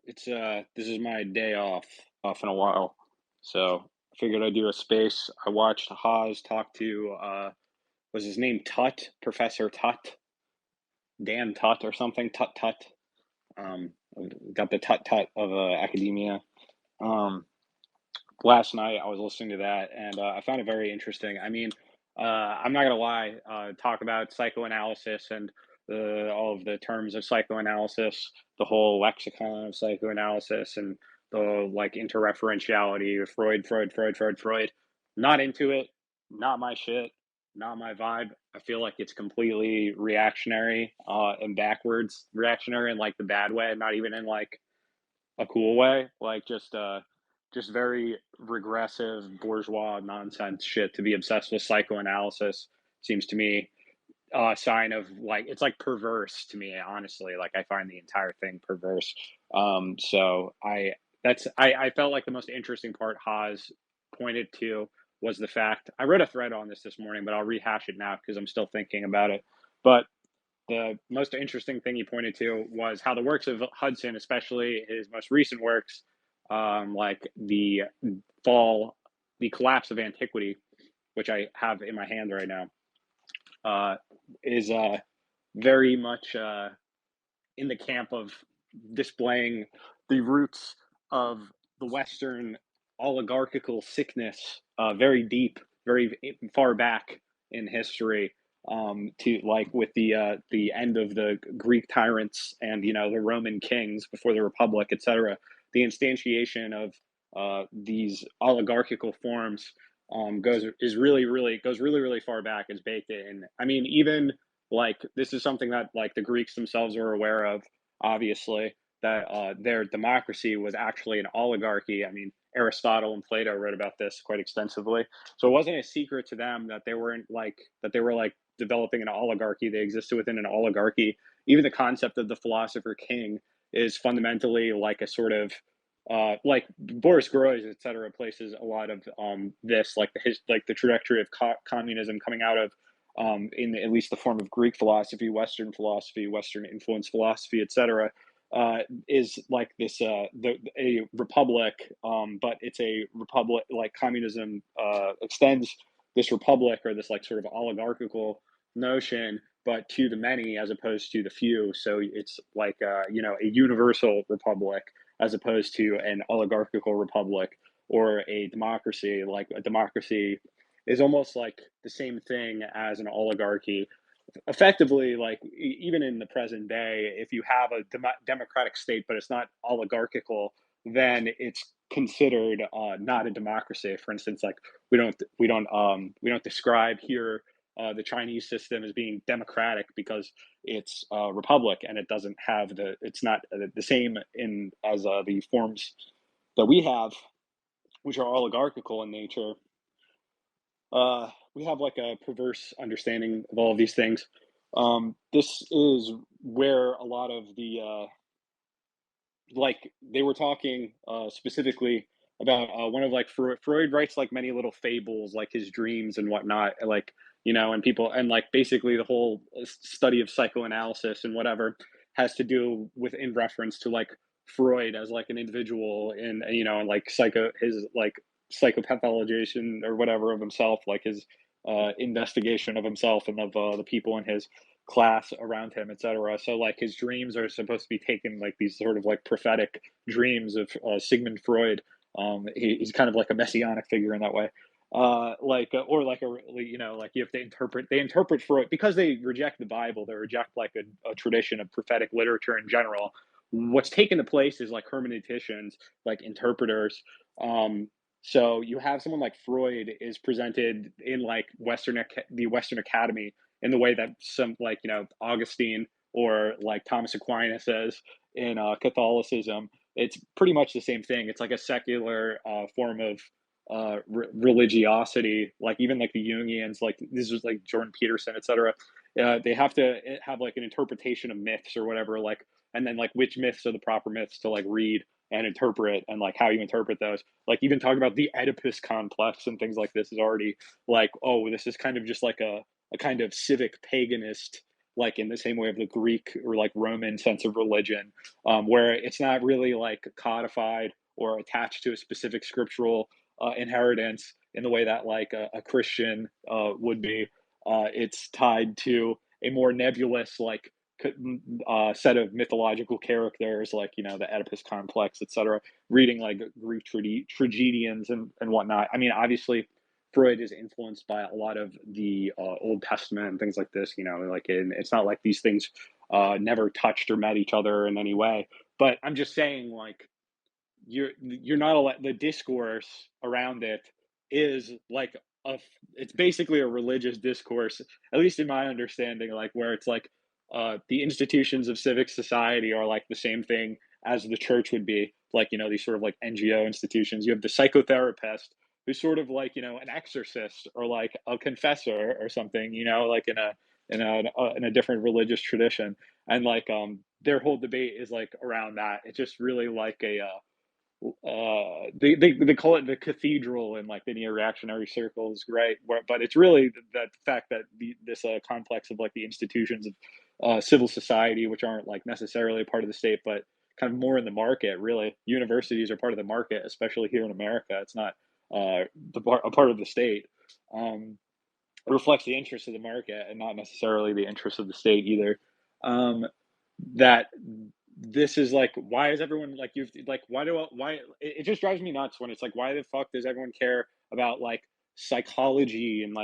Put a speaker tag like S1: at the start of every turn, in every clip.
S1: It's this is my day off in a while. So I figured I'd do a space. I watched Haz talk to was his name Tut, Professor Tut, Dan Tut or something, Tut Tut. Um got the Tut Tut of academia. Um Last night I was listening to that and I found it very interesting. I mean, I'm not gonna lie, talk about psychoanalysis and all of the terms of psychoanalysis, the whole lexicon of psychoanalysis, and the like interreferentiality of Freud. Not into it, not my shit, not my vibe. I feel like it's completely reactionary and backwards reactionary in like the bad way, not even in like a cool way, like just very regressive bourgeois nonsense shit to be obsessed with psychoanalysis seems to me a sign of like it's like perverse to me, honestly. Like I find the entire thing perverse. So I felt like the most interesting part Haas pointed to was the fact I wrote a thread on this morning, but I'll rehash it now because I'm still thinking about it. But the most interesting thing he pointed to was how the works of Hudson, especially his most recent works, like fall, the collapse of antiquity, which I have in my hand right now, uh, is very much in the camp of displaying the roots of the Western oligarchical sickness, very deep, very far back in history. To like with the end of the Greek tyrants and the Roman kings before the Republic, etc. The instantiation of these oligarchical forms goes really far back. Is baked in. I mean, even like this is something that like the Greeks themselves were aware of, obviously, that their democracy was actually an oligarchy. I mean, Aristotle and Plato wrote about this quite extensively. So it wasn't a secret to them that they were like developing an oligarchy. They existed within an oligarchy. Even the concept of the philosopher king is fundamentally like a sort of like Boris Groys, et cetera, places a lot of this, like like the trajectory of communism coming out of in at least the form of Greek philosophy, Western influence philosophy, etc., is like this a republic, but it's a republic like communism extends this republic or this like sort of oligarchical notion, but to the many as opposed to the few. So it's like a universal republic as opposed to an oligarchical republic or a democracy. Like a democracy is almost like the same thing as an oligarchy. Effectively, like even in the present day, if you have a democratic state but it's not oligarchical, then it's considered not a democracy. For instance, like we don't describe here the Chinese system as being democratic because it's a republic and it doesn't have it's not the same in as the forms that we have, which are oligarchical in nature. We have like a perverse understanding of all of these things. This is where a lot of the like they were talking specifically about one of like Freud writes like many little fables, like his dreams and whatnot, like and people and like basically the whole study of psychoanalysis and whatever has to do with in reference to like Freud as like an individual in and like his like psychopathologization or whatever of himself, like his investigation of himself and of the people in his class around him, etc. So like his dreams are supposed to be taken like these sort of like prophetic dreams of Sigmund Freud. He's kind of like a messianic figure in that way. Or like like you have to interpret Freud because they reject the Bible. They reject like a tradition of prophetic literature in general. What's taken the place is like hermeneuticians, like interpreters. So you have someone like Freud is presented in like the Western Academy in the way that some like Augustine or like Thomas Aquinas says in Catholicism. It's pretty much the same thing. It's like a secular form of religiosity. Like even like the Jungians, like this was like Jordan Peterson, etc. They have to have like an interpretation of myths or whatever, like, and then like which myths are the proper myths to like read and interpret, and like how you interpret those. Like even talking about the Oedipus complex and things like this is already like, oh, this is kind of just like a kind of civic paganist like in the same way of the Greek or like Roman sense of religion, where it's not really like codified or attached to a specific scriptural inheritance in the way that like a Christian would be. It's tied to a more nebulous like set of mythological characters, like the Oedipus complex, etc. Reading like Greek tragedians and whatnot. I mean, obviously, Freud is influenced by a lot of the Old Testament and things like this. It's not like these things never touched or met each other in any way. But I'm just saying, like, you're not allowed, the discourse around it is like it's basically a religious discourse, at least in my understanding, like where it's like the institutions of civic society are like the same thing as the church would be, like these sort of like NGO institutions. You have the psychotherapist who's sort of like an exorcist or like a confessor or something, like in a different religious tradition. And like their whole debate is like around that. It's just really like a they call it the cathedral in like the neo-reactionary circles, right? But it's really that fact that this complex of like the institutions of civil society, which aren't like necessarily a part of the state, but kind of more in the market. Really, universities are part of the market, especially here in America. It's not a part of the state. Um, it reflects the interests of the market and not necessarily the interests of the state either. Um, that this is like, why is everyone like, you like, why it just drives me nuts when it's like, why the fuck does everyone care about like psychology and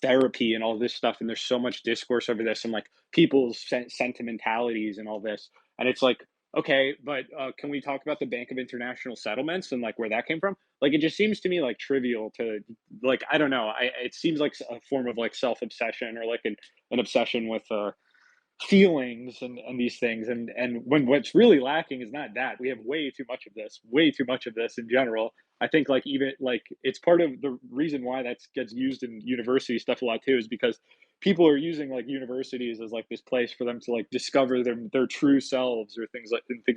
S1: therapy and all this stuff, and there's so much discourse over this and like people's sentimentalities and all this, and it's like, okay, but can we talk about the Bank of International Settlements and like where that came from? Like, it just seems to me like trivial to, like, I don't know, it seems like a form of like self-obsession, or like an obsession with feelings and these things, and when what's really lacking is not that. We have way too much of this in general. I think like even like it's part of the reason why that gets used in university stuff a lot too, is because people are using like universities as like this place for them to like discover their true selves or things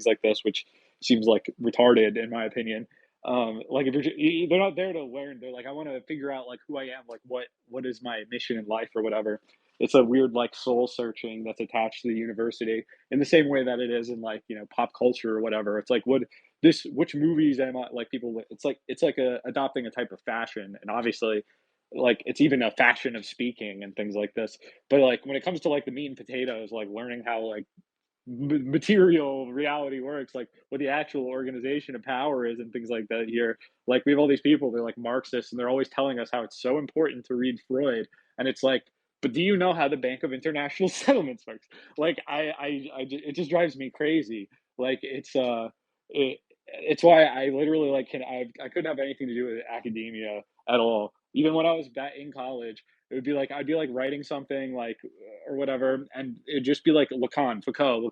S1: like this, which seems like retarded in my opinion. Like if they're not there to learn, they're like, I want to figure out like who I am, like what is my mission in life or whatever. It's a weird like soul searching that's attached to the university in the same way that it is in like pop culture or whatever. It's like, which movies am I, like, people, it's like adopting a type of fashion, and obviously like it's even a fashion of speaking and things like this. But like when it comes to like the meat and potatoes, like learning how like material reality works, like what the actual organization of power is and things like that here. Like we have all these people, they're like Marxists, and they're always telling us how it's so important to read Freud. And it's like, but do you know how the Bank of International Settlements works? Like it just drives me crazy. Like it's why I literally like I couldn't have anything to do with academia at all. Even when I was back in college, it would be like I'd be like writing something like or whatever, and it'd just be like Lacan, Foucault,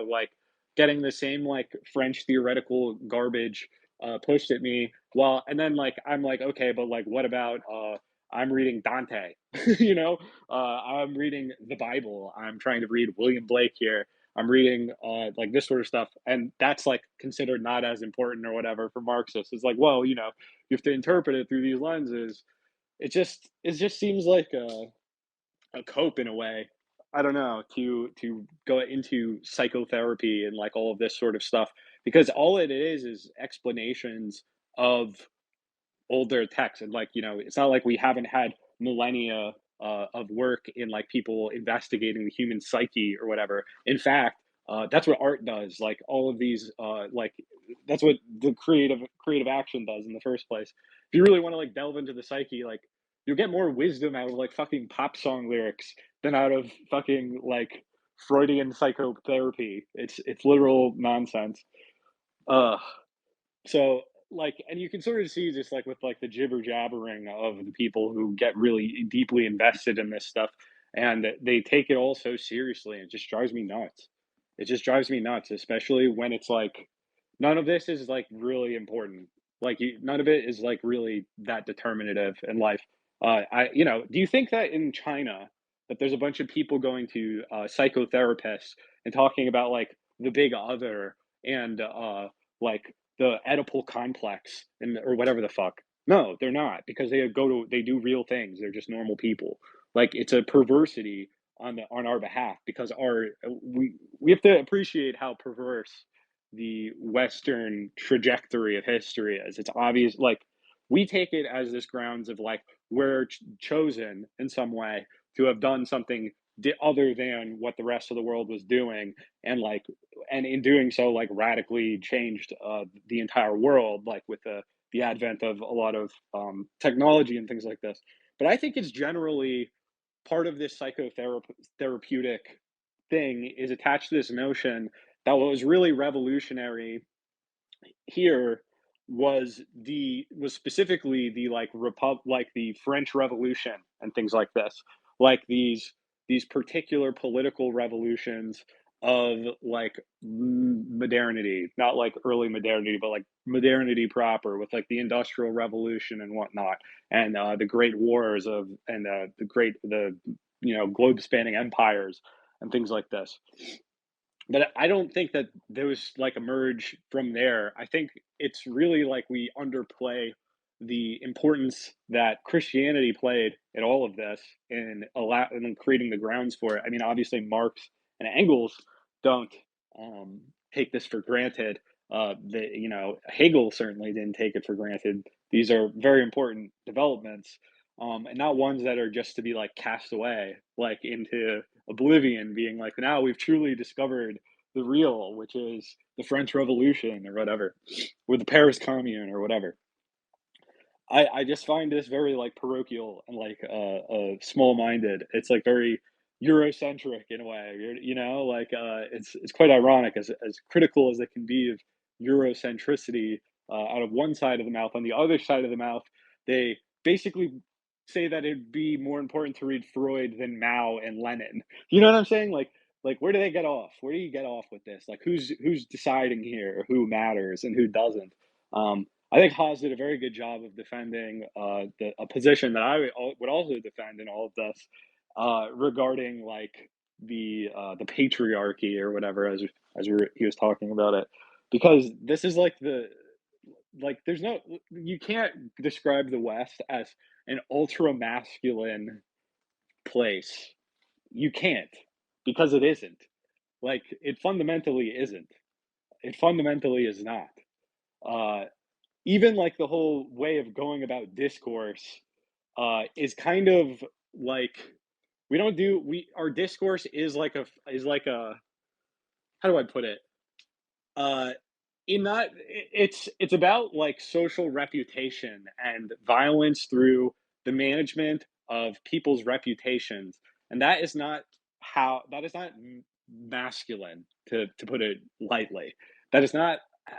S1: like getting the same like French theoretical garbage pushed at me. Well, and then like I'm like, okay, but like what about I'm reading Dante, I'm reading the Bible. I'm trying to read William Blake here. I'm reading like this sort of stuff, and that's like considered not as important or whatever for Marxists. It's like, well, you have to interpret it through these lenses. It just seems like a cope in a way. I don't know, to go into psychotherapy and like all of this sort of stuff, because all it is explanations of older texts, and like it's not like we haven't had millennia of work in like people investigating the human psyche or whatever. In fact, that's what art does. Like all of these like that's what the creative action does in the first place. If you really want to like delve into the psyche, like you'll get more wisdom out of like fucking pop song lyrics than out of fucking like Freudian psychotherapy. It's literal nonsense. uh so, like, and you can sort of see just like with like the jibber jabbering of the people who get really deeply invested in this stuff, and they take it all so seriously. It just drives me nuts. It just drives me nuts, especially when it's like none of this is like really important. Like, none of it is like really that determinative in life. Do you think that in China that there's a bunch of people going to psychotherapists and talking about like the big other and like the Oedipal complex and or whatever the fuck. No, they're not, because they do real things. They're just normal people. Like it's a perversity on our behalf, because we have to appreciate how perverse the Western trajectory of history is. It's obvious, like we take it as this grounds of like we're chosen in some way to have done something other than what the rest of the world was doing, and like, and in doing so, like radically changed the entire world, like with the advent of a lot of technology and things like this. But I think it's generally part of this psychotherapeutic thing is attached to this notion that what was really revolutionary here was specifically the like the French Revolution and things like this, like these particular political revolutions of like modernity, not like early modernity, but like modernity proper, with like the Industrial Revolution and whatnot, and the Great Wars of and the globe spanning empires and things like this. But I don't think that those like emerge from there. I think it's really like we underplay the importance that Christianity played in all of this in creating the grounds for it. I mean, obviously Marx and Engels don't take this for granted. Hegel certainly didn't take it for granted. These are very important developments, and not ones that are just to be like cast away like into oblivion, being like, now we've truly discovered the real, which is the French Revolution or whatever, or the Paris Commune or whatever. I just find this very like parochial and like small minded. It's like very Eurocentric in a way. Like it's quite ironic, as critical as it can be of Eurocentricity out of one side of the mouth. On the other side of the mouth, they basically say that it'd be more important to read Freud than Mao and Lenin. You know what I'm saying? Like where do they get off? Where do you get off with this? Like who's deciding here who matters and who doesn't? I think Haas did a very good job of defending a position that would also defend in all of this, regarding like the patriarchy or whatever, he was talking about it, because this is like there's no, you can't describe the West as an ultra masculine place. You can't, because it isn't. Like it fundamentally isn't. It fundamentally is not. Uh, Even like the whole way of going about discourse is kind of like we don't do we our discourse is like a, how do I put it, uh in that it's about like social reputation and violence through the management of people's reputations, and that is not masculine, to put it lightly. That is not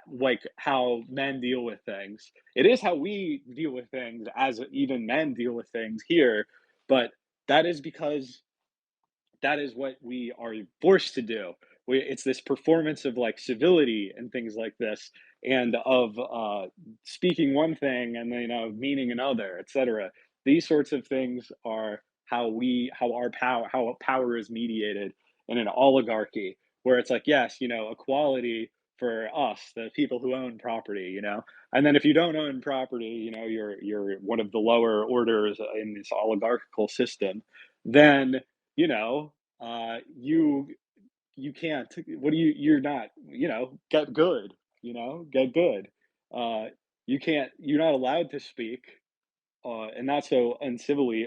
S1: like how men deal with things. It is how we deal with things, as even men deal with things here, but that is because that is what we are forced to do. It's this performance of like civility and things like this, and of speaking one thing and then meaning another, etc. These sorts of things are how power is mediated in an oligarchy, where it's like, yes, equality for us, the people who own property, and then if you don't own property, you're one of the lower orders in this oligarchical system. Then you know you can't, what do you're not, get good, get good. uh you're not allowed to speak and not so uncivilly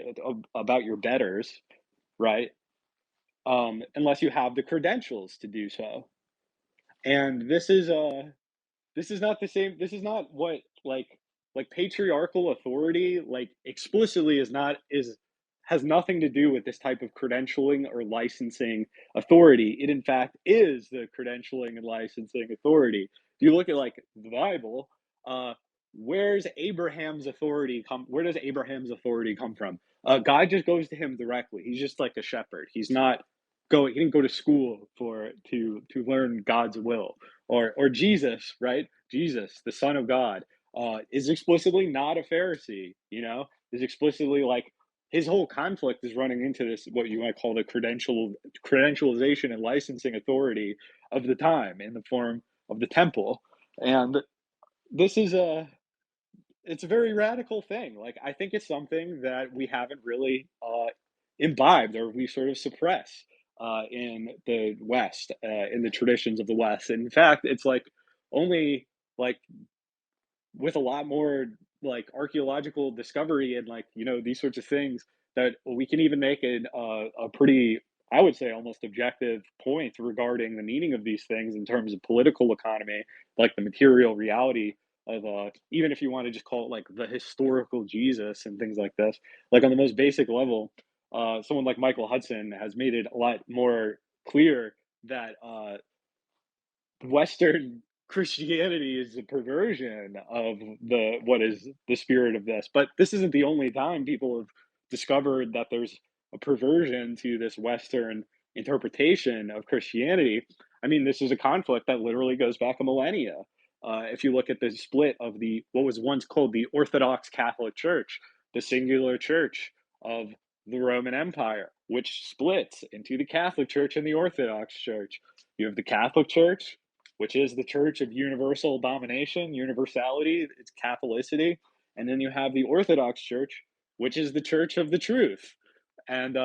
S1: about your betters, right? Unless you have the credentials to do so. And this is not the same. This is not what like patriarchal authority like explicitly is not is has nothing to do with this type of credentialing or licensing authority. It in fact is the credentialing and licensing authority. If you look at like the Bible, uh, where does Abraham's authority come from? God just goes to him directly. He's just like a shepherd. He didn't go to school to learn God's will. Or Jesus, right? Jesus, the Son of God, is explicitly not a Pharisee. Is explicitly like his whole conflict is running into this, what you might call the credentialization and licensing authority of the time in the form of the temple. And this is it's a very radical thing. Like I think it's something that we haven't really imbibed or we sort of suppress in the West, in the traditions of the West. And in fact, it's like only like with a lot more like archaeological discovery and like these sorts of things that we can even make a pretty, I would say, almost objective point regarding the meaning of these things in terms of political economy, like the material reality of even if you want to just call it like the historical Jesus and things like this, like on the most basic level, someone like Michael Hudson has made it a lot more clear that Western Christianity is a perversion of the what is the spirit of this. But this isn't the only time people have discovered that there's a perversion to this Western interpretation of Christianity. I mean, this is a conflict that literally goes back a millennia. If you look at the split of the what was once called the Orthodox Catholic Church, the singular church of the Roman Empire, which splits into the Catholic Church and the Orthodox Church. You have the Catholic Church, which is the church of universal domination, universality, it's Catholicity. And then you have the Orthodox Church, which is the church of the truth. And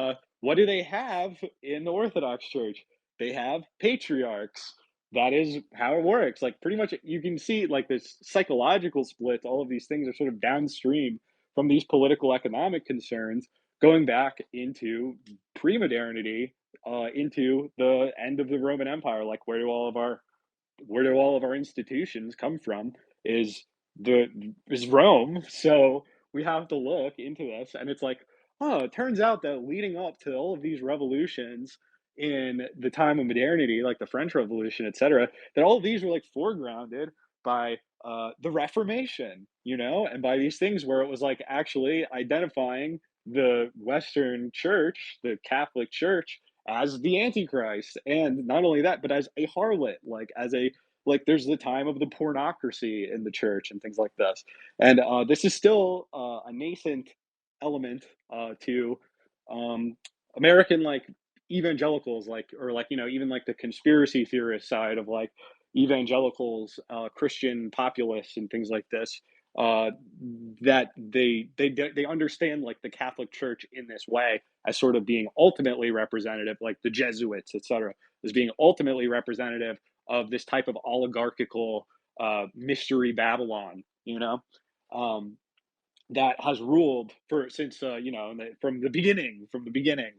S1: what do they have in the Orthodox Church? They have patriarchs. That is how it works. Like, pretty much, you can see like this psychological split. All of these things are sort of downstream from these political economic concerns, going back into pre-modernity, into the end of the Roman Empire. Like, where do all of our institutions come from is the is Rome. So we have to look into this, and it's like, oh, it turns out that leading up to all of these revolutions in the time of modernity, like the French Revolution, etc., that all of these were like foregrounded by the Reformation, and by these things where it was like actually identifying the Western Church, the Catholic Church, as the Antichrist, and not only that, but as a harlot, like as a like there's the time of the pornocracy in the church and things like this, and this is still a nascent element to American like evangelicals, like or like even like the conspiracy theorist side of like evangelicals, Christian populists, and things like this. Uh, that they understand like the Catholic Church in this way as sort of being ultimately representative, like the Jesuits, etc., as being ultimately representative of this type of oligarchical mystery Babylon, um, that has ruled for since from the beginning, from the beginning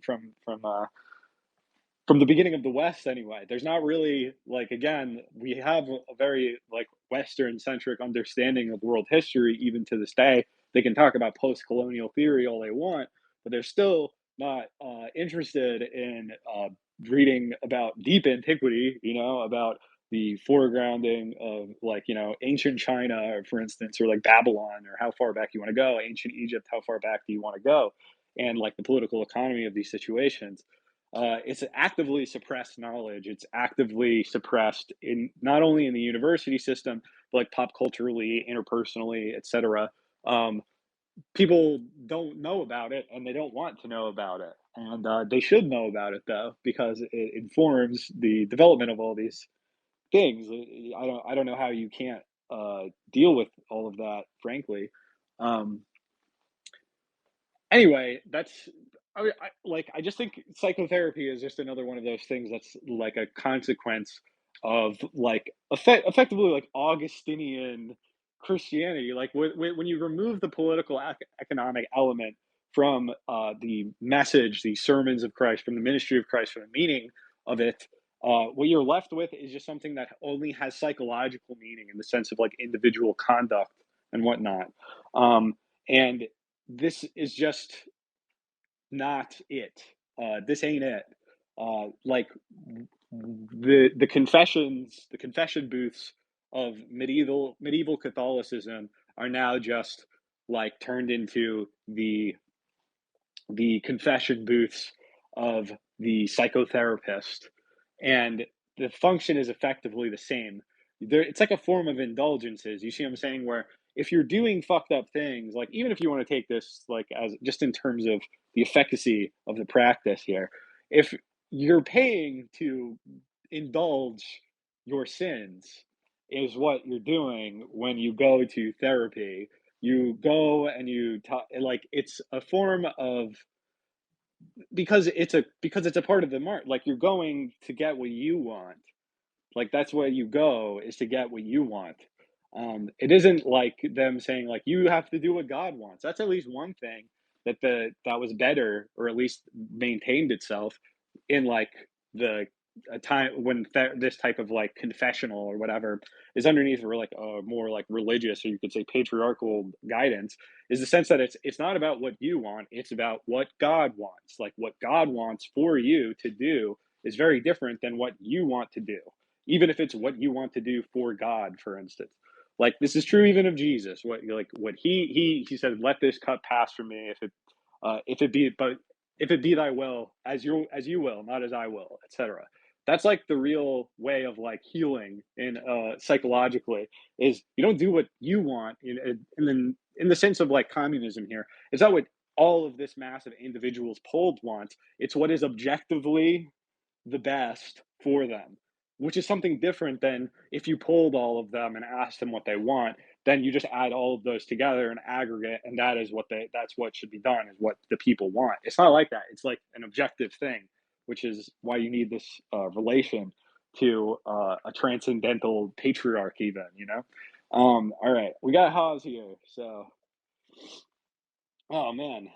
S1: of the West anyway. There's not really like again, we have a very like Western centric understanding of world history even to this day. They can talk about post colonial theory all they want, but they're still not interested in reading about deep antiquity, about the foregrounding of like, ancient China, for instance, or like Babylon, or how far back you want to go, ancient Egypt, how far back do you want to go, and like the political economy of these situations. It's actively suppressed knowledge. It's actively suppressed in not only in the university system, but like pop culturally, interpersonally, etc. Um, People don't know about it, and they don't want to know about it, and they should know about it though, because it informs the development of all these things. I don't know how you can't deal with all of that, frankly. Um, Anyway, that's I just think psychotherapy is just another one of those things that's like a consequence of like effectively like Augustinian Christianity. Like when you remove the political economic element from the message, the sermons of Christ, from the ministry of Christ, from the meaning of it, what you're left with is just something that only has psychological meaning in the sense of like individual conduct and whatnot. Um, and this is just not it. This ain't it. Like the confession booths of medieval Catholicism are now just like turned into the confession booths of the psychotherapist, and the function is effectively the same. It's like a form of indulgences. You see what I'm saying? Where if you're doing fucked up things, like even if you want to take this like as just in terms of the efficacy of the practice here, if you're paying to indulge your sins, is what you're doing when you go to therapy. You go and you talk, like it's a form of because it's a part of the mark. Like you're going to get what you want. Like that's where you go is to get what you want. It isn't like them saying like you have to do what God wants. That's at least one thing that was better or at least maintained itself in like the a time when this type of like confessional or whatever is underneath or like a more like religious or you could say patriarchal guidance is the sense that it's not about what you want, it's about what God wants. Like what God wants for you to do is very different than what you want to do, even if it's what you want to do for God, for instance. Like this is true even of Jesus. What he said, "Let this cup pass from me, if it be, but if it be thy will, as you will, not as I will," etc. That's like the real way of like healing in psychologically is you don't do what you want in the sense of like communism here. It's not what all of this mass of individuals polled wants. It's what is objectively the best for them, which is something different than if you polled all of them and asked them what they want, then you just add all of those together and aggregate, and that's what should be done, is what the people want. It's not like that. It's like an objective thing, which is why you need this relation to a transcendental patriarchy, then, you know? All right, we got Haas here. So, oh man,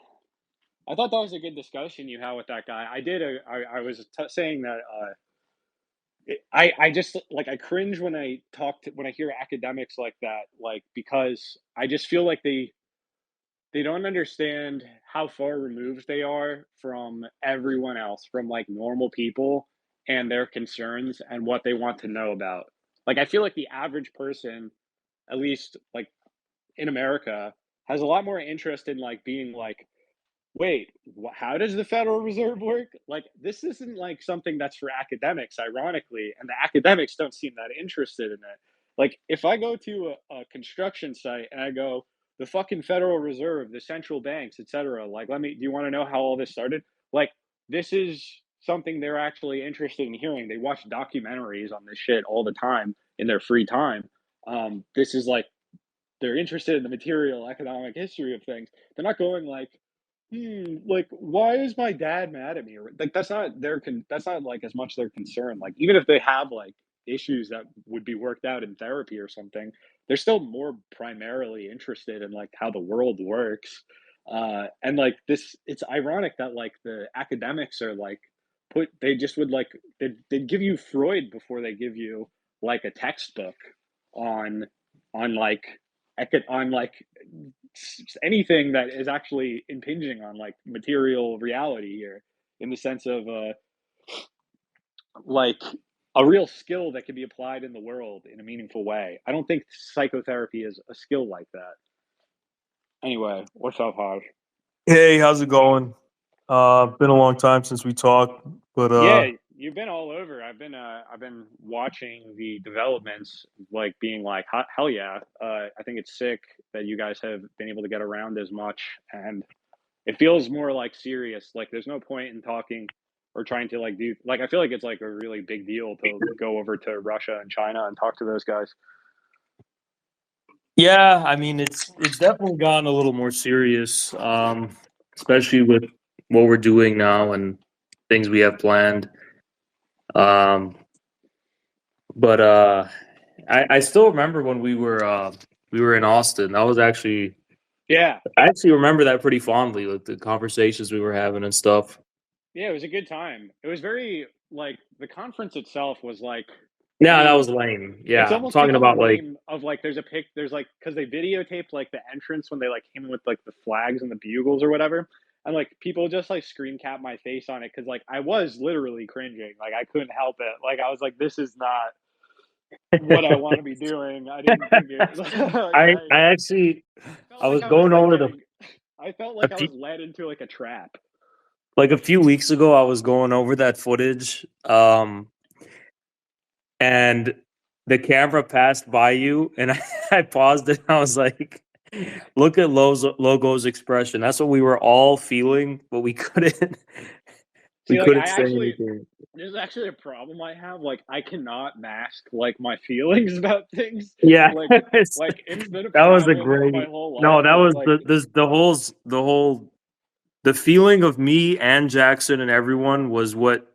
S1: I thought that was a good discussion you had with that guy. I was saying that I just like I cringe when when I hear academics like that, like because I just feel like they don't understand how far removed they are from everyone else, from like normal people and their concerns and what they want to know about. Like I feel like the average person, at least like in America, has a lot more interest in like being like, wait, how does the Federal Reserve work? Like, this isn't like something that's for academics, ironically, and the academics don't seem that interested in it. Like, if I go to a construction site and I go, the fucking Federal Reserve, the central banks, etc., like, do you want to know how all this started? Like, this is something they're actually interested in hearing. They watch documentaries on this shit all the time in their free time. This is like, they're interested in the material economic history of things. They're not going like, like why is my dad mad at me? Or like that's not like as much their concern. Like even if they have like issues that would be worked out in therapy or something, they're still more primarily interested in like how the world works. And like this, it's ironic that like the academics are like they just would like they'd give you Freud before they give you like a textbook on on like on like anything that is actually impinging on like material reality here in the sense of like a real skill that can be applied in the world in a meaningful way. I don't think psychotherapy is a skill like that. Anyway, what's up, Hodge?
S2: Hey, how's it going? Been a long time since we talked, but
S1: Yeah, you've been all over. I've been watching the developments, like being like, hell yeah. I think it's sick that you guys have been able to get around as much, and it feels more like serious. Like there's no point in talking or trying to like do like I feel like it's like a really big deal to go over to Russia and China and talk to those guys.
S2: yeah, I mean it's definitely gotten a little more serious, especially with what we're doing now and things we have planned. Um, but I still remember when we were in Austin.
S1: Yeah,
S2: I actually remember that pretty fondly, like the conversations we were having and stuff.
S1: yeah, it was a good time. It was very like the conference itself was like, I
S2: No, that
S1: mean,
S2: was lame.
S1: it's
S2: Yeah, I'm
S1: almost
S2: talking
S1: become a
S2: about like
S1: meme of like there's like because they videotaped like the entrance when they like came in with like the flags and the bugles or whatever, and like people just like screen cap my face on it because like I was literally cringing, like I couldn't help it, like I was like this is not what I want to be doing. I didn't think it like
S2: I actually
S1: felt
S2: I
S1: like
S2: was
S1: I was
S2: going
S1: like
S2: over
S1: getting I felt
S2: a
S1: like I
S2: few
S1: was led into like a trap.
S2: like a few weeks ago. I was going over that footage, and the camera passed by you, and I paused it. And I was like, "Look at Logo's expression. That's what we were all feeling, but we couldn't we
S1: See, like
S2: couldn't
S1: I
S2: say
S1: actually
S2: anything."
S1: there's actually a problem I have. Like I cannot mask like my feelings about things.
S2: Yeah,
S1: Like
S2: that
S1: it's been a
S2: was a
S1: problem my
S2: great.
S1: whole life,
S2: No, that
S1: but
S2: was
S1: like
S2: the whole the feeling of me and Jackson and everyone was what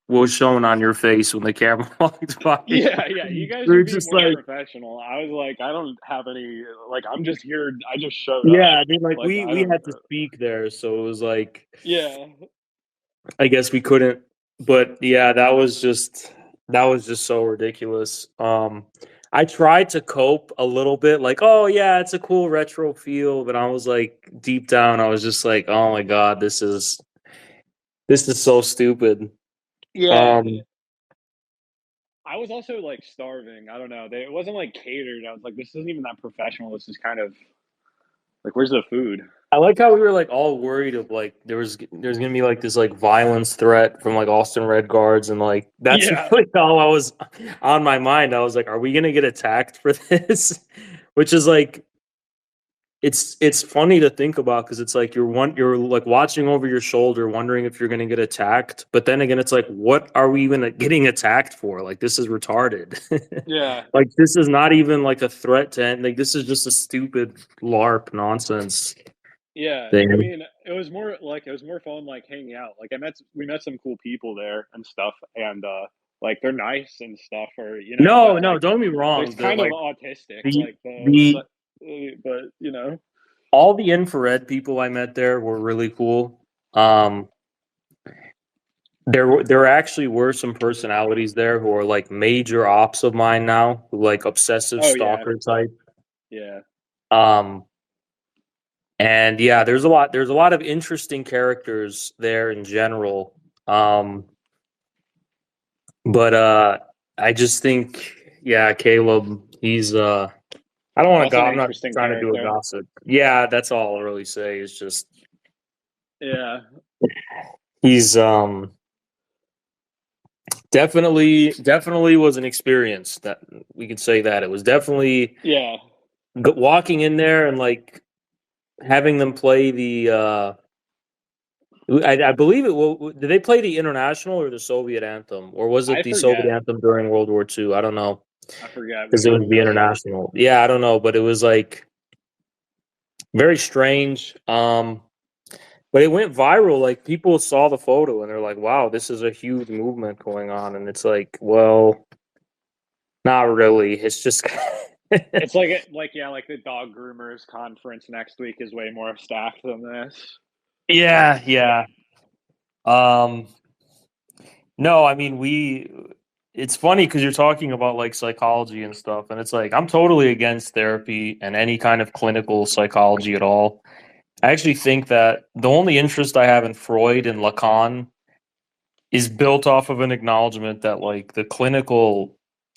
S2: was shown on your face when the camera walked by.
S1: Yeah, yeah, you guys
S2: We
S1: are
S2: were
S1: being
S2: just
S1: more
S2: like,
S1: professional. I was like, I don't have any, like, I'm just here. I just showed up.
S2: yeah, I mean, like
S1: Like, I
S2: we
S1: don't,
S2: had to speak there, so it was like,
S1: yeah,
S2: I guess we couldn't. But yeah, that was just so ridiculous. I tried to cope a little bit, like, oh yeah, it's a cool retro feel, but I was like, deep down, I was just like, oh my god, this is so stupid.
S1: yeah.
S2: Um,
S1: I was also like starving. I don't know. It wasn't like catered. I was like, this isn't even that professional. This is kind of like, where's the food?
S2: I like how we were like all worried of like there's gonna be like this like violence threat from like Austin Red Guards, and like that's
S1: Yeah,
S2: really all I was on my mind. I was like, are we gonna get attacked for this? Which is like it's funny to think about because it's like you're like watching over your shoulder, wondering if you're gonna get attacked. But then again, it's like, what are we even getting attacked for? Like this is retarded.
S1: yeah.
S2: Like this is not even like a threat to like this is just a stupid LARP nonsense
S1: Yeah, I
S2: thing.
S1: mean, it was more fun like hanging out. Like we met some cool people there and stuff, and like they're nice and stuff, or you know,
S2: No,
S1: but
S2: no,
S1: like
S2: don't get me
S1: they're
S2: wrong. The
S1: kind of
S2: like
S1: autistic,
S2: the
S1: like
S2: the
S1: but you know,
S2: all the infrared people I met there were really cool. Um, there actually were some personalities there who are like major ops of mine now, who like obsessive
S1: oh yeah,
S2: stalker type.
S1: yeah,
S2: Um, and yeah, there's a lot of interesting characters there in general. Um, but I just think yeah, Caleb, he's I don't want to go.
S1: also an
S2: I'm not
S1: interesting
S2: trying to do a
S1: character.
S2: gossip. Yeah, that's all I'll really say is just
S1: Yeah,
S2: he's definitely was an experience that we could say that it was definitely
S1: yeah,
S2: walking in there and like having them play the I believe it did they play the international or the Soviet anthem, or was it
S1: I
S2: the Soviet
S1: forget,
S2: anthem during World War II? I don't know
S1: I forget
S2: because
S1: which
S2: it
S1: one
S2: was
S1: it
S2: the
S1: was.
S2: international. Yeah, I don't know, but it was like very strange. But it went viral. Like people saw the photo and they're like, "Wow, this is a huge movement going on." And it's like, well, not really. It's just
S1: It's like like yeah, like the dog groomers conference next week is way more stacked than this.
S2: yeah, yeah. Um, no, I mean we. It's funny because you're talking about like psychology and stuff, and it's like I'm totally against therapy and any kind of clinical psychology at all. I actually think that the only interest I have in Freud and Lacan is built off of an acknowledgement that like the clinical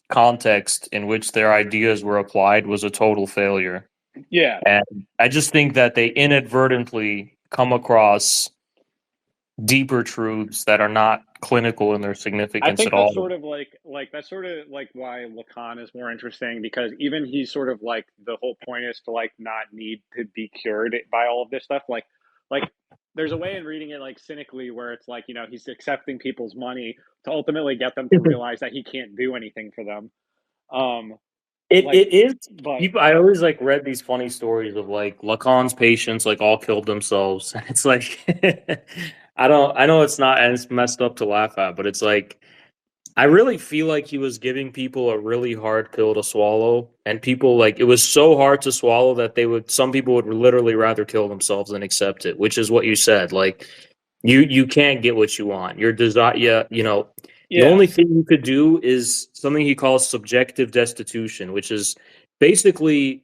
S2: context in which their ideas were applied was a total failure.
S1: Yeah,
S2: And I just think that they inadvertently come across deeper truths that are not clinical in their
S1: I
S2: significance at
S1: think that's
S2: all.
S1: sort of like that's sort of like why Lacan is more interesting because even he's sort of like the whole point is to like not need to be cured by all of this stuff. Like there's a way in reading it like cynically where it's like, you know, he's accepting people's money to ultimately get them to realize that he can't do anything for them. Um
S2: It
S1: like
S2: it is
S1: but
S2: people. I always like read these funny stories of like Lacan's patients like all killed themselves. It's like I don't. I know it's not and it's messed up to laugh at, but it's like I really feel like he was giving people a really hard pill to swallow, and people like it was so hard to swallow that some people would literally rather kill themselves than accept it, which is what you said. Like you can't get what you want. Your desire, yeah, the
S1: yeah.
S2: only thing you could do is something he calls subjective destitution, which is basically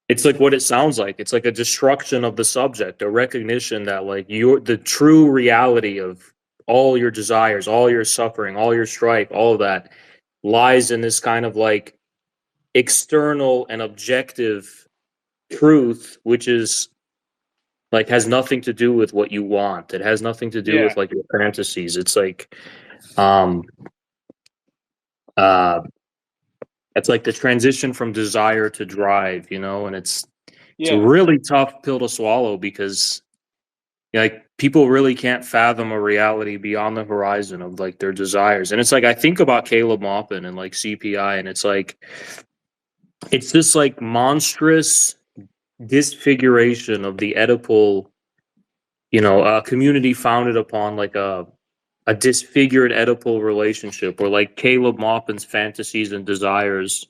S2: it's like what it sounds like. It's like a destruction of the subject, a recognition that like the true reality of all your desires, all your suffering, all your strife, all of that lies in this kind of like external and objective truth, which is like has nothing to do with what you want. It has nothing to do with
S1: Yeah.
S2: like your fantasies. It's like um uh it's like the transition from desire to drive, and it's a
S1: Yeah.
S2: really tough pill to swallow because like people really can't fathom a reality beyond the horizon of like their desires. And it's like I think about Caleb Maupin and like CPI, and it's like it's this like monstrous disfiguration of the Oedipal a community founded upon like a disfigured Oedipal relationship, where like Caleb Maupin's fantasies and desires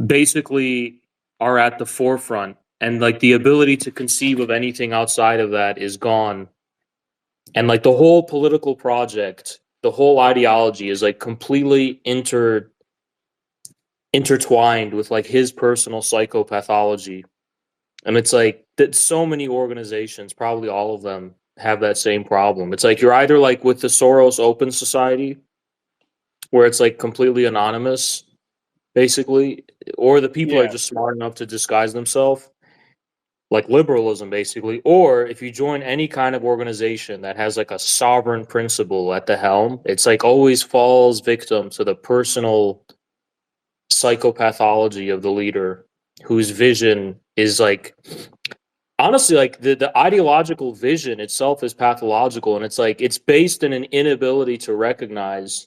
S2: basically are at the forefront, and like the ability to conceive of anything outside of that is gone, and like the whole political project, the whole ideology is like completely intertwined with like his personal psychopathology. And it's like that so many organizations, probably all of them, have that same problem. It's like you're either like with the Soros Open Society, where it's like completely anonymous, basically, or the people are
S1: Yeah,
S2: just smart enough to disguise themselves, like liberalism, basically. Or if you join any kind of organization that has like a sovereign principle at the helm, it's like always falls victim to the personal psychopathology of the leader, whose vision is like honestly like the ideological vision itself is pathological, and it's like it's based in an inability to recognize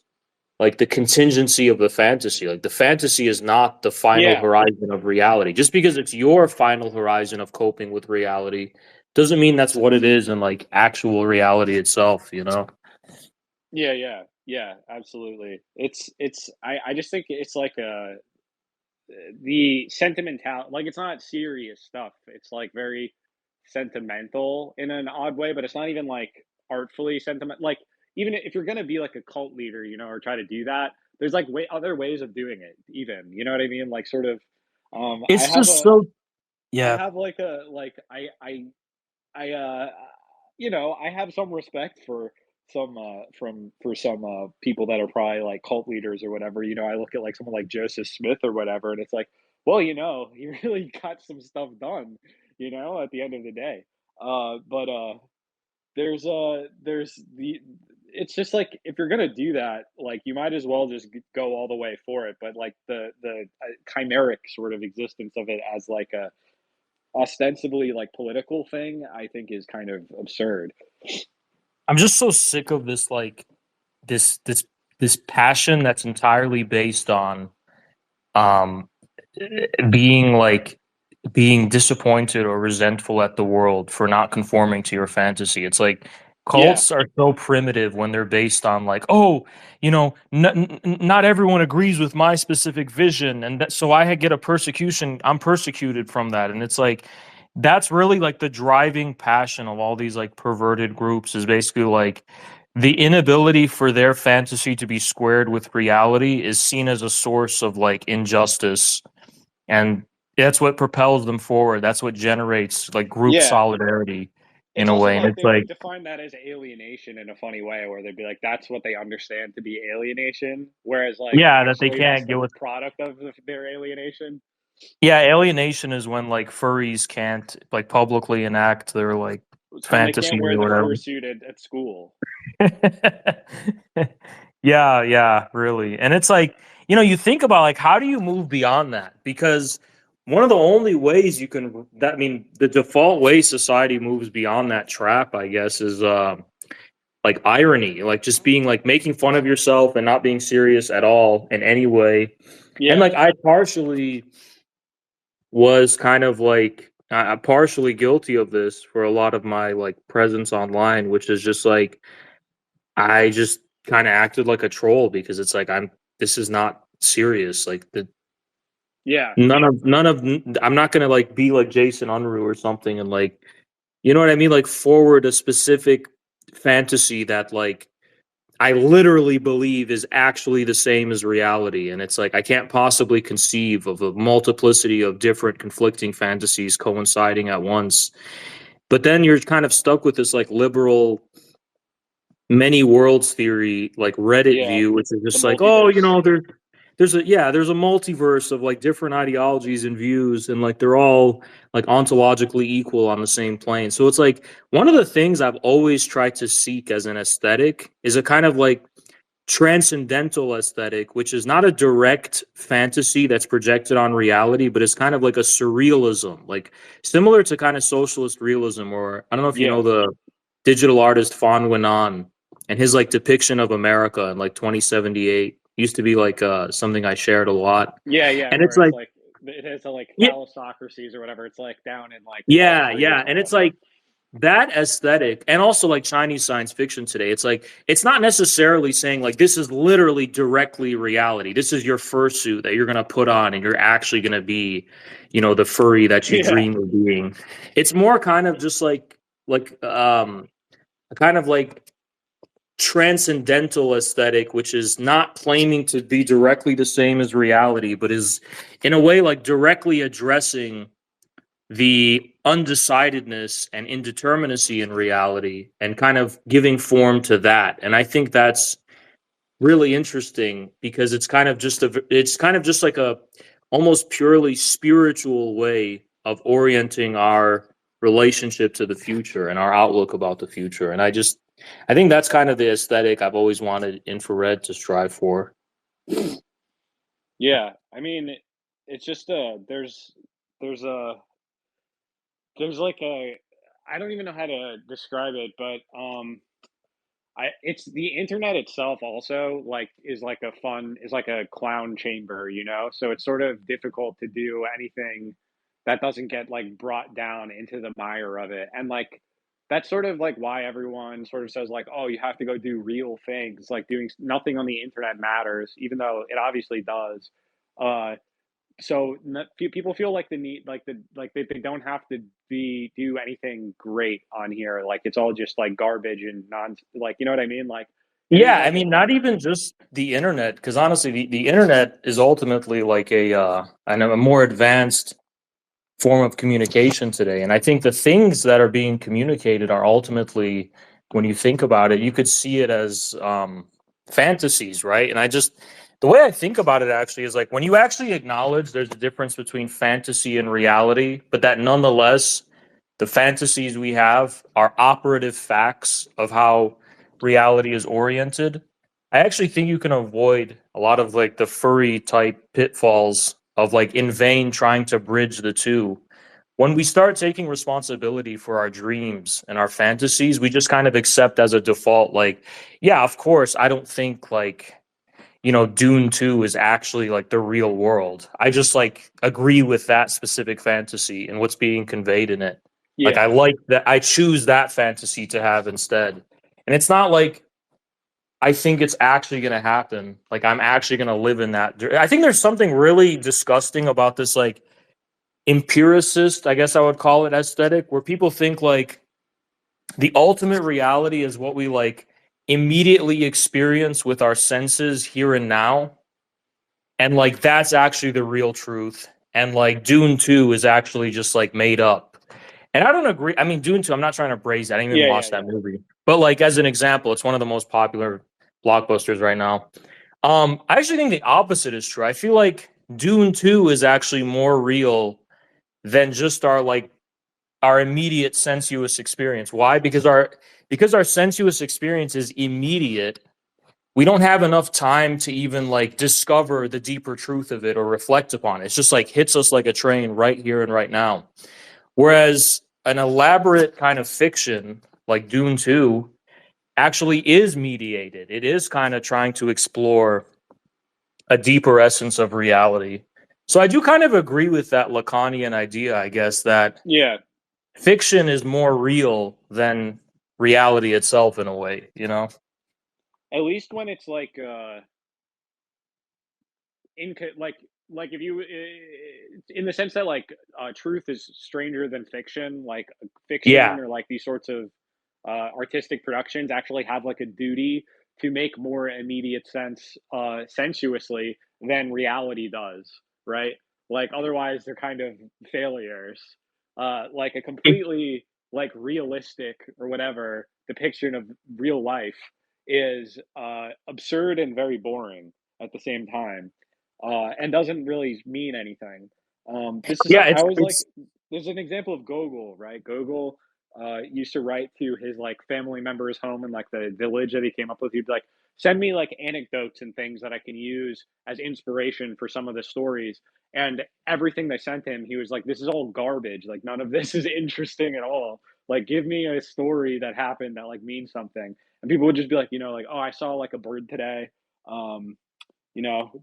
S2: like the contingency of the fantasy. Like the fantasy is not the final
S1: yeah,
S2: horizon of reality. Just because it's your final horizon of coping with reality doesn't mean that's what it is in like actual reality itself.
S1: yeah, absolutely. I just think it's like the sentimental, like it's not serious stuff. It's like very sentimental in an odd way, but it's not even like artfully sentiment. Like even if you're gonna be like a cult leader, or try to do that, there's like other ways of doing it. Even you know what I mean? Like sort of.
S2: It's just so
S1: I
S2: yeah.
S1: have like a like I I have some respect for some from for some people that are probably like cult leaders or whatever. I look at like someone like Joseph Smith or whatever, and it's like, well, he really got some stuff done, at the end of the day. But there's the it's just like if you're gonna do that, like you might as well just go all the way for it. But like the chimeric sort of existence of it as like a ostensibly like political thing, I think is kind of absurd.
S2: I'm just so sick of this like this this this passion that's entirely based on um being like being disappointed or resentful at the world for not conforming to your fantasy. It's like
S1: Yeah,
S2: cults are so primitive when they're based on like, oh, not everyone agrees with my specific vision, and so I get a persecution. I'm persecuted from that, and it's like that's really like the driving passion of all these like perverted groups is basically like the inability for their fantasy to be squared with reality is seen as a source of like injustice, and that's what propels them forward. That's what generates like group
S1: yeah.
S2: solidarity in
S1: It's
S2: a
S1: also
S2: way. And
S1: like
S2: it's
S1: they
S2: like,
S1: would define that as alienation in a funny way, where they'd be like, "That's what they understand to be alienation," whereas like
S2: yeah, that they
S1: actually that's
S2: can't
S1: the
S2: get with.
S1: product of their alienation.
S2: Yeah, alienation is when like furries can't like publicly enact their like
S1: It's when they can't
S2: fantasies
S1: wear
S2: or
S1: the
S2: whatever.
S1: fursuit at school.
S2: Yeah, yeah, really. And it's like, you think about like how do you move beyond that? Because one of the only ways you can that I mean, the default way society moves beyond that trap, I guess, is like irony, like just being like making fun of yourself and not being serious at all in any way. And
S1: Yeah,
S2: like I partially was kind of like I'm partially guilty of this for a lot of my like presence online, which is just like I just kind of acted like a troll because it's like this is not serious. Like the
S1: yeah,
S2: none of I'm not gonna like be like Jason Unruh or something and like you know what I mean, like forward a specific fantasy that like I literally believe is actually the same as reality. And it's like, I can't possibly conceive of a multiplicity of different conflicting fantasies coinciding at once. But then you're kind of stuck with this like liberal many worlds theory, like Reddit
S1: yeah.
S2: view, which is
S1: The
S2: just like, oh,
S1: multiverse.
S2: there's a multiverse of like different ideologies and views, and like they're all like ontologically equal on the same plane. So it's like one of the things I've always tried to seek as an aesthetic is a kind of like transcendental aesthetic, which is not a direct fantasy that's projected on reality, but it's kind of like a surrealism, like similar to kind of socialist realism, or I don't know if you know
S1: Yeah,
S2: the digital artist Fawn Winan and his like depiction of America in like 2078 used to be like something I shared a lot.
S1: yeah.
S2: And it's
S1: Where it's
S2: like,
S1: like it has a like
S2: yeah,
S1: thalassocracies or whatever. It's like down in like
S2: yeah,
S1: Austria or
S2: yeah. And it's
S1: something.
S2: like that aesthetic, and also like Chinese science fiction today, it's like it's not necessarily saying like this is literally directly reality. This is your fursuit that you're gonna put on and you're actually gonna be, the furry that you
S1: Yeah.
S2: dream of being. It's more kind of just like a kind of like transcendental aesthetic, which is not claiming to be directly the same as reality, but is in a way like directly addressing the undecidedness and indeterminacy in reality and kind of giving form to that. And I think that's really interesting because it's kind of just like a almost purely spiritual way of orienting our relationship to the future and our outlook about the future. And I think that's kind of the aesthetic I've always wanted infrared to strive for.
S1: Yeah. I mean, it's just there's a there's like a I don't even know how to describe it, but I it's the internet itself also like is like a clown chamber, you know? So it's sort of difficult to do anything that doesn't get like brought down into the mire of it. And like that's sort of like why everyone sort of says like, "Oh, you have to go do real things." Like nothing on the internet matters, even though it obviously does. Uh so people feel like the need like they don't have to be do anything great on here, like it's all just like garbage and non like you know what I mean, like there's
S2: Yeah, I
S1: like
S2: mean, not even just the internet, because honestly, the internet is ultimately like I know a more advanced form of communication today. And I think the things that are being communicated are ultimately, when you think about it, you could see it as fantasies, right? And the way I think about it actually is like when you actually acknowledge there's a difference between fantasy and reality, but that nonetheless, the fantasies we have are operative facts of how reality is oriented. I actually think you can avoid a lot of like the furry type pitfalls of like in vain trying to bridge the two. When we start taking responsibility for our dreams and our fantasies, we just kind of accept as a default, like, yeah, of course, I don't think like, Dune 2 is actually like the real world. I just like agree with that specific fantasy and what's being conveyed in it. Like, I
S1: yeah
S2: like that, I choose that fantasy to have instead. And it's not like I think it's actually going to happen. Like, I'm actually going to live in that. I think there's something really disgusting about this, like, empiricist, I guess I would call it, aesthetic, where people think like the ultimate reality is what we like immediately experience with our senses here and now. And like that's actually the real truth. And like Dune 2 is actually just like made up. And I don't agree. I mean, Dune 2, I'm not trying to praise that. I didn't even
S1: yeah yeah
S2: watch that
S1: yeah
S2: movie. But like as an example, it's one of the most popular blockbusters right now. I actually think the opposite is true. I feel like Dune 2 is actually more real than just our immediate sensuous experience. Why? Because our sensuous experience is immediate. We don't have enough time to even like discover the deeper truth of it or reflect upon it. It's just like hits us like a train right here and right now. Whereas an elaborate kind of fiction like Dune 2 actually is mediated. It is kind of trying to explore a deeper essence of reality. So I do kind of agree with that Lacanian idea, I guess, that
S1: yeah
S2: fiction is more real than reality itself in a way, you know?
S1: at least when it's like like if you in the sense that like truth is stranger than fiction, like
S2: Yeah.
S1: fiction or like these sorts of artistic productions actually have like a duty to make more immediate sense sensuously than reality does, right? Like otherwise they're kind of failures. Like a completely like realistic or whatever depiction of real life is absurd and very boring at the same time, and doesn't really mean anything. This is
S2: Yeah,
S1: I
S2: it's
S1: was like,
S2: it's
S1: there's an example of Gogol, right? Gogol used to write to his like family members home in like the village that he came up with. He'd be like, send me like anecdotes and things that I can use as inspiration for some of the stories. And everything they sent him, he was like, this is all garbage. Like none of this is interesting at all. Like give me a story that happened that like means something. And people would just be like, like, oh, I saw like a bird today. Um,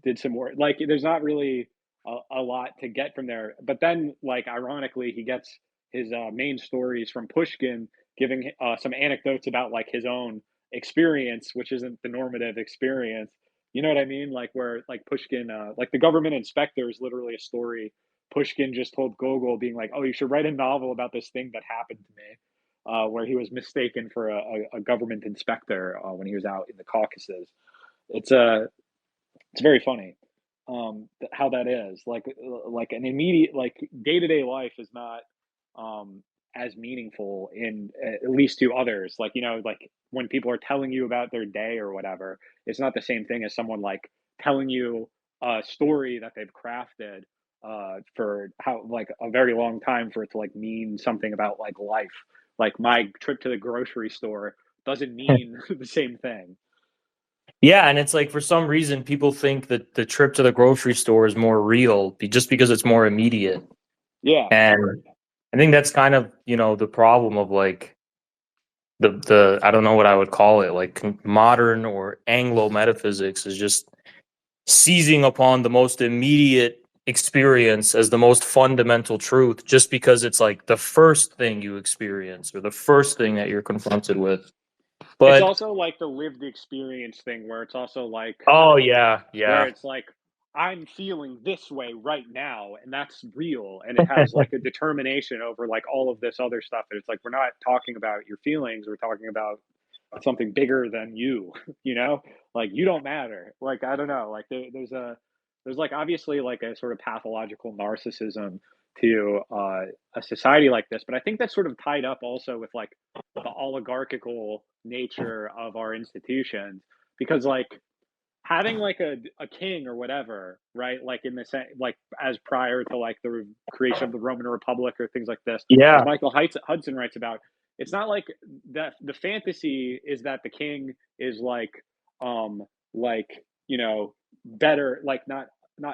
S1: did some work. Like, there's not really a lot to get from there. But then, like, ironically, he gets his main stories from Pushkin, giving some anecdotes about like his own experience, which isn't the normative experience. You know what I mean? Like where like Pushkin, like the government inspector is literally a story Pushkin just told Gogol, being like, "Oh, you should write a novel about this thing that happened to me," where he was mistaken for a government inspector when he was out in the Caucasus. It's it's very funny how that is like an immediate like day to day life is not um, as meaningful in at least to others. Like like when people are telling you about their day or whatever, it's not the same thing as someone like telling you a story that they've crafted for how like a very long time for it to like mean something about like life. Like my trip to the grocery store doesn't mean the same thing.
S2: Yeah, and it's like for some reason people think that the trip to the grocery store is more real just because it's more immediate.
S1: Yeah.
S2: And I think that's kind of, the problem of like the I don't know what I would call it, like modern or Anglo metaphysics is just seizing upon the most immediate experience as the most fundamental truth just because it's like the first thing you experience or the first thing that you're confronted with.
S1: It's
S2: But
S1: also like the lived experience thing where it's also like
S2: oh yeah,
S1: where
S2: yeah.
S1: it's like I'm feeling this way right now and that's real and it has like a determination over like all of this other stuff and it's like we're not talking about your feelings, we're talking about something bigger than you, you know? Like you don't matter. Like I don't know, like there's like obviously like a sort of pathological narcissism to a society like this, but I think that's sort of tied up also with like the oligarchical nature of our institutions because like having like a king or whatever, right? Like in the same, like as prior to like the creation of the Roman Republic or things like this, as
S2: Yeah.
S1: Michael Hudson writes about, it's not like that. The fantasy is that the king is um, like better, like not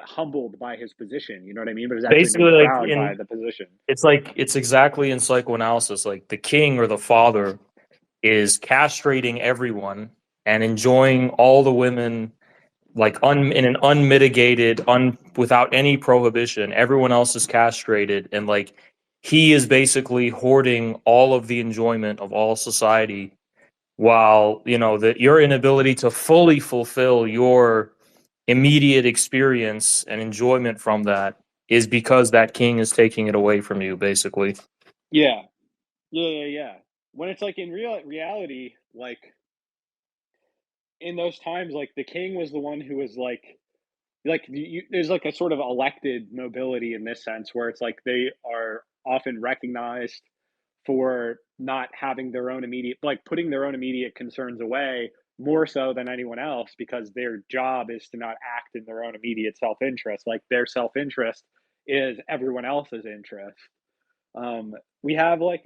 S1: humbled by his position. You know what I mean? But is actually
S2: Basically,
S1: made
S2: like
S1: proud by
S2: in
S1: the position.
S2: it's exactly in psychoanalysis, like the king or the father is castrating everyone and enjoying all the women like in an unmitigated, without any prohibition. Everyone else is castrated, and like he is basically hoarding all of the enjoyment of all society, while that your inability to fully fulfill your immediate experience and enjoyment from that is because that king is taking it away from you, basically.
S1: Yeah, yeah. When it's like in reality, like in those times, like the king was the one who was like there's like a sort of elected nobility in this sense where it's like they are often recognized for not having their own immediate like putting their own immediate concerns away more so than anyone else because their job is to not act in their own immediate self-interest like their self-interest is everyone else's interest. We have like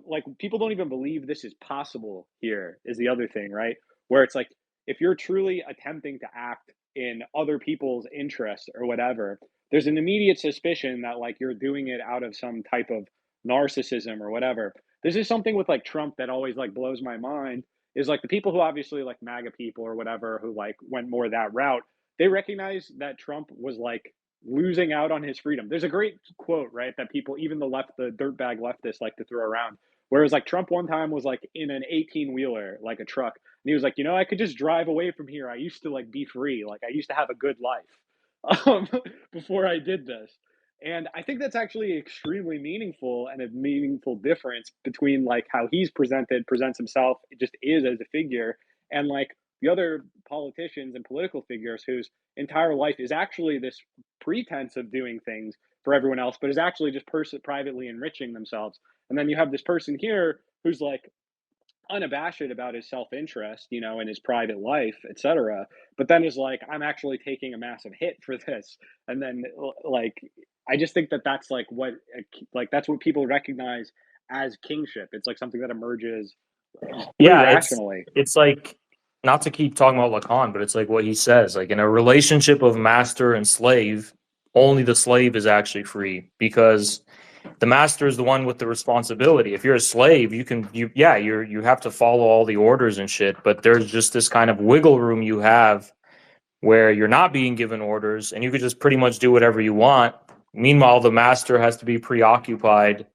S1: like people don't even believe this is possible here is the other thing, right? Where it's like if you're truly attempting to act in other people's interests or whatever, there's an immediate suspicion that like you're doing it out of some type of narcissism or whatever. This is something with like Trump that always like blows my mind is like the people who obviously like MAGA people or whatever who like went more that route, they recognize that Trump was like losing out on his freedom. There's a great quote, right, that people, even the dirtbag leftists, like to throw around. Whereas like Trump one time was like in an 18 wheeler, like a truck, and he was like, I could just drive away from here. I used to like be free, like I used to have a good life before I did this. And I think that's actually extremely meaningful and a meaningful difference between like how presents himself, it just is as a figure, and like the other politicians and political figures whose entire life is actually this pretense of doing things for everyone else, but is actually just privately enriching themselves. And then you have this person here who's like unabashed about his self-interest, and his private life, etc. But then is like, I'm actually taking a massive hit for this. And then like, I just think that that's like like that's what people recognize as kingship. It's like something that emerges pretty
S2: Yeah,
S1: rationally.
S2: it's like, not to keep talking about Lacan, but it's like what he says, like in a relationship of master and slave, only the slave is actually free because the master is the one with the responsibility. If you're a slave, you have to follow all the orders and shit, but there's just this kind of wiggle room you have where you're not being given orders and you could just pretty much do whatever you want. Meanwhile, the master has to be preoccupied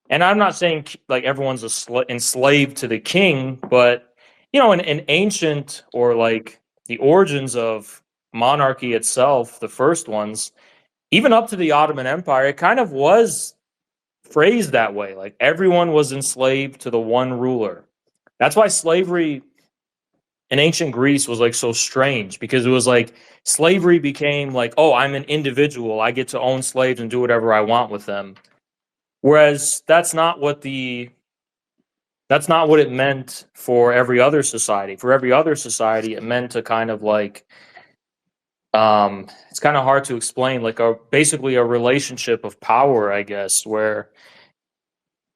S2: And I'm not saying like everyone's enslaved to the king, but you know, in ancient or like the origins of monarchy itself, the first ones, even up to the Ottoman Empire, it kind of was phrased that way. Like everyone was enslaved to the one ruler. That's why slavery in ancient Greece was like so strange because it was like slavery became like, oh, I'm an individual. I get to own slaves and do whatever I want with them. Whereas that's not what it meant for every other society. For every other society, it meant a kind of like it's kind of hard to explain, like a basically a relationship of power, I guess, where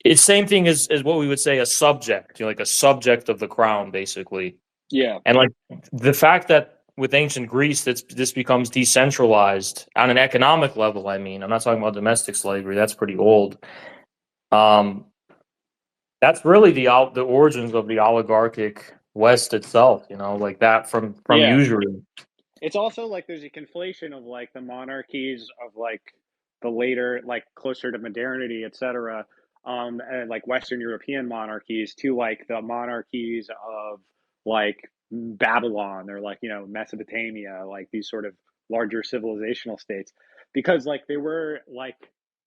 S2: it's same thing as what we would say a subject, you know, like a subject of the crown, basically.
S1: Yeah,
S2: And like the fact that with ancient Greece, this becomes decentralized on an economic level. I mean, I'm not talking about domestic slavery; that's pretty old. Um, that's really the origins of the oligarchic West itself. You know, like that from
S1: yeah.
S2: usury.
S1: It's also like there's a conflation of like the monarchies of like the later, like closer to modernity, etc., and like Western European monarchies to like the monarchies of like Babylon or like Mesopotamia, like these sort of larger civilizational states, because like they were like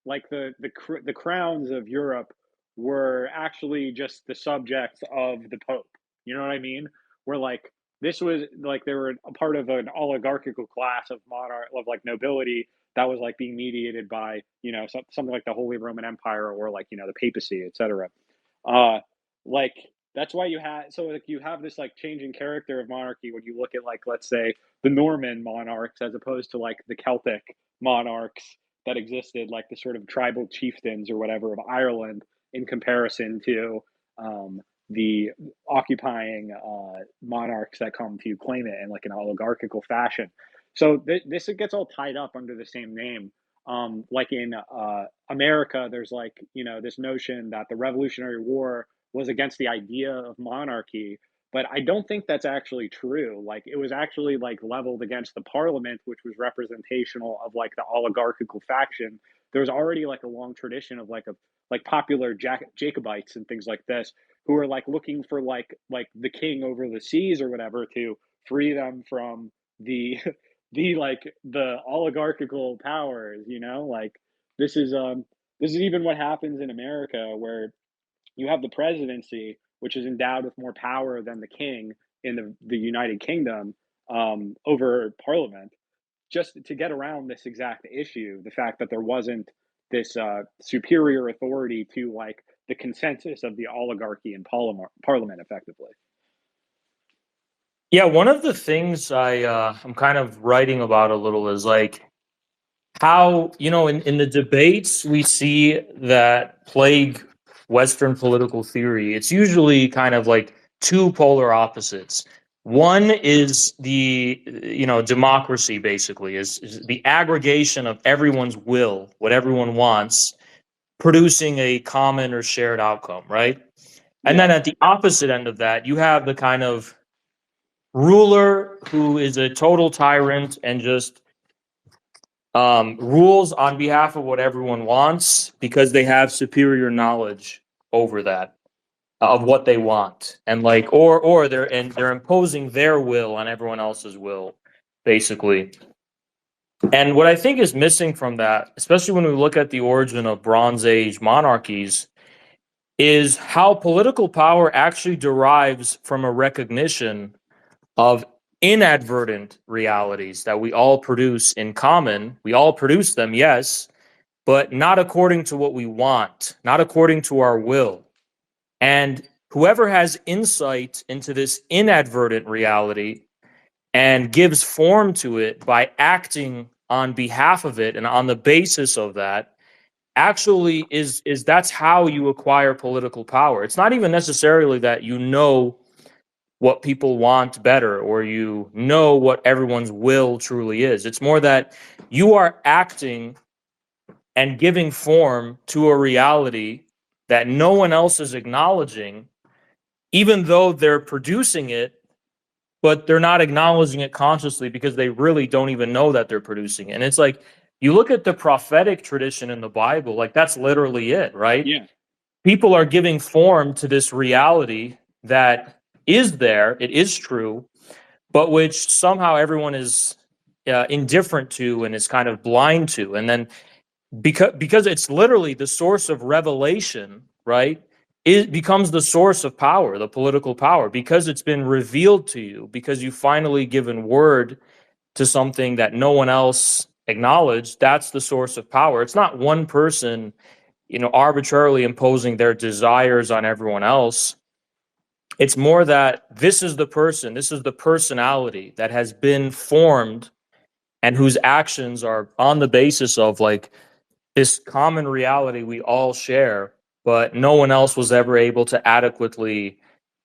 S1: the crowns of Europe were actually just the subjects of the Pope. You know what I mean? Where like this was like they were a part of an oligarchical class of monarch of like nobility that was like being mediated by something like the Holy Roman Empire or like the papacy, etc. Uh, like that's why you have this like changing character of monarchy when you look at like let's say the Norman monarchs as opposed to like the Celtic monarchs that existed, like the sort of tribal chieftains or whatever of Ireland in comparison to the occupying monarchs that come to claim it in like an oligarchical fashion. So this gets all tied up under the same name. Like in America, there's like this notion that the Revolutionary War was against the idea of monarchy, but I don't think that's actually true. Like it was actually like leveled against the Parliament, which was representational of like the oligarchical faction. There was already like a long tradition of like popular Jacobites and things like this who are like looking for like the king over the seas or whatever to free them from the the oligarchical powers, like this is um this is even what happens in America where you have the presidency which is endowed with more power than the king in the United Kingdom over parliament, just to get around this exact issue, the fact that there wasn't this superior authority to like the consensus of the oligarchy in parliament effectively.
S2: Yeah, one of the things I'm kind of writing about a little is like how, you know, in the debates we see that plague Western political theory, it's usually kind of like two polar opposites. One is the, you know, democracy basically is the aggregation of everyone's will, what everyone wants, producing a common or shared outcome, right? And
S1: Yeah,
S2: then at the opposite end of that, you have the kind of ruler who is a total tyrant and just rules on behalf of what everyone wants because they have superior knowledge over that of what they want, and like or they're imposing their will on everyone else's will, basically. And what I think is missing from that, especially when we look at the origin of Bronze Age monarchies, is how political power actually derives from a recognition of inadvertent realities that we all produce in common. We all produce them, yes, but not according to what we want, not according to our will. And whoever has insight into this inadvertent reality and gives form to it by acting on behalf of it and on the basis of that actually is that's how you acquire political power. It's not even necessarily that you know what people want better or you know what everyone's will truly is. It's more that you are acting and giving form to a reality that no one else is acknowledging, even though they're producing it, but they're not acknowledging it consciously because they really don't even know that they're producing it. And it's like you look at the prophetic tradition in the Bible, like that's literally it, right?
S1: yeah,
S2: people are giving form to this reality that is there, it is true, but which somehow everyone is indifferent to and is kind of blind to. And then because it's literally the source of revelation, right? It becomes the source of power, the political power, because it's been revealed to you, because you finally given word to something that no one else acknowledged. That's the source of power. It's not one person, arbitrarily imposing their desires on everyone else. It's more that this is the person, this is the personality that has been formed and whose actions are on the basis of like this common reality we all share, but no one else was ever able to adequately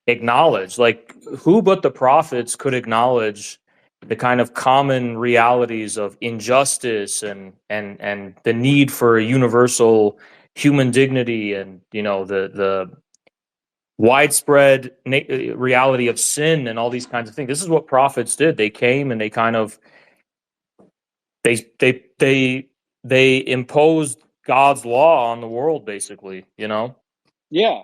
S2: acknowledge. Like, who but the prophets could acknowledge the kind of common realities of injustice and the need for universal human dignity, and the widespread reality of sin and all these kinds of things. This is what prophets did. They came and they kind of they imposed God's law on the world, basically.
S1: Yeah,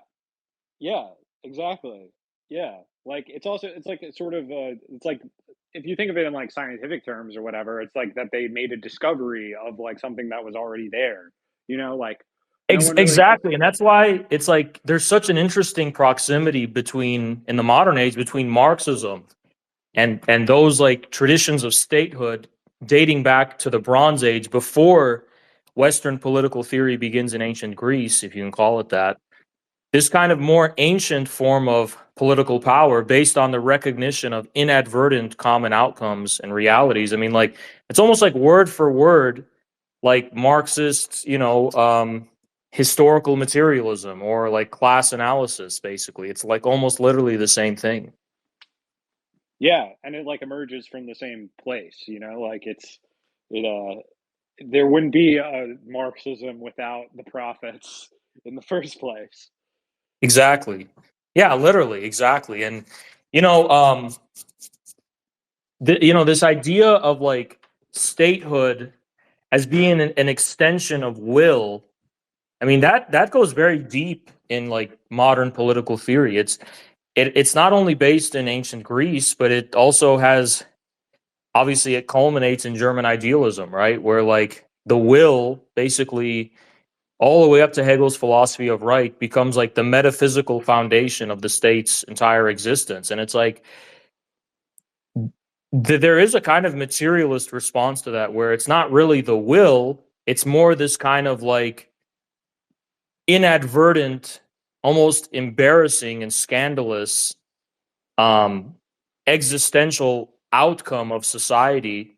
S1: yeah, exactly. Yeah, like it's also it's like it's sort of it's like if you think of it in like scientific terms or whatever, it's like that they made a discovery of like something that was already there. Like no one really
S2: Exactly, and that's why it's like there's such an interesting proximity between in the modern age between Marxism and those like traditions of statehood dating back to the Bronze Age before Western political theory begins in ancient Greece, if you can call it that. This kind of more ancient form of political power based on the recognition of inadvertent common outcomes and realities. I mean, like, it's almost like word for word, like Marxist, historical materialism or like class analysis, basically. It's like almost literally the same thing.
S1: yeah, and it like emerges from the same place, like it there wouldn't be Marxism without the prophets in the first place.
S2: Exactly. Yeah, literally, exactly. And, you know, um, this idea of like statehood as being an extension of will. I mean, that goes very deep in like modern political theory. It's not only based in ancient Greece, but it also has, obviously it culminates in German idealism, right? Where like the will basically all the way up to Hegel's philosophy of right becomes like the metaphysical foundation of the state's entire existence. And it's like there is a kind of materialist response to that where it's not really the will, it's more this kind of like inadvertent, almost embarrassing and scandalous um, existential outcome of society,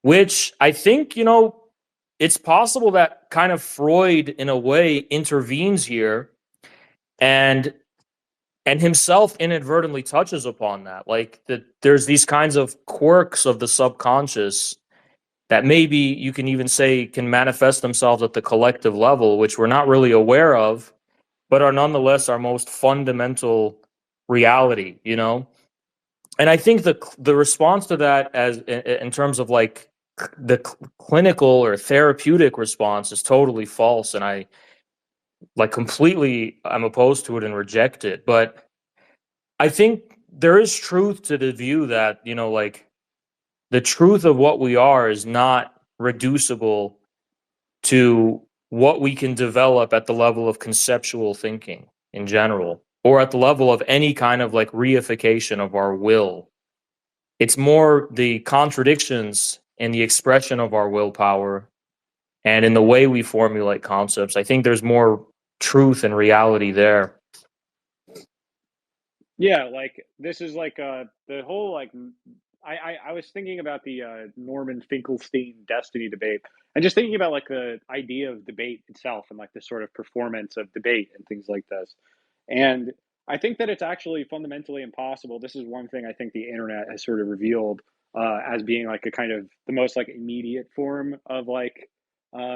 S2: which I think, it's possible that kind of Freud, in a way, intervenes here and himself inadvertently touches upon that. Like that, there's these kinds of quirks of the subconscious that maybe you can even say can manifest themselves at the collective level, which we're not really aware of, but are nonetheless our most fundamental reality. And I think the response to that, as in terms of like the clinical or therapeutic response, is totally false, and I like completely I'm opposed to it and reject it. But I think there is truth to the view that like the truth of what we are is not reducible to what we can develop at the level of conceptual thinking in general, or at the level of any kind of like reification of our will. It's more the contradictions in the expression of our willpower and in the way we formulate concepts. I think there's more truth and reality there.
S1: Yeah, like this is like the whole like I was thinking about the Norman Finkelstein destiny debate and just thinking about like the idea of debate itself and like the sort of performance of debate and things like this. And I think that it's actually fundamentally impossible. This is one thing I think the internet has sort of revealed as being like a kind of the most like immediate form of like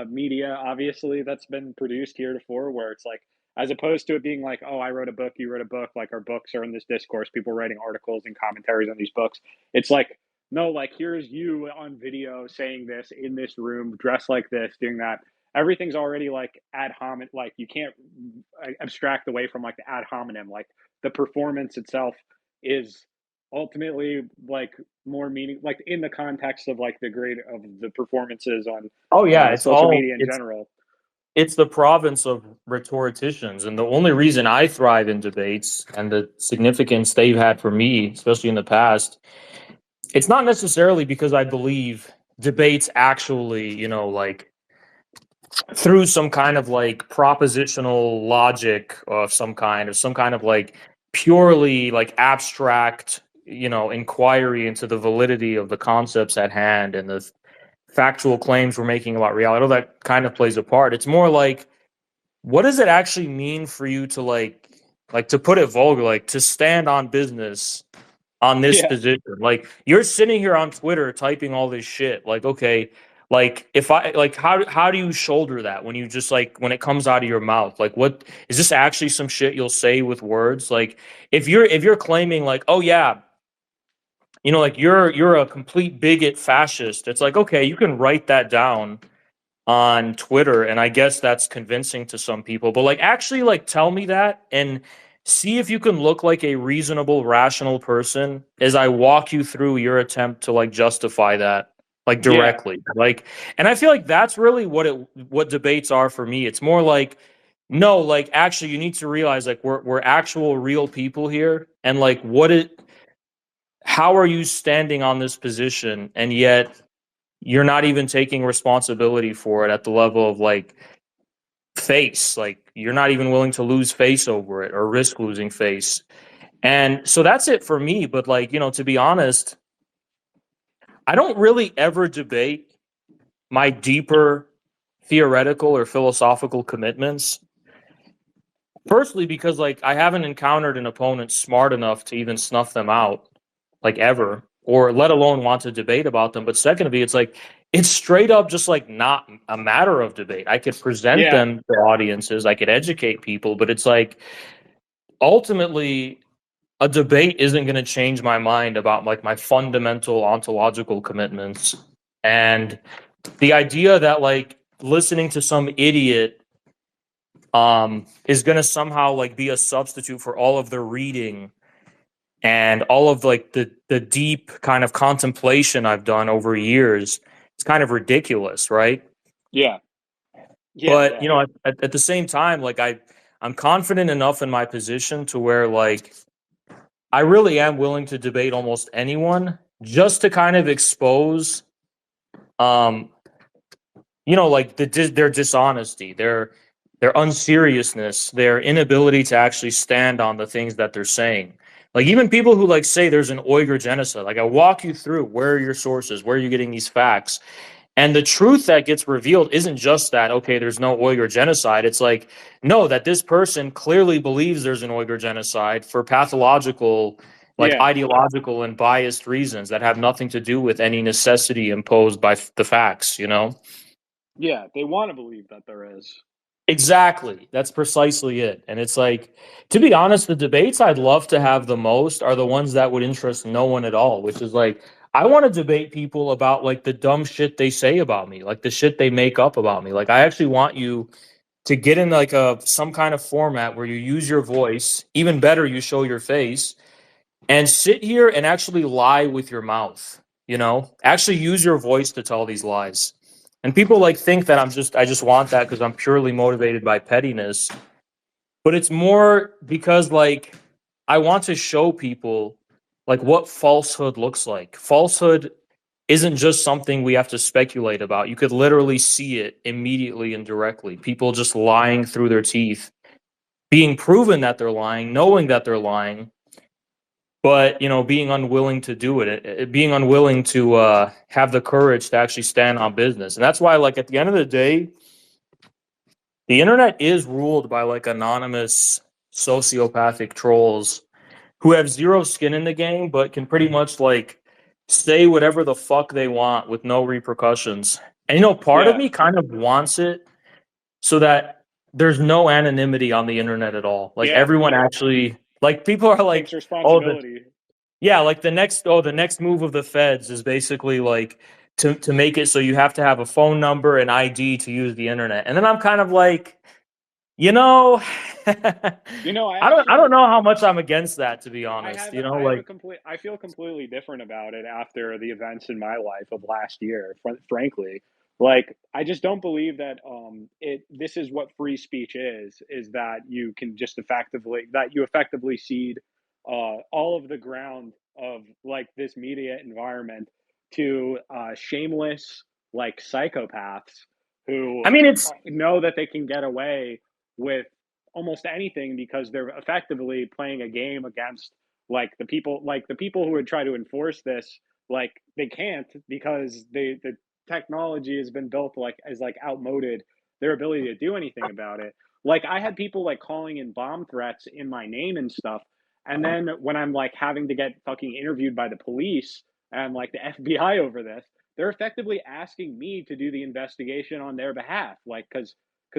S1: media, obviously, that's been produced heretofore, where it's like as opposed to it being like, oh, I wrote a book, you wrote a book, like our books are in this discourse, people writing articles and commentaries on these books. It's like, no, like here's you on video saying this in this room, dressed like this, doing that. everything's already like ad hominem. Like you can't abstract away from like the ad hominem. Like the performance itself is ultimately like more meaning, like in the context of like the grade of the performances on
S2: Oh yeah,
S1: social media in
S2: it's
S1: general.
S2: it's the province of rhetoricians, and the only reason I thrive in debates and the significance they've had for me, especially in the past, it's not necessarily because I believe debates actually, like through some kind of like propositional logic of some kind of like purely like abstract, inquiry into the validity of the concepts at hand and the factual claims we're making about reality. All that kind of plays a part. It's more like, what does it actually mean for you to like to put it vulgar, like to stand on business on this
S1: Yeah,
S2: position? Like you're sitting here on Twitter typing all this shit. Like, okay, like if I like how do you shoulder that when you just like when it comes out of your mouth? Like what is this actually some shit you'll say with words? Like if you're claiming like, oh yeah, like you're a complete bigot fascist, it's like, okay, you can write that down on Twitter, and I guess that's convincing to some people. But like, actually, like, tell me that and see if you can look like a reasonable, rational person as I walk you through your attempt to like justify that, like
S1: yeah,
S2: directly. Like, and I feel like that's really what debates are for me. It's more like, no, like actually, you need to realize like we're actual real people here, and like how are you standing on this position, and yet you're not even taking responsibility for it at the level of like face. Like you're not even willing to lose face over it or risk losing face. And so that's it for me. But like, to be honest, I don't really ever debate my deeper theoretical or philosophical commitments. Firstly, because like I haven't encountered an opponent smart enough to even snuff them out, like ever, or let alone want to debate about them. But secondly, it's like it's straight up just like not a matter of debate. I could present
S1: yeah,
S2: them to audiences, I could educate people, but it's like ultimately a debate isn't going to change my mind about like my fundamental ontological commitments. And the idea that like listening to some idiot is going to somehow like be a substitute for all of the reading and all of like the deep kind of contemplation I've done over years. It's kind of ridiculous, right?
S1: yeah, yeah,
S2: But
S1: yeah,
S2: at the same time, like I'm confident enough in my position to where like I really am willing to debate almost anyone just to kind of expose um like their dishonesty, their unseriousness, their inability to actually stand on the things that they're saying. Like even people who like say there's an Uyghur genocide, like I walk you through where are your sources, where are you getting these facts, and the truth that gets revealed isn't just that, okay, there's no Uyghur genocide. It's like, no, that this person clearly believes there's an Uyghur genocide for pathological, like
S1: yeah,
S2: ideological and biased reasons that have nothing to do with any necessity imposed by the facts.
S1: yeah. They want to believe that there is.
S2: Exactly. That's precisely it. And it's like, to be honest, the debates I'd love to have the most are the ones that would interest no one at all, which is like, I want to debate people about like the dumb shit they say about me, like the shit they make up about me. Like I actually want you to get in like a some kind of format where you use your voice, even better, you show your face and sit here and actually lie with your mouth, actually use your voice to tell these lies. And people like think that I just want that because I'm purely motivated by pettiness, but it's more because like I want to show people like what falsehood looks like. Falsehood isn't just something we have to speculate about. You could literally see it immediately and directly. People just lying through their teeth, being proven that they're lying, knowing that they're lying, but being unwilling to do it, being unwilling to have the courage to actually stand on business. And that's why like at the end of the day, the internet is ruled by like anonymous sociopathic trolls who have zero skin in the game but can pretty much like say whatever the fuck they want with no repercussions. And part of
S1: Yeah,
S2: me kind of wants it so that there's no anonymity on the internet at all. Like
S1: yeah.
S2: everyone actually, like people are
S1: Takes
S2: like, oh,
S1: responsibility.
S2: yeah, like the next move of the feds is basically like to make it so you have to have a phone number and ID to use the internet. And then I'm kind of like, you know,
S1: You know,
S2: I don't know how much I'm against that, to be honest.
S1: I have a
S2: Like,
S1: complete I feel completely different about it after the events in my life of last year, frankly. Like, I just don't believe that this is what free speech is that you can just effectively cede all of the ground of like this media environment to shameless like psychopaths who
S2: I mean, it's
S1: know that they can get away with almost anything because they're effectively playing a game against like the people who would try to enforce this, like they can't because the technology has been built like as like outmoded their ability to do anything about it. Like I had people like calling in bomb threats in my name and stuff, and then when I'm like having to get fucking interviewed by the police and like the FBI over this, they're effectively asking me to do the investigation on their behalf, like because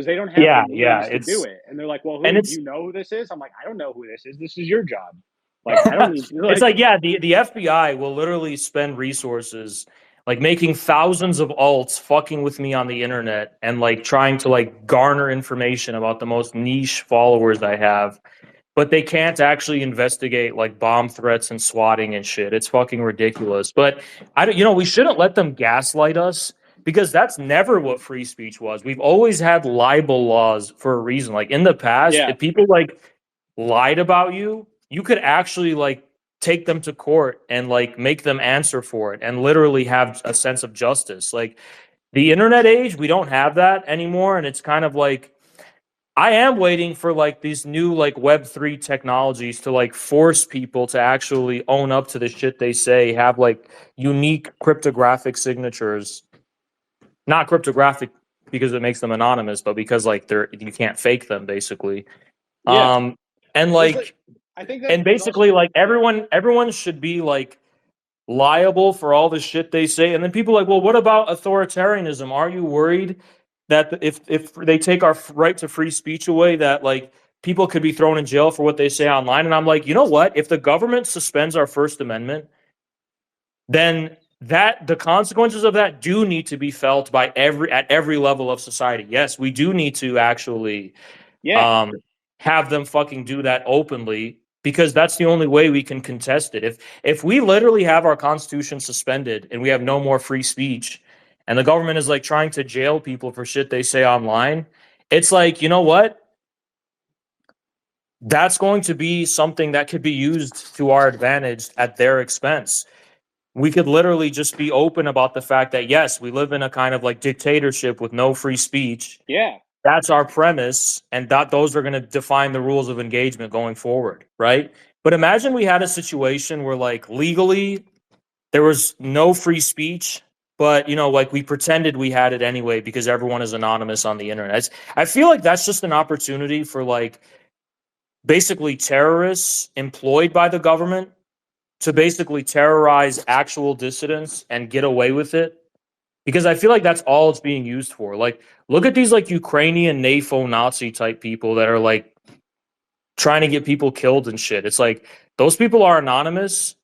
S1: they don't have the
S2: yeah,
S1: means to do it. And they're like, "Well,
S2: and
S1: who do you know who this is?" I'm like, "I don't know who this is. This is your job. Like, I don't need
S2: it's
S1: like,
S2: like, yeah, the FBI will literally spend resources like making thousands of alts fucking with me on the internet and like trying to like garner information about the most niche followers I have, but they can't actually investigate like bomb threats and swatting and shit. It's fucking ridiculous. But I don't, we shouldn't let them gaslight us because that's never what free speech was. We've always had libel laws for a reason. Like in the past,
S1: yeah,
S2: if people like lied about you, you could actually like take them to court and like make them answer for it and literally have a sense of justice. Like the internet age, we don't have that anymore. And it's kind of like, I am waiting for like these new like Web3 technologies to like force people to actually own up to the shit they say, have like unique cryptographic signatures. Not cryptographic because it makes them anonymous, but because like you can't fake them basically.
S1: yeah.
S2: Um and
S1: There's like,
S2: like
S1: I think that
S2: and
S1: there's
S2: basically
S1: also
S2: like everyone should be like liable for all the shit they say. And then people are like, well, what about authoritarianism? Are you worried that if they take our right to free speech away, that like people could be thrown in jail for what they say online? And I'm like, you know what? If the government suspends our First Amendment, then that the consequences of that do need to be felt by every level of society. Yes, we do need to actually
S1: yeah,
S2: um, have them fucking do that openly because that's the only way we can contest it. If we literally have our constitution suspended and we have no more free speech, and the government is like trying to jail people for shit they say online, it's like, you know what? That's going to be something that could be used to our advantage at their expense. We could literally just be open about the fact that yes, we live in a kind of like dictatorship with no free speech.
S1: yeah,
S2: That's our premise, and that those are going to define the rules of engagement going forward, right? But imagine we had a situation where like legally there was no free speech, but like we pretended we had it anyway because everyone is anonymous on the internet. I feel like that's just an opportunity for like basically terrorists employed by the government to basically terrorize actual dissidents and get away with it, because I feel like that's all it's being used for. Like, look at these like Ukrainian NAFO Nazi type people that are like trying to get people killed and shit. It's like those people are anonymous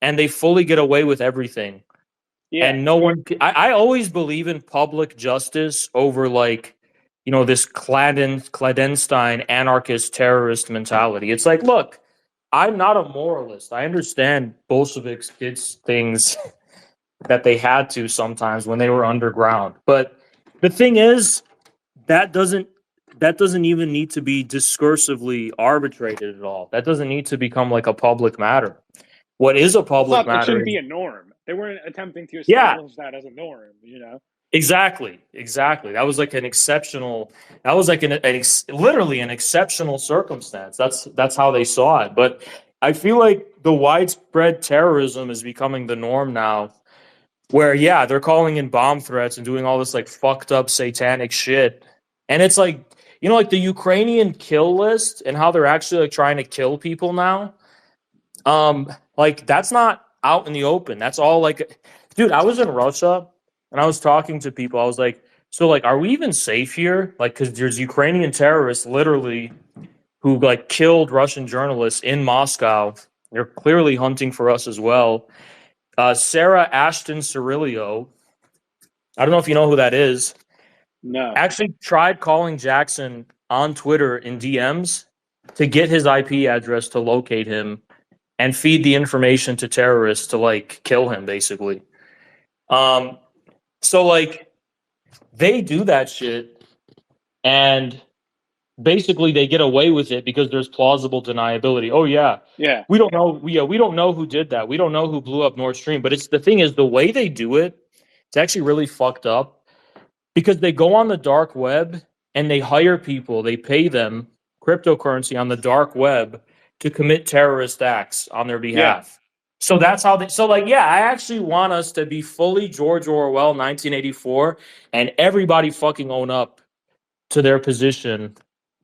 S2: and they fully get away with everything.
S1: yeah,
S2: And no one, I always believe in public justice over like, this clandestine anarchist terrorist mentality. It's like, look, I'm not a moralist. I understand Bolsheviks did things that they had to sometimes when they were underground. But the thing is, that doesn't that doesn't even need to be discursively arbitrated at all. That doesn't need to become like a public matter. What is a
S1: it's
S2: public
S1: not. It
S2: matter
S1: shouldn't
S2: is,
S1: be a norm. They weren't attempting to
S2: yeah,
S1: establish that as a norm. You know.
S2: exactly. That was like an exceptional. That was like literally an exceptional circumstance. That's how they saw it. But I feel like the widespread terrorism is becoming the norm now, where yeah, they're calling in bomb threats and doing all this like fucked up satanic shit. And it's like, like the Ukrainian kill list and how they're actually like trying to kill people now. Like that's not out in the open. That's all like, dude, I was in Russia and I was talking to people. I was like, so like, are we even safe here? Like, because there's Ukrainian terrorists literally who like killed Russian journalists in Moscow. They're clearly hunting for us as well. Sarah Ashton Cirillo, I don't know if you know who that is.
S1: No.
S2: Actually tried calling Jackson on Twitter in DMs to get his IP address to locate him and feed the information to terrorists to like kill him basically. Um so like they do that shit and basically they get away with it because there's plausible deniability. Oh yeah.
S1: Yeah.
S2: We don't know we don't know who did that. We don't know who blew up Nord Stream, but it's the thing is the way they do it, it's actually really fucked up because they go on the dark web and they hire people, they pay them cryptocurrency on the dark web to commit terrorist acts on their
S1: Yeah.
S2: behalf. So that's how they, so like, yeah, I actually want us to be fully George Orwell 1984 and everybody fucking own up to their position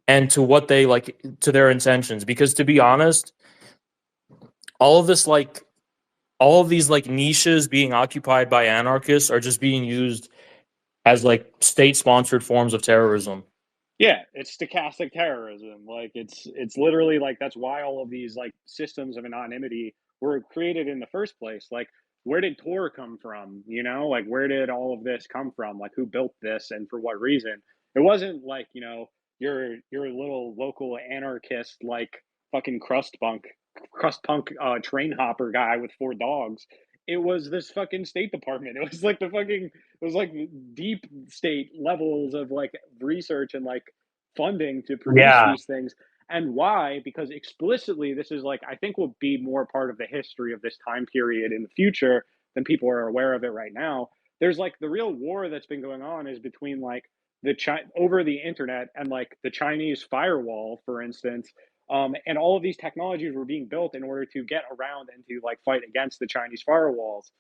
S2: and to what they like, to their intentions. Because to be honest, all of this, like, all of these like niches being occupied by anarchists are just being used as like state sponsored forms of terrorism.
S1: Yeah, it's stochastic terrorism. Like it's literally like that's why all of these like systems of anonymity were created in the first place. Like where did Tor come from? You know, like where did all of this come from? Like who built this and for what reason? It wasn't like, your little local anarchist like fucking crust punk train hopper guy with four dogs. It was this fucking State Department. It was like it was like deep state levels of like research and like funding to produce
S2: Yeah.
S1: these things. And why? Because explicitly, this is like, I think will be more part of the history of this time period in the future than people are aware of it right now. There's like the real war that's been going on is between like over the internet and like the Chinese firewall, for instance. And all of these technologies were being built in order to get around and to like fight against the Chinese firewalls.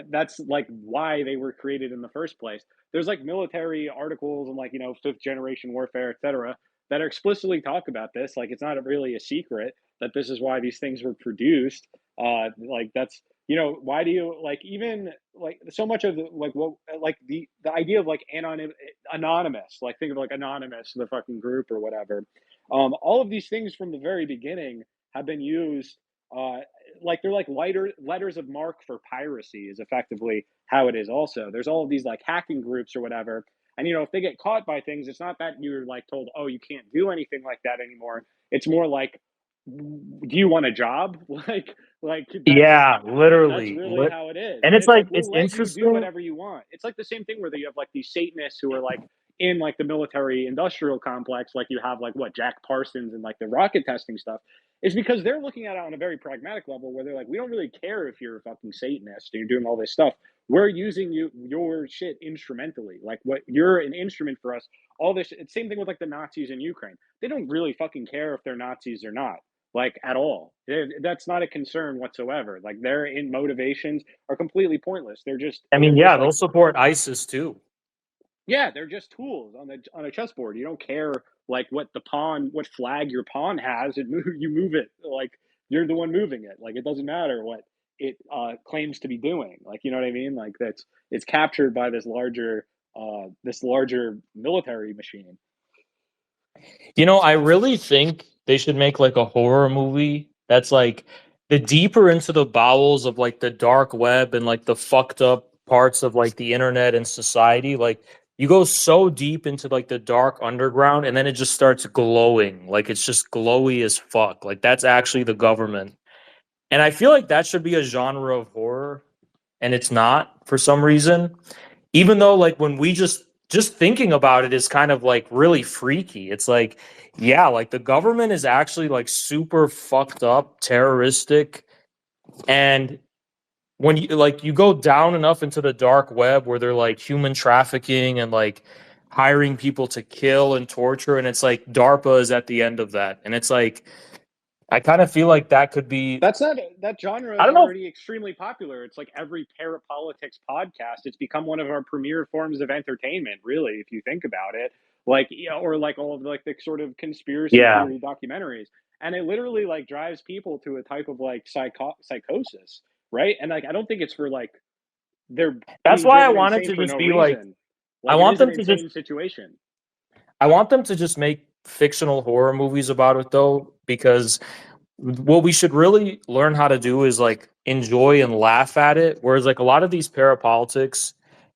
S1: That's like why they were created in the first place. There's like military articles and like fifth generation warfare, etc., that explicitly talk about this. Like it's not really a secret that this is why these things were produced. Like that's why do you like even like so much of the, like what like the idea of like anonymous, like think of like anonymous the fucking group or whatever. All of these things from the very beginning have been used. uh like they're like lighter letters of mark for piracy is effectively how it is. Also there's all of these like hacking groups or whatever, and if they get caught by things, it's not that you're like told, oh, you can't do anything like that anymore. It's more like, do you want a job? Like
S2: Yeah,
S1: that's
S2: literally.
S1: really how it is.
S2: And
S1: And
S2: it's
S1: it's like
S2: like it's
S1: we'll let you do
S2: interesting.
S1: whatever you want. It's like the same thing where you have like these Satanists who are like in like the military industrial complex, like you have like what Jack Parsons and like the rocket testing stuff, is because they're looking at it on a very pragmatic level where they're like, we don't really care if you're a fucking Satanist and you're doing all this stuff. We're using your shit instrumentally. Like what you're an instrument for us. All this. It's same thing with like the Nazis in Ukraine. They don't really fucking care if they're Nazis or not, like at all. That's not a concern whatsoever. Like their in motivations are completely pointless.
S2: I mean,
S1: They're
S2: yeah,
S1: just
S2: they'll
S1: like,
S2: support ISIS too.
S1: yeah, they're just tools on a chessboard. You don't care like what flag your pawn has. You move it like you're the one moving it. Like it doesn't matter what it claims to be doing. Like you know what I mean? Like that's it's captured by this larger military machine.
S2: I really think they should make like a horror movie that's like the deeper into the bowels of like the dark web and like the fucked up parts of like the internet and society. Like you go so deep into like the dark underground and then it just starts glowing. Like it's just glowy as fuck. Like that's actually the government. And I feel like that should be a genre of horror and it's not for some reason. Even though like when we just thinking about it is kind of like really freaky. It's like, yeah, like the government is actually like super fucked up, terroristic, and when you go down enough into the dark web where they're like human trafficking and like hiring people to kill and torture, and it's like DARPA is at the end of that. And it's like I kind of feel like that could be,
S1: That's not that genre
S2: I
S1: is
S2: don't know.
S1: already extremely popular. It's like every parapolitics podcast. It's become one of our premier forms of entertainment, really, if you think about it. Like, or like all of like the sort of conspiracy
S2: Yeah.
S1: theory documentaries, and it literally like drives people to a type of like psychosis, right? And like, I don't think it's for like they're
S2: That's
S1: being
S2: why I
S1: driven
S2: wanted
S1: insane
S2: to
S1: for no
S2: just be like
S1: reason.
S2: I
S1: Like, it
S2: want
S1: is an
S2: them to just
S1: insane situation.
S2: I want them to just make fictional horror movies about it though, because what we should really learn how to do is like enjoy and laugh at it. Whereas like a lot of these parapolitics,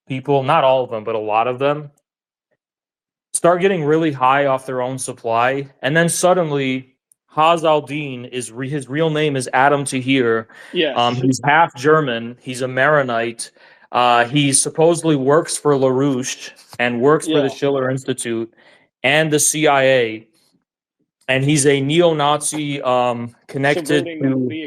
S2: people, not all of them, but a lot of them, start getting really high off their own supply, and then suddenly Haz al-Din his real name is Adam Tahir.
S1: Yes.
S2: He's half German. He's a Maronite. He supposedly works for LaRouche and works for the
S1: Yeah.
S2: Schiller Institute and the CIA. And he's a neo-Nazi connected
S1: Subverting
S2: to
S1: the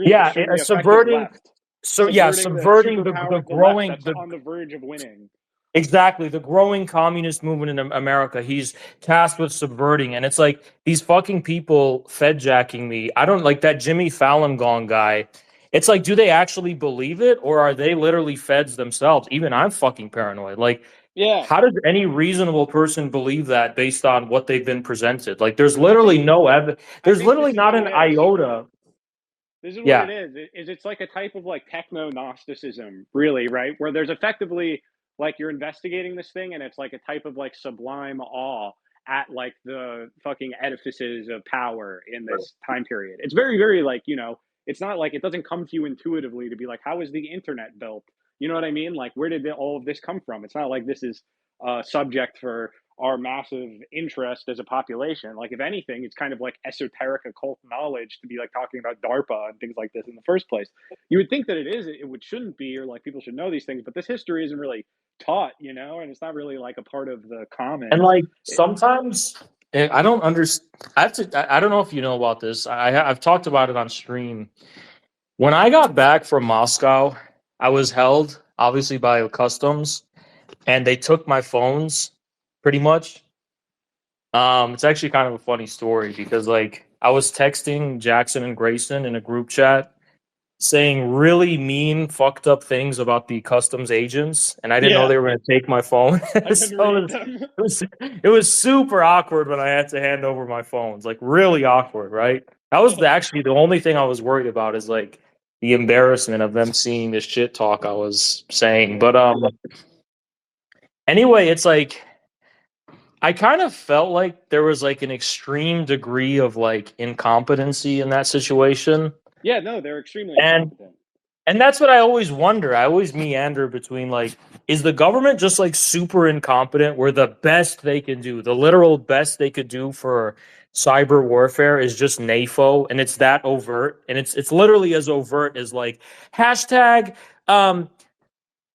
S2: yeah,
S1: extremely effective
S2: subverting.
S1: left,
S2: So yeah,
S1: subverting the
S2: subverting the
S1: superpowered the left
S2: growing
S1: that's
S2: the
S1: on the verge of winning.
S2: exactly the growing communist movement in America. He's tasked with subverting, and it's like these fucking people fed jacking me. I don't like that Jimmy Fallon Gong guy. It's like, do they actually believe it, or are they literally feds themselves? Even I'm fucking paranoid. Like,
S1: Yeah,
S2: how does any reasonable person believe that based on what they've been presented? Like, there's
S1: I
S2: literally
S1: think
S2: no evidence.
S1: I
S2: There's
S1: think
S2: literally
S1: this is
S2: not
S1: what
S2: an
S1: it is.
S2: iota.
S1: This is what it
S2: Yeah,
S1: is. It's like a type of like techno Gnosticism, really, right? Where there's effectively like you're investigating this thing, and it's like a type of like sublime awe at like the fucking edifices of power in this time period. It's very, very like it's not like it doesn't come to you intuitively to be like, how is the internet built? You know what I mean? Like, where did all of this come from? It's not like this is a subject for our massive interest as a population. Like, if anything, it's kind of like esoteric occult knowledge to be like talking about DARPA and things like this in the first place. You would think that it would shouldn't be, or like people should know these things, but this history isn't really taught, and it's not really like a part of the
S2: and
S1: common.
S2: like
S1: It,
S2: sometimes I don't understand. I have to. I don't know if you know about this. I've talked about it on stream. When I got back from Moscow, I was held obviously by customs, and they took my phones, pretty much. It's actually kind of a funny story because like I was texting Jackson and Grayson in a group chat saying really mean, fucked up things about the customs agents, and I didn't know
S1: yeah,
S2: they were going to take my phone.
S1: I couldn't
S2: So
S1: read them.
S2: it was super awkward when I had to hand over my phones, like really awkward, right? That was
S1: Yeah,
S2: actually the only thing I was worried about is like the embarrassment of them seeing this shit talk I was saying.
S1: yeah,
S2: But anyway, it's like I kind of felt like there was like an extreme degree of like incompetency in that situation.
S1: yeah. No, they're extremely
S2: And
S1: incompetent.
S2: And that's what I always wonder. I always meander between like, is the government just like super incompetent where the best they can do, the literal best they could do for cyber warfare is just NAFO and it's that overt and it's literally as overt as like hashtag um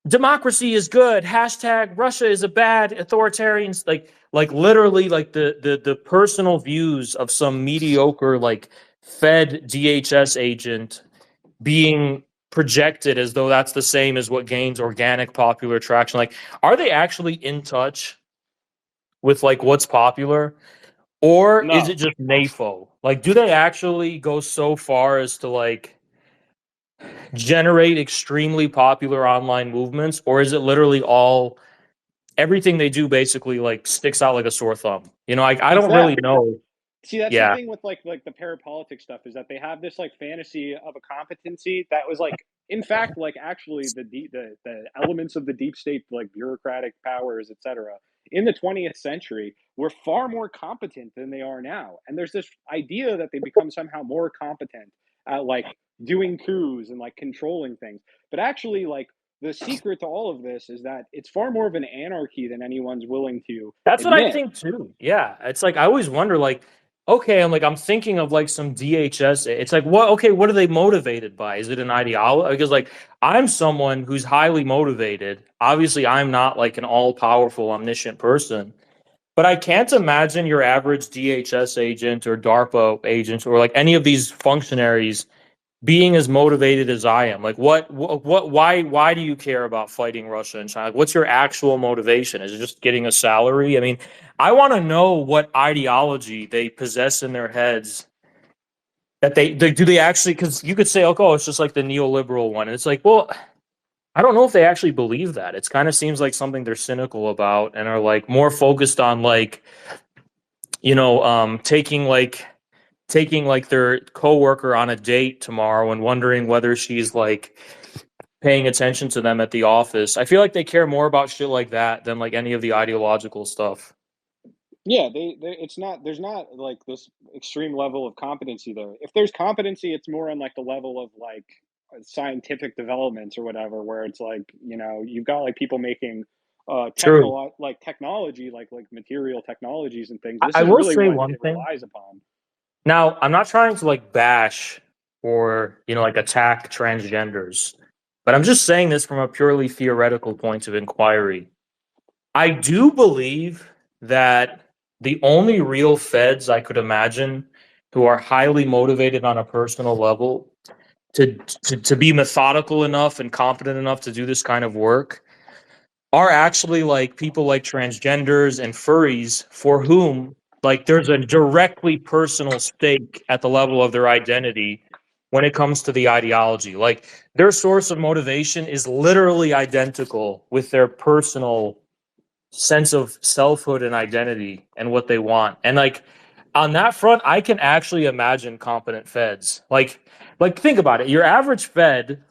S2: democracy is good, hashtag Russia is a bad authoritarian like literally like the personal views of some mediocre like Fed DHS agent being projected as though that's the same as what gains organic popular traction. Like, are they actually in touch with like what's popular? Or is it
S1: No,
S2: just NAFO? Like, do they actually go so far as to like generate extremely popular online movements? Or is it literally all everything they do basically like sticks out like a sore thumb? I
S1: it's
S2: don't really
S1: that.
S2: know.
S1: See, that's the
S2: Yeah.
S1: thing with like the parapolitics stuff is that they have this like fantasy of a competency that was like in fact like actually the elements of the deep state like bureaucratic powers, etc., in the 20th century were far more competent than they are now. And there's this idea that they become somehow more competent at like doing coups and like controlling things. But actually like the secret to all of this is that it's far more of an anarchy than anyone's willing to
S2: That's what I
S1: admit.
S2: think too. Yeah. It's like I always wonder, like, okay, I'm thinking of like some DHS. It's like what are they motivated by? Is it an ideology? Because like I'm someone who's highly motivated. Obviously, I'm not like an all-powerful, omniscient person. But I can't imagine your average DHS agent or DARPA agent or like any of these functionaries being as motivated as I am. Like why do you care about fighting Russia and China? Like, what's your actual motivation? Is it just getting a salary? I mean, I want to know what ideology they possess in their heads that they do they actually, because you could say, oh, it's just like the neoliberal one. And it's like, well, I don't know if they actually believe that. It's kind of seems like something they're cynical about and are like more focused on like, taking like their coworker on a date tomorrow and wondering whether she's like paying attention to them at the office. I feel like they care more about shit like that than like any of the ideological stuff.
S1: Yeah, they it's not there's not like this extreme level of competency there. If there's competency, it's more on like the level of like scientific developments or whatever, where it's like, you've got like people making
S2: True.
S1: technology, like material technologies and things.
S2: I,
S1: This
S2: I
S1: is
S2: will
S1: really
S2: say
S1: what
S2: one
S1: it
S2: thing.
S1: relies upon.
S2: Now, I'm not trying to like bash or, like attack transgenders, but I'm just saying this from a purely theoretical point of inquiry. I do believe that the only real feds I could imagine who are highly motivated on a personal level to be methodical enough and competent enough to do this kind of work are actually like people like transgenders and furries for whom like there's a directly personal stake at the level of their identity when it comes to the ideology. Like their source of motivation is literally identical with their personal sense of selfhood and identity and what they want. And like on that front, I can actually imagine competent feds. Like think about it. Your average fed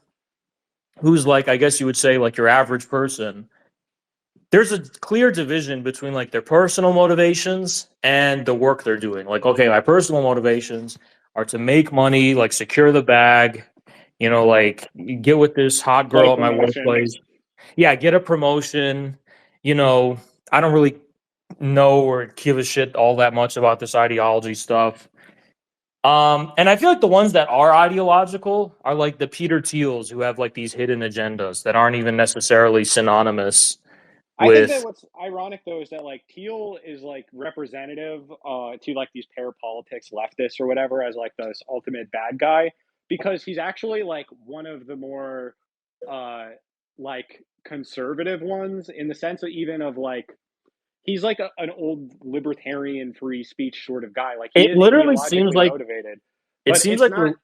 S2: who's like I guess you would say like your average person, there's a clear division between like their personal motivations and the work they're doing. Like, okay, my personal motivations are to make money, like secure the bag, like get with this hot
S1: Get a
S2: girl at my
S1: promotion.
S2: workplace. Yeah, get a promotion. You know, I don't really know or give a shit all that much about this ideology stuff. And I feel like the ones that are ideological are like the Peter Thiels who have like these hidden agendas that aren't even necessarily synonymous
S1: I think that
S2: with.
S1: what's ironic though is that like Teal is like representative to like these parapolitics leftists or whatever as like this ultimate bad guy because he's actually like one of the more uh like conservative ones in the sense of even of like he's like an old libertarian free speech sort of guy. Like he
S2: It
S1: is
S2: literally seems
S1: ideologically
S2: like
S1: motivated,
S2: it
S1: but
S2: seems
S1: it's
S2: like
S1: not
S2: we're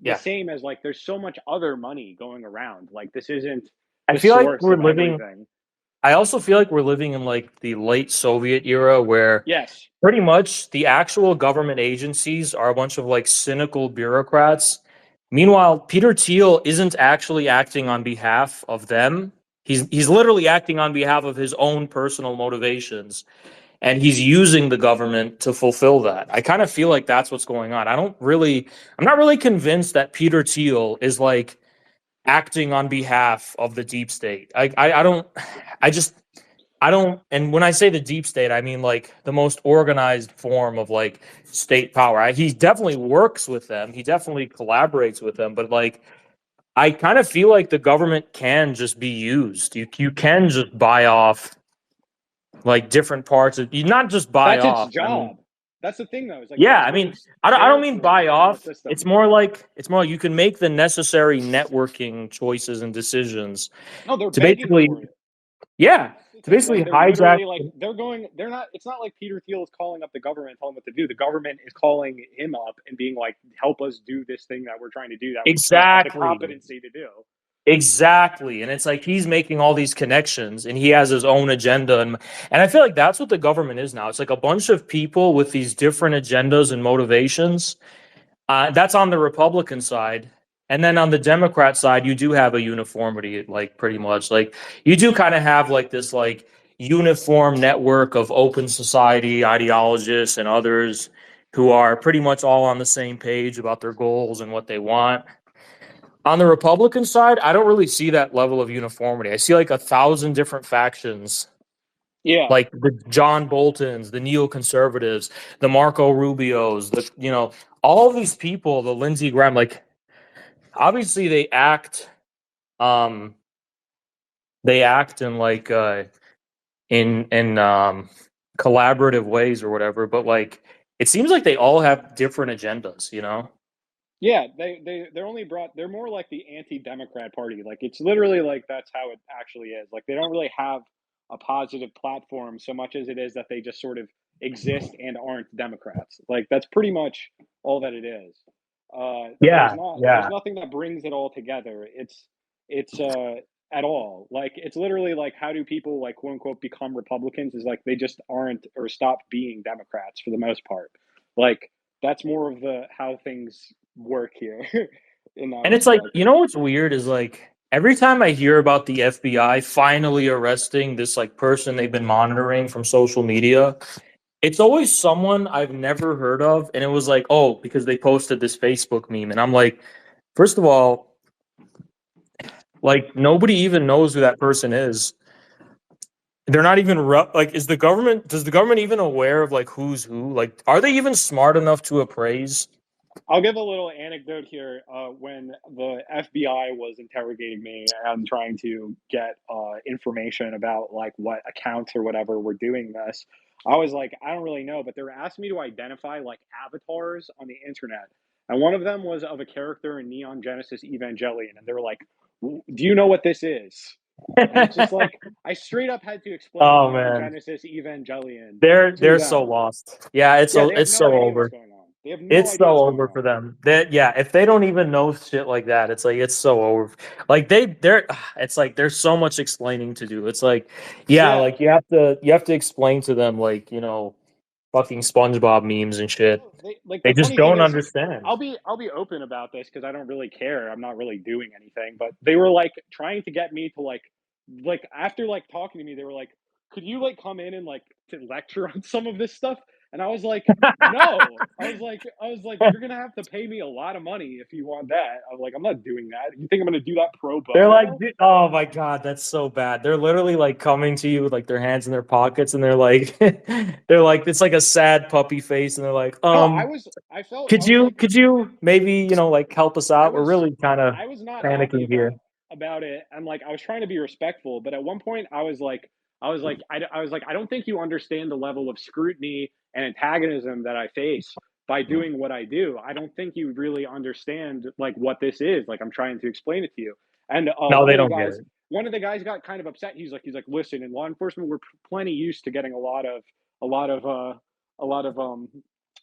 S1: the
S2: yeah.
S1: same as like there's so much other money going around. Like this isn't
S2: I
S1: the
S2: feel like
S1: source
S2: we're
S1: of
S2: living
S1: everything.
S2: I also feel like we're living in like the late Soviet era where
S1: Yes.
S2: pretty much the actual government agencies are a bunch of like cynical bureaucrats. Meanwhile, Peter Thiel isn't actually acting on behalf of them. He's literally acting on behalf of his own personal motivations and he's using the government to fulfill that. I kind of feel like that's what's going on. I'm not really convinced that Peter Thiel is like acting on behalf of the deep state. I don't I just I don't and when I say the deep state, I mean like the most organized form of like state power. He definitely works with them. He definitely collaborates with them, but like I kind of feel like the government can just be used. You can just buy off like different parts of you not just buy
S1: That's its
S2: off. I mean,
S1: job. That's the thing, though. Is like
S2: yeah,
S1: that's
S2: I
S1: what
S2: mean,
S1: it's
S2: I don't
S1: there
S2: mean
S1: for
S2: buy
S1: in the
S2: off. It's
S1: system.
S2: more like you can make the necessary networking choices and decisions
S1: No, they're
S2: to
S1: begging
S2: basically,
S1: for it.
S2: yeah,
S1: That's the
S2: to
S1: thing. Like
S2: basically
S1: they're
S2: hijack.
S1: literally like they're going. They're not. It's not like Peter Thiel is calling up the government and telling them what to do. The government is calling him up and being like, "Help us do this thing that we're trying to do that we don't have the
S2: Exactly,
S1: competency to do."
S2: exactly, and it's like he's making all these connections, and he has his own agenda, and I feel like that's what the government is now. It's like a bunch of people with these different agendas and motivations. That's on the Republican side. And then on the Democrat side, you do have a uniformity, like pretty much. Like you do kind of have like this like uniform network of open society ideologists and others who are pretty much all on the same page about their goals and what they want. On the Republican side, I don't really see that level of uniformity. I see like 1,000 different factions,
S1: Yeah,
S2: like the John Boltons, the neoconservatives, the Marco Rubios, all of these people, the Lindsey Graham, like obviously um they act in like in collaborative ways or whatever, but like it seems like they all have different agendas.
S1: yeah. They're only brought. They're more like the anti-democrat party. Like it's literally like that's how it actually is. Like they don't really have a positive platform so much as it is that they just sort of exist and aren't Democrats. Like that's pretty much all that it is. There's
S2: Yeah,
S1: not. There's
S2: yeah.
S1: nothing that brings it all together. It's at all. Like it's literally like how do people like quote unquote become Republicans? Is like they just aren't or stop being Democrats for the most part. Like that's more of the how things work here in that
S2: And it's like,
S1: respect.
S2: what's weird is like every time I hear about the FBI finally arresting this like person they've been monitoring from social media, it's always someone I've never heard of. And it was like, oh, because they posted this Facebook meme. And I'm like, first of all, Like nobody even knows who that person is. They're not even like is the government does the government even aware of like who's who? Like are they even smart enough to appraise?
S1: I'll give a little anecdote here. When the FBI was interrogating me and trying to get information about like what accounts or whatever were doing this, I was like, I don't really know, but they were asking me to identify like avatars on the internet, and one of them was of a character in Neon Genesis Evangelion, and they were like, "Do you know what this is?" And it's just like I straight up had to explain
S2: Oh
S1: Neon
S2: man.
S1: Genesis Evangelion
S2: They're
S1: to
S2: they're so
S1: them.
S2: lost. Yeah,
S1: Yeah, they have
S2: it's
S1: no
S2: so
S1: idea what's
S2: over.
S1: going on. They have no
S2: It's
S1: idea
S2: so
S1: what's going
S2: over
S1: on.
S2: for them. That yeah, if they don't even know shit like that, it's like it's so over. Like they're it's like there's so much explaining to do. It's like yeah,
S1: Yeah.
S2: like you have to explain to them like, you know, fucking SpongeBob memes and shit.
S1: Well, they like
S2: They
S1: the
S2: just
S1: funny thing
S2: don't
S1: is,
S2: understand.
S1: I'll be open about this because I don't really care. I'm not really doing anything. But they were like trying to get me to like after like talking to me, they were like, "Could you like come in and like to lecture on some of this stuff?" And I was like, "No." I was like, "You're gonna have to pay me a lot of money if you want that." I was like, "I'm not doing that. You think I'm gonna do that pro
S2: They're like,
S1: bono?"
S2: oh my god, that's so bad. They're literally like coming to you with like their hands in their pockets, and they're like, they're like, it's like a sad puppy face, and they're like,
S1: No, I felt I
S2: could
S1: was like
S2: could you maybe you know like help us
S1: I
S2: out? We're
S1: was
S2: really kind of
S1: I was not happy
S2: panicking here.
S1: about it, and like I was trying to be respectful, but at one point I was like I don't think you understand the level of scrutiny and antagonism that I face by doing what I do. I don't think you really understand like what this is. Like I'm trying to explain it to you. And
S2: No, they don't get it.
S1: one of the guys got kind of upset. He's like, listen, in law enforcement, we're plenty used to getting a lot of a lot of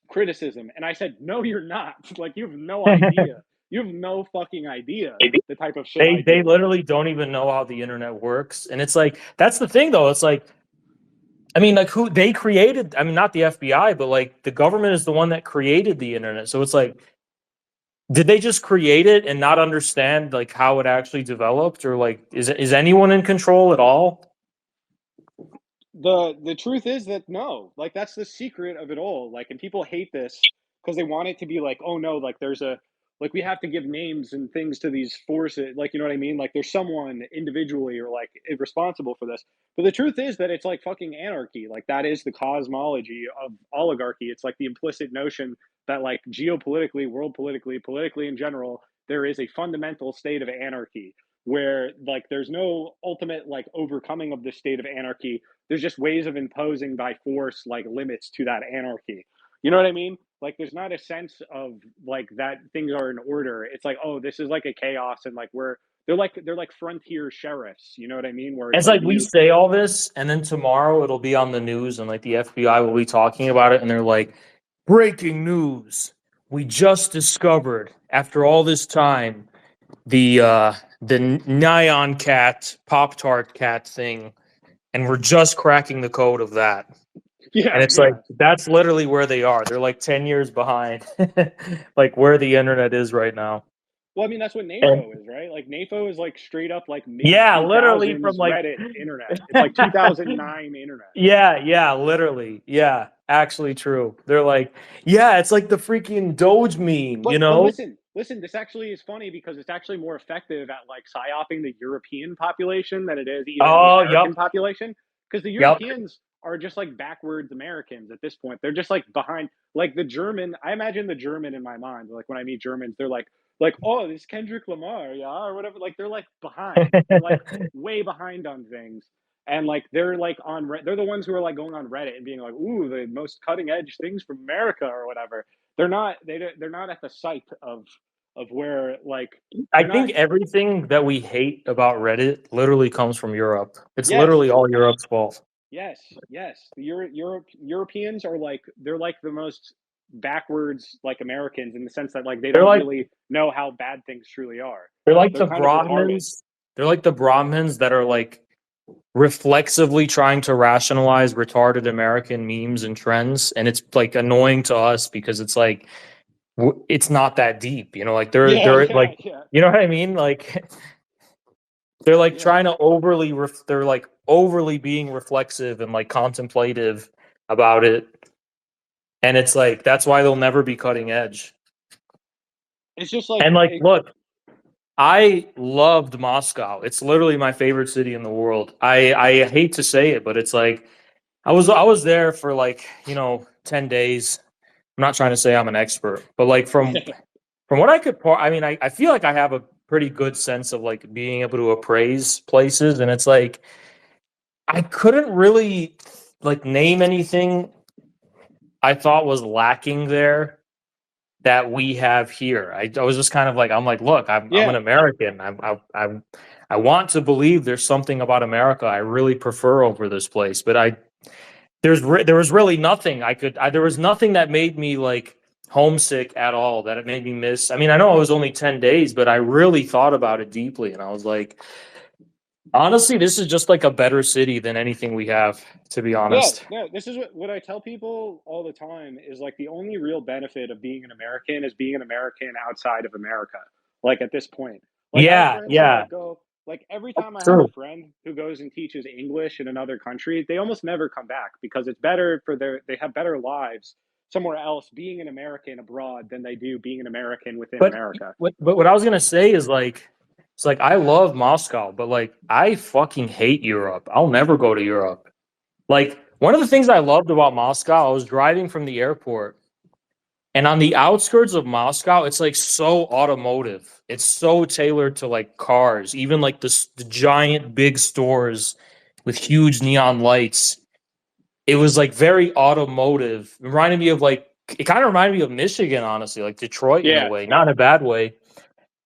S1: criticism. And I said, no, you're not. Like you have no idea. You have no fucking idea the type of shit I
S2: They
S1: do.
S2: literally don't even know how the internet works, and it's like that's the thing though. It's like I mean, like who they created? I mean, not the FBI, but like the government is the one that created the internet. So it's like did they just create it and not understand like how it actually developed, or like is anyone in control at all?
S1: The truth is that no, like that's the secret of it all. Like, and people hate this because they want it to be like, oh no, like there's a like we have to give names and things to these forces, like you know what I mean? Like there's someone individually or like responsible for this. But the truth is that it's like fucking anarchy. Like that is the cosmology of oligarchy. It's like the implicit notion that like geopolitically, world politically, politically in general, there is a fundamental state of anarchy where like there's no ultimate like overcoming of this state of anarchy. There's just ways of imposing by force like limits to that anarchy. You know what I mean? Like there's not a sense of like that things are in order. It's like, oh, this is like a chaos and like we're they're like frontier sheriffs, you know what I mean? Where it's
S2: It's
S1: like
S2: like we
S1: you
S2: say all this, and then tomorrow it'll be on the news, and like the FBI will be talking about it, and they're like, "Breaking news: We just discovered after all this time the Nyan Cat Pop Tart Cat thing, and we're just cracking the code of that." And
S1: yeah,
S2: it's like
S1: yeah.
S2: that's literally where they are. They're like 10 years behind, like where the internet is right now.
S1: Well, I mean that's what
S2: And
S1: NAFO is, right? Like NAFO is like straight up like mid
S2: yeah, literally from
S1: 2000s
S2: like
S1: Reddit internet. It's like 2009 internet.
S2: yeah, yeah, literally. Yeah, actually true. They're like, yeah, it's like the freaking Doge meme, you
S1: But
S2: know?
S1: listen, this actually is funny because it's actually more effective at like psyoping the European population than it is even the
S2: Oh,
S1: American
S2: yep,
S1: population. Because the
S2: yep.
S1: Europeans are just like backwards Americans at this point. They're just like behind like the German. I imagine the German in my mind. Like when I meet Germans, they're like, oh, this Kendrick Lamar, yeah, or whatever. Like they're like behind. They're like way behind on things. And like they're like they're the ones who are like going on Reddit and being like, ooh, the most cutting edge things from America or whatever. They're not at the site of where like
S2: I
S1: they're not.
S2: think everything that we hate about Reddit literally comes from Europe. It's
S1: Yes,
S2: literally all Europe's fault.
S1: yes, yes. The Europeans are like they're like the most backwards like Americans in the sense that like they
S2: They're
S1: don't
S2: like
S1: really know how bad things truly are.
S2: they're like
S1: They're
S2: the
S1: kind of retarded.
S2: Brahmins. They're like the Brahmins that are like reflexively trying to rationalize retarded American memes and trends, and it's like annoying to us because it's like it's not that deep, you know. Like
S1: Yeah,
S2: they're like,
S1: yeah, yeah,
S2: you know what I mean? Like they're like
S1: yeah.
S2: trying to they're like overly being reflexive and like contemplative about it, and it's like that's why they'll never be cutting edge.
S1: It's just like
S2: And like, look. I loved Moscow. It's literally my favorite city in the world. I hate to say it, but it's like I was there for like, 10 days. I'm not trying to say I'm an expert, but like from what I could I mean, I feel like I have a pretty good sense of like being able to appraise places, and it's like I couldn't really like name anything I thought was lacking there that we have here. I was just kind of like, I'm like, look, I'm an
S1: Yeah,
S2: American. I want to believe there's something about America I really prefer over this place, but there was really nothing there was nothing that made me like homesick at all, that it made me miss. I mean, I know it was only 10 days, but I really thought about it deeply, and I was like, honestly, this is just like a better city than anything we have, to be
S1: yeah,
S2: honest.
S1: no, this is what I tell people all the time is like the only real benefit of being an American is being an American outside of America. Like at this point, like I have
S2: Yeah,
S1: friends who
S2: yeah,
S1: like go like every time I have a
S2: true.
S1: friend who goes and teaches English in another country, they almost never come back because it's better for they have better lives somewhere else being an American abroad than they do being an American within
S2: But
S1: America.
S2: what I was gonna say is like, it's like I love Moscow, but like I fucking hate Europe. I'll never go to Europe. Like one of the things I loved about Moscow, I was driving from the airport, and on the outskirts of Moscow, it's like so automotive. It's so tailored to like cars, even like the giant big stores with huge neon lights. It was like very automotive. It reminded me of like it kind of reminded me of Michigan, honestly, like Detroit in a
S1: Yeah,
S2: way, not in a bad way.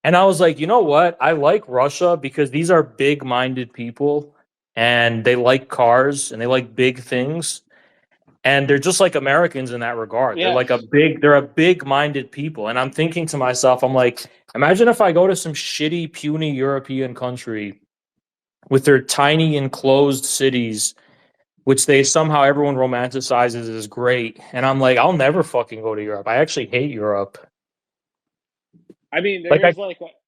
S2: And I was like, you know what? I like Russia because these are big-minded people and they like cars and they like big things. And they're just like Americans in that regard.
S1: yes.
S2: They're a big-minded people. And I'm thinking to myself, I'm like, imagine if I go to some shitty, puny European country with their tiny enclosed cities, which they somehow everyone romanticizes as great. And I'm like, I'll never fucking go to Europe. I actually hate Europe.
S1: I mean,
S2: Like I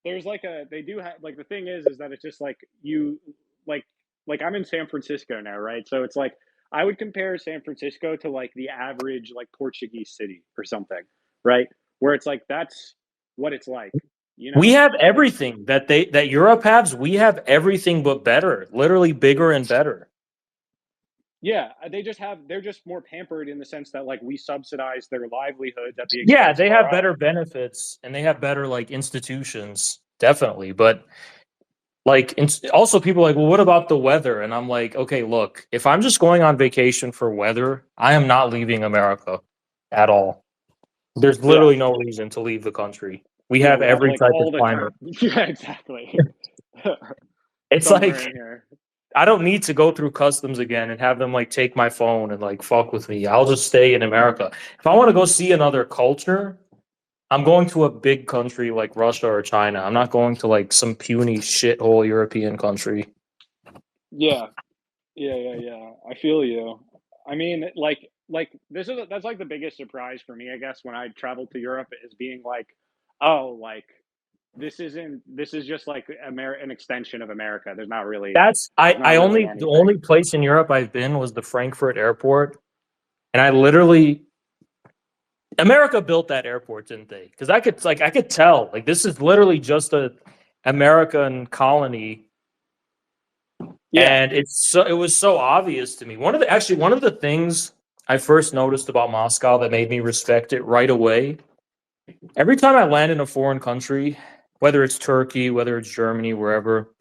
S1: there's like a they do have like the thing is that it's just like you like like I'm in San Francisco now, right? So it's like I would compare San Francisco to like the average like Portuguese city or something, right? Where it's like that's what it's like, you
S2: We
S1: know?
S2: have
S1: Like
S2: everything that Europe has. We have everything but better, literally bigger and better.
S1: yeah, they just have they're just more pampered in the sense that like we subsidize their livelihoods at the
S2: Yeah,
S1: expense of
S2: they
S1: our
S2: have
S1: own.
S2: better benefits and they have better like institutions, definitely. But like also people are like, well, what about the weather? And I'm like, okay, look, if I'm just going on vacation for weather, I am not leaving America at all. There's
S1: Yeah.
S2: literally no reason to leave the country. We
S1: Yeah,
S2: have
S1: we have
S2: every
S1: like
S2: type of
S1: all the
S2: climate.
S1: yeah, exactly.
S2: It's
S1: Somewhere
S2: like
S1: in here.
S2: I don't need to go through customs again and have them like take my phone and like fuck with me. I'll just stay in America. If I want to go see another culture, I'm going to a big country like Russia or China. I'm not going to like some puny shithole European country.
S1: Yeah. Yeah. I feel you. I mean, this is that's like the biggest surprise for me, I guess, when I traveled to Europe is being like, oh, like this is just like an extension of America.
S2: I
S1: There's not
S2: I
S1: really
S2: only the only
S1: anything.
S2: place in Europe I've been was the Frankfurt airport, and I literally America built that airport, didn't they? Because I could tell like this is literally just a American colony,
S1: Yeah.
S2: and it was so obvious to me. One of the things I first noticed about Moscow that made me respect it right away. Every time I land in a foreign country, whether it's Turkey, whether it's Germany, wherever,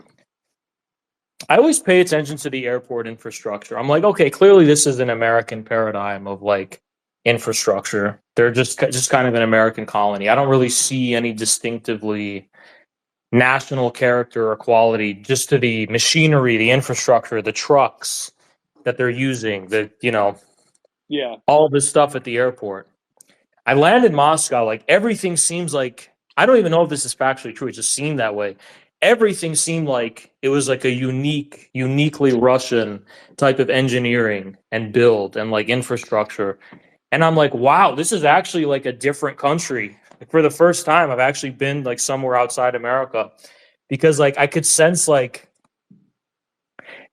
S2: I always pay attention to the airport infrastructure. I'm like, okay, clearly this is an American paradigm of like infrastructure. They're just kind of an American colony. I don't really see any distinctively national character or quality just to the machinery, the infrastructure, the trucks that they're using,
S1: Yeah.
S2: all this stuff at the airport. I land in Moscow, like everything seems like I don't even know if this is factually true. It just seemed that way. Everything seemed like it was like a uniquely Russian type of engineering and build and like infrastructure. And I'm like, wow, this is actually like a different country. Like, for the first time, I've actually been like somewhere outside America because like I could sense like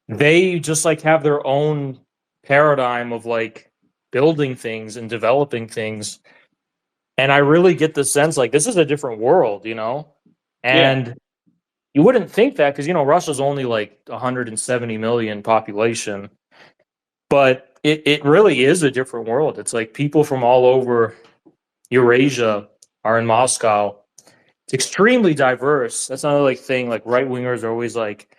S2: they just like have their own paradigm of like building things and developing things, and I really get the sense like this is a different world.
S1: Yeah.
S2: And you wouldn't think that because Russia's only like 170 million population, but it really is a different world. It's like people from all over Eurasia are in Moscow. It's extremely diverse. That's another like thing. Like right wingers are always like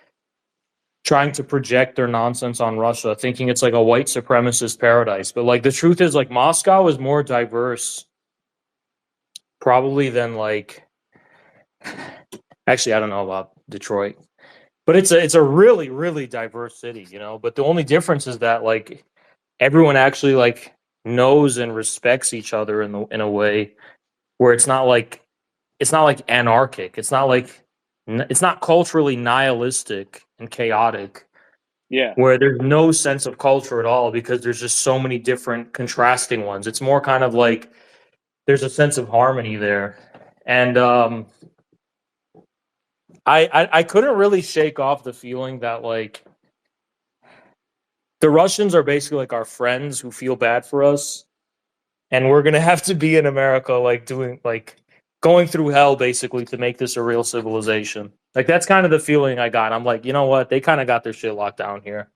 S2: trying to project their nonsense on Russia, thinking it's like a white supremacist paradise. But like the truth is, like Moscow is more diverse probably than like actually I don't know about Detroit, but it's a really really diverse city. But the only difference is that like everyone actually like knows and respects each other in a way where it's not like anarchic. It's not culturally nihilistic and chaotic
S1: Yeah.
S2: where there's no sense of culture at all because there's just so many different contrasting ones. It's more kind of like there's a sense of harmony there. And I couldn't really shake off the feeling that like the Russians are basically like our friends who feel bad for us, and we're gonna have to be in America like doing like going through hell basically to make this a real civilization. Like that's kind of the feeling I got. I'm like, you know what? They kind of got their shit locked down here.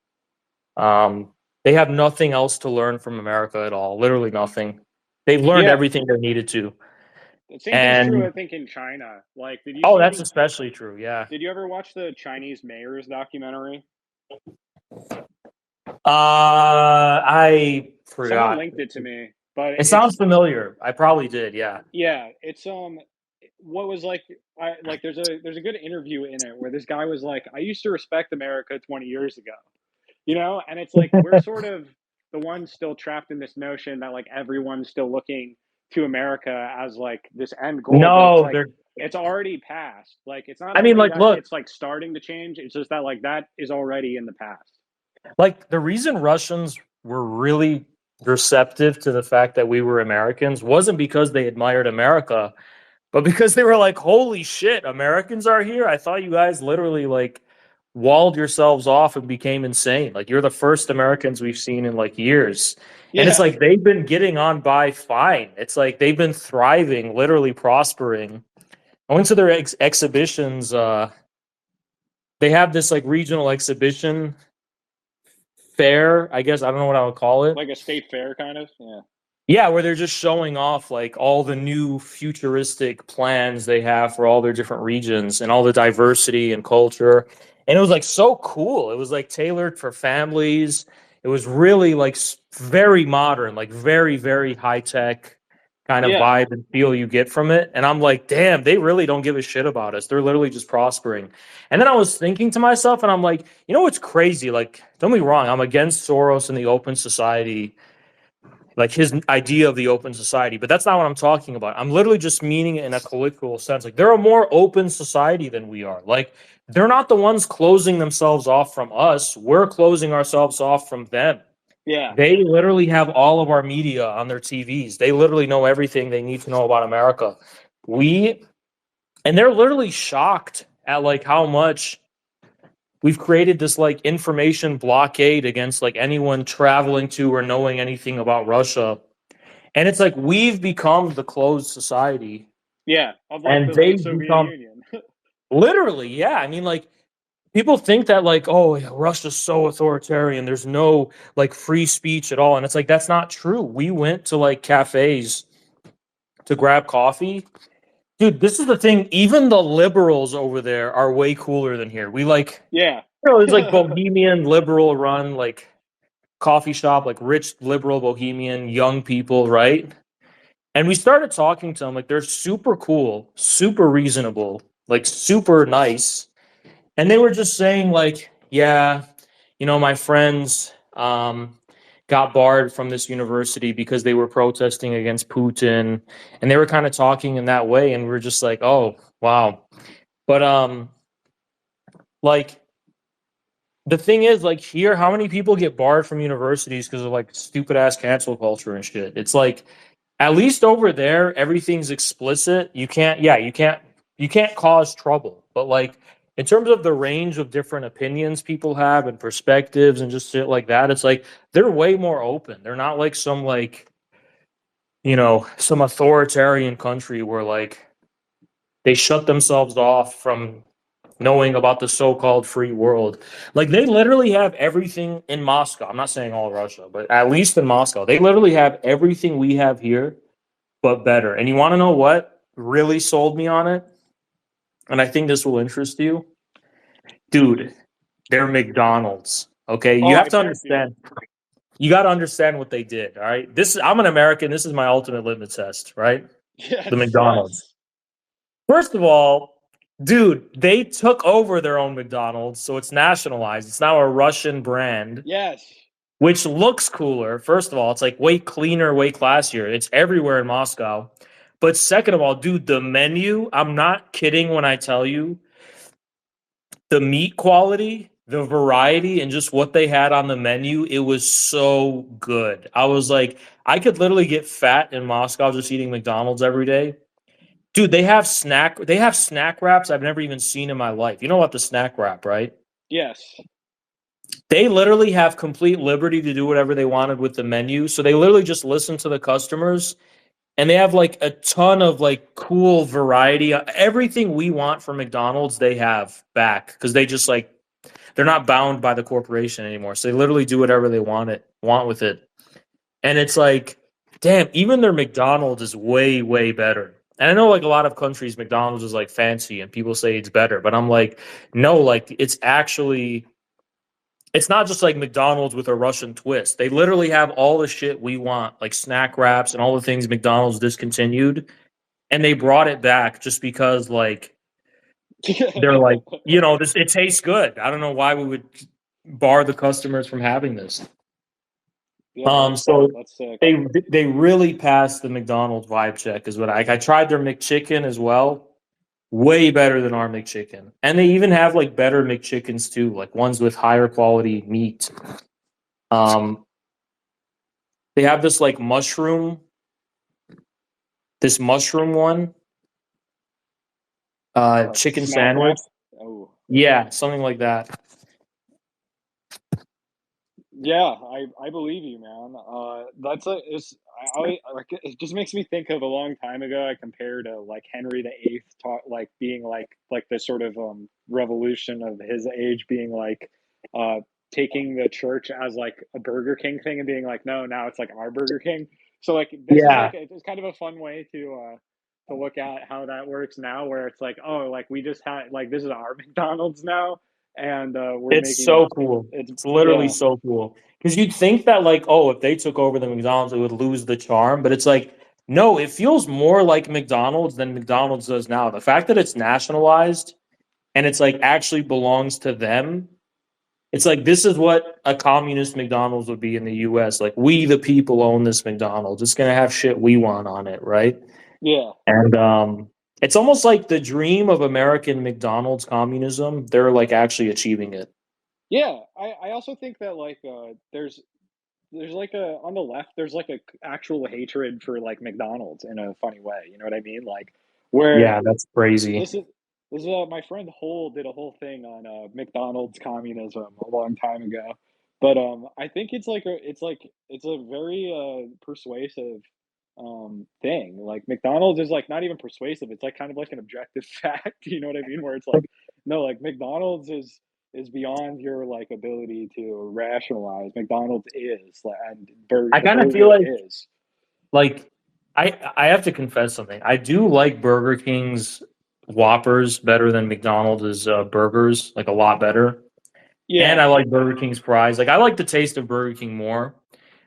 S2: Um, they have nothing else to learn from America at all. Literally nothing. They've learned
S1: Yeah.
S2: everything they needed to.
S1: The same thing's true,
S2: And
S1: I think, in China. Like,
S2: oh, that's especially true. Yeah.
S1: did you ever watch the Chinese mayor's documentary?
S2: I
S1: Someone
S2: forgot.
S1: linked it to me, but
S2: It sounds familiar. I probably did. Yeah.
S1: yeah, it's what was like I like there's a good interview in it where this guy was like, I used to respect America 20 years ago. And it's like we're sort of the ones still trapped in this notion that like everyone's still looking to America as like this end goal, but it's
S2: No,
S1: like
S2: they're.
S1: it's already past. Like it's not
S2: I mean,
S1: only
S2: like,
S1: that
S2: look,
S1: it's like starting to change, it's just that like that is already in the past.
S2: like the reason Russians were really receptive to the fact that we were Americans wasn't because they admired America, but because they were like, "Holy shit, Americans are here!" I thought you guys literally like walled yourselves off and became insane. Like you're the first Americans we've seen in like years. And it's
S1: Yeah.
S2: like they've been getting on by fine. It's like they've been thriving, literally prospering. I went to their exhibitions. They have this like regional exhibition fair, I guess. I don't know what I would call it.
S1: Like a state fair kind of. Yeah.
S2: Yeah, where they're just showing off like all the new futuristic plans they have for all their different regions and all the diversity and culture. And it was like so cool. It was like tailored for families. It was really like very modern, like very, very high tech kind of
S1: Yeah.
S2: vibe and feel you get from it. And I'm like, damn, they really don't give a shit about us. They're literally just prospering. And then I was thinking to myself, and I'm like, you know what's crazy? Like, don't be wrong, I'm against Soros and the open society, like his idea of the open society, but that's not what I'm talking about. I'm literally just meaning it in a colloquial sense. Like they're a more open society than we are. Like they're not the ones closing themselves off from us. We're closing ourselves off from them.
S1: Yeah.
S2: They literally have all of our media on their TVs. They literally know everything they need to know about America. We and they're literally shocked at like how much we've created this like information blockade against like anyone traveling to or knowing anything about Russia. And it's like we've become the closed society,
S1: Yeah. Of like
S2: and
S1: the late
S2: they've
S1: Soviet
S2: become
S1: Union.
S2: literally, yeah. I mean, like people think that like, oh, yeah, Russia's so authoritarian. There's no like free speech at all, and it's like that's not true. We went to like cafes to grab coffee. Dude, this is the thing. Even the liberals over there are way cooler than here. We like,
S1: Yeah.
S2: it's like bohemian liberal run like coffee shop, like rich liberal bohemian young people, right? And we started talking to them like they're super cool, super reasonable, like super nice. And they were just saying like, yeah, my friends got barred from this university because they were protesting against Putin, and they were kind of talking in that way, and we are just like, oh, wow. But like the thing is, like here, how many people get barred from universities because of like stupid ass cancel culture and shit? It's like at least over there, everything's explicit. You can't cause trouble. But like in terms of the range of different opinions people have and perspectives and just shit like that, it's like they're way more open. They're not like some authoritarian country where like they shut themselves off from knowing about the so-called free world. Like they literally have everything in Moscow. I'm not saying all Russia, but at least in Moscow, they literally have everything we have here, but better. And you want to know what really sold me on it? And I think this will interest you, dude. They're McDonald's. Okay,
S1: Oh,
S2: you have
S1: I
S2: to
S1: bet, dude.
S2: understand. You got to understand what they did. All right, this is I'm an American. This is my ultimate litmus test. Right, the
S1: Yes,
S2: McDonald's.
S1: yes,
S2: First of all, dude, they took over their own McDonald's, so it's nationalized. It's now a Russian brand,
S1: yes.
S2: which looks cooler. First of all, it's like way cleaner, way classier. It's everywhere in Moscow. But second of all, dude, the menu, I'm not kidding when I tell you the meat quality, the variety, and just what they had on the menu, it was so good. I was like, I could literally get fat in Moscow just eating McDonald's every day. Dude, they have snack wraps I've never even seen in my life. You know what the snack wrap, right?
S1: Yes.
S2: They literally have complete liberty to do whatever they wanted with the menu. So they literally just listen to the customers and they have like a ton of like cool variety. Everything we want from McDonald's, they have back because they just like they're not bound by the corporation anymore. So they literally do whatever they want with it. And it's like, damn, even their McDonald's is way, way better. And I know like a lot of countries, McDonald's is like fancy and people say it's better, but I'm like, no, like it's not just like McDonald's with a Russian twist. They literally have all the shit we want, like snack wraps and all the things McDonald's discontinued. And they brought it back just because like they're like, this it tastes good. I don't know why we would bar the customers from having this.
S1: Yeah,
S2: So
S1: that's sick.
S2: they really passed the McDonald's vibe check is what I tried their McChicken as well. Way better than our McChicken. And they even have like better McChickens too, like ones with higher quality meat. Um they have this mushroom one, chicken
S1: Snack
S2: sandwich.
S1: wrap. Oh.
S2: Yeah, something like that.
S1: Yeah, I believe you, man. That's a it's I like it just makes me think of a long time ago. I compared to like Henry VIII taught like being like the sort of revolution of his age being like uh taking the church as like a Burger King thing and being like, no, now it's like our Burger King. So like this is
S2: Yeah.
S1: like it's kind of a fun way to look at how that works now, where it's like, oh, like we just had like this is our McDonald's now, and we're
S2: It's
S1: making it.
S2: so cool.
S1: It's
S2: It's literally
S1: yeah.
S2: so cool. Because you'd think that, like, oh, if they took over the McDonald's, it would lose the charm. But it's like, no, it feels more like McDonald's than McDonald's does now. The fact that it's nationalized and it's like actually belongs to them, it's like this is what a communist McDonald's would be in the US. Like, we, the people, own this McDonald's. It's going to have shit we want on it, right?
S1: Yeah.
S2: And it's almost like the dream of American McDonald's communism. They're like actually achieving it.
S1: Yeah, I also think that like there's like a on the left there's like a actual hatred for like McDonald's in a funny way. You know what I mean? Like where
S2: Yeah, that's crazy.
S1: this is this is my friend Hole did a whole thing on McDonald's communism a long time ago. But I think it's a very persuasive thing. Like McDonald's is like not even persuasive. It's like kind of like an objective fact, you know what I mean? Where it's like no, like McDonald's is beyond your like ability to rationalize. McDonald's is like and
S2: I
S1: the
S2: kind of feel
S1: burger
S2: like
S1: is.
S2: like I have to confess something. I do like Burger King's Whoppers better than McDonald's burgers, like a lot better. And
S1: Yeah.
S2: I like Burger King's fries. Like I like the taste of Burger King more.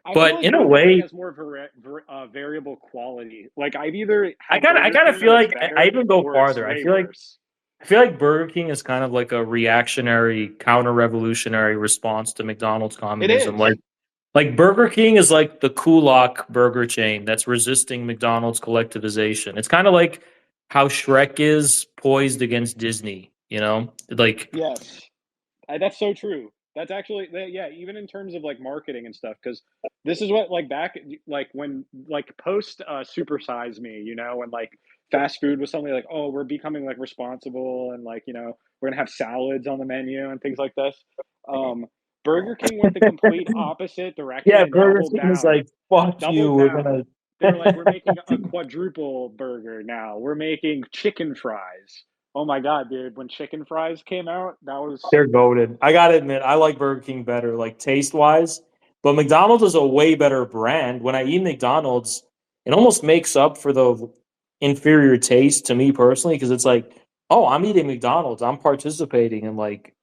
S1: I feel
S2: But
S1: like
S2: in a
S1: Burger King
S2: way,
S1: has more variable quality. Like I've either
S2: I
S1: had
S2: kind of I
S1: Burger
S2: kind of
S1: King
S2: feel
S1: that's
S2: like I
S1: better
S2: even go
S1: or it's
S2: farther. I
S1: way
S2: feel like
S1: worse.
S2: I feel like Burger King is kind of like a reactionary, counter-revolutionary response to McDonald's
S1: It
S2: communism.
S1: is.
S2: Like Burger King is like the Kulak burger chain that's resisting McDonald's collectivization. It's kind of like how Shrek is poised against Disney, you know? Like
S1: Yes. That's so true. That's actually yeah, even in terms of like marketing and stuff, because this is what like back like when like post Super Size Me, you know, and like fast food was something like, oh, we're becoming like responsible and like, you know, we're gonna have salads on the menu and things like this. Um, Burger King went the complete opposite direction
S2: yeah,
S1: and
S2: Burger King is like fuck you,
S1: doubled
S2: we're
S1: down.
S2: going
S1: They were like, we're making a
S2: to
S1: quadruple burger now. We're making chicken fries. Oh my god, dude! When chicken fries came out, that was
S2: They're goaded. I gotta admit, I like Burger King better, like taste wise. But McDonald's is a way better brand. When I eat McDonald's, it almost makes up for the inferior taste to me personally, because it's like, oh, I'm eating McDonald's. I'm participating in like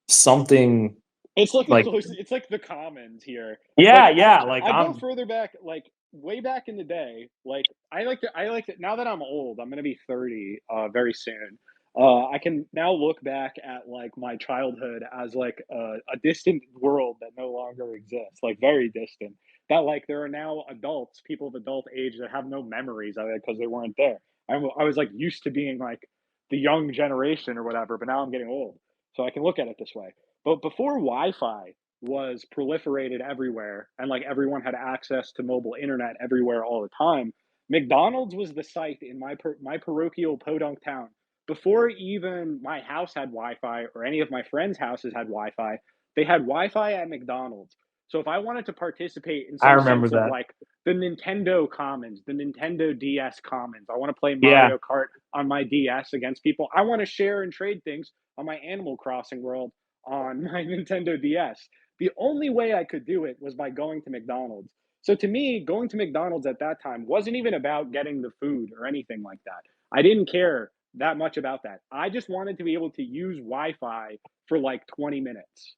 S2: something
S1: it's like the
S2: like,
S1: close. It's like the commons here.
S2: yeah,
S1: Like
S2: yeah, like
S1: I go
S2: I'm
S1: further back, like way back in the day. Like I like to. Now that I'm old, I'm gonna be 30 very soon. I can now look back at like my childhood as like a distant world that no longer exists, like very distant. That like there are now adults, people of adult age that have no memories of it because they weren't there. I was like used to being like the young generation or whatever, but now I'm getting old, so I can look at it this way. But before Wi-Fi was proliferated everywhere and like everyone had access to mobile internet everywhere all the time, McDonald's was the site in my parochial podunk town. Before even my house had Wi-Fi or any of my friends' houses had Wi-Fi, they had Wi-Fi at McDonald's. So if I wanted to participate in
S2: I
S1: some
S2: remember
S1: sense of
S2: that.
S1: like the Nintendo Commons, the Nintendo DS Commons, I want to play
S2: Yeah.
S1: Mario Kart on my DS against people. I want to share and trade things on my Animal Crossing world on my Nintendo DS. The only way I could do it was by going to McDonald's. So to me, going to McDonald's at that time wasn't even about getting the food or anything like that. I didn't care that much about that. I just wanted to be able to use Wi-Fi for like 20 minutes.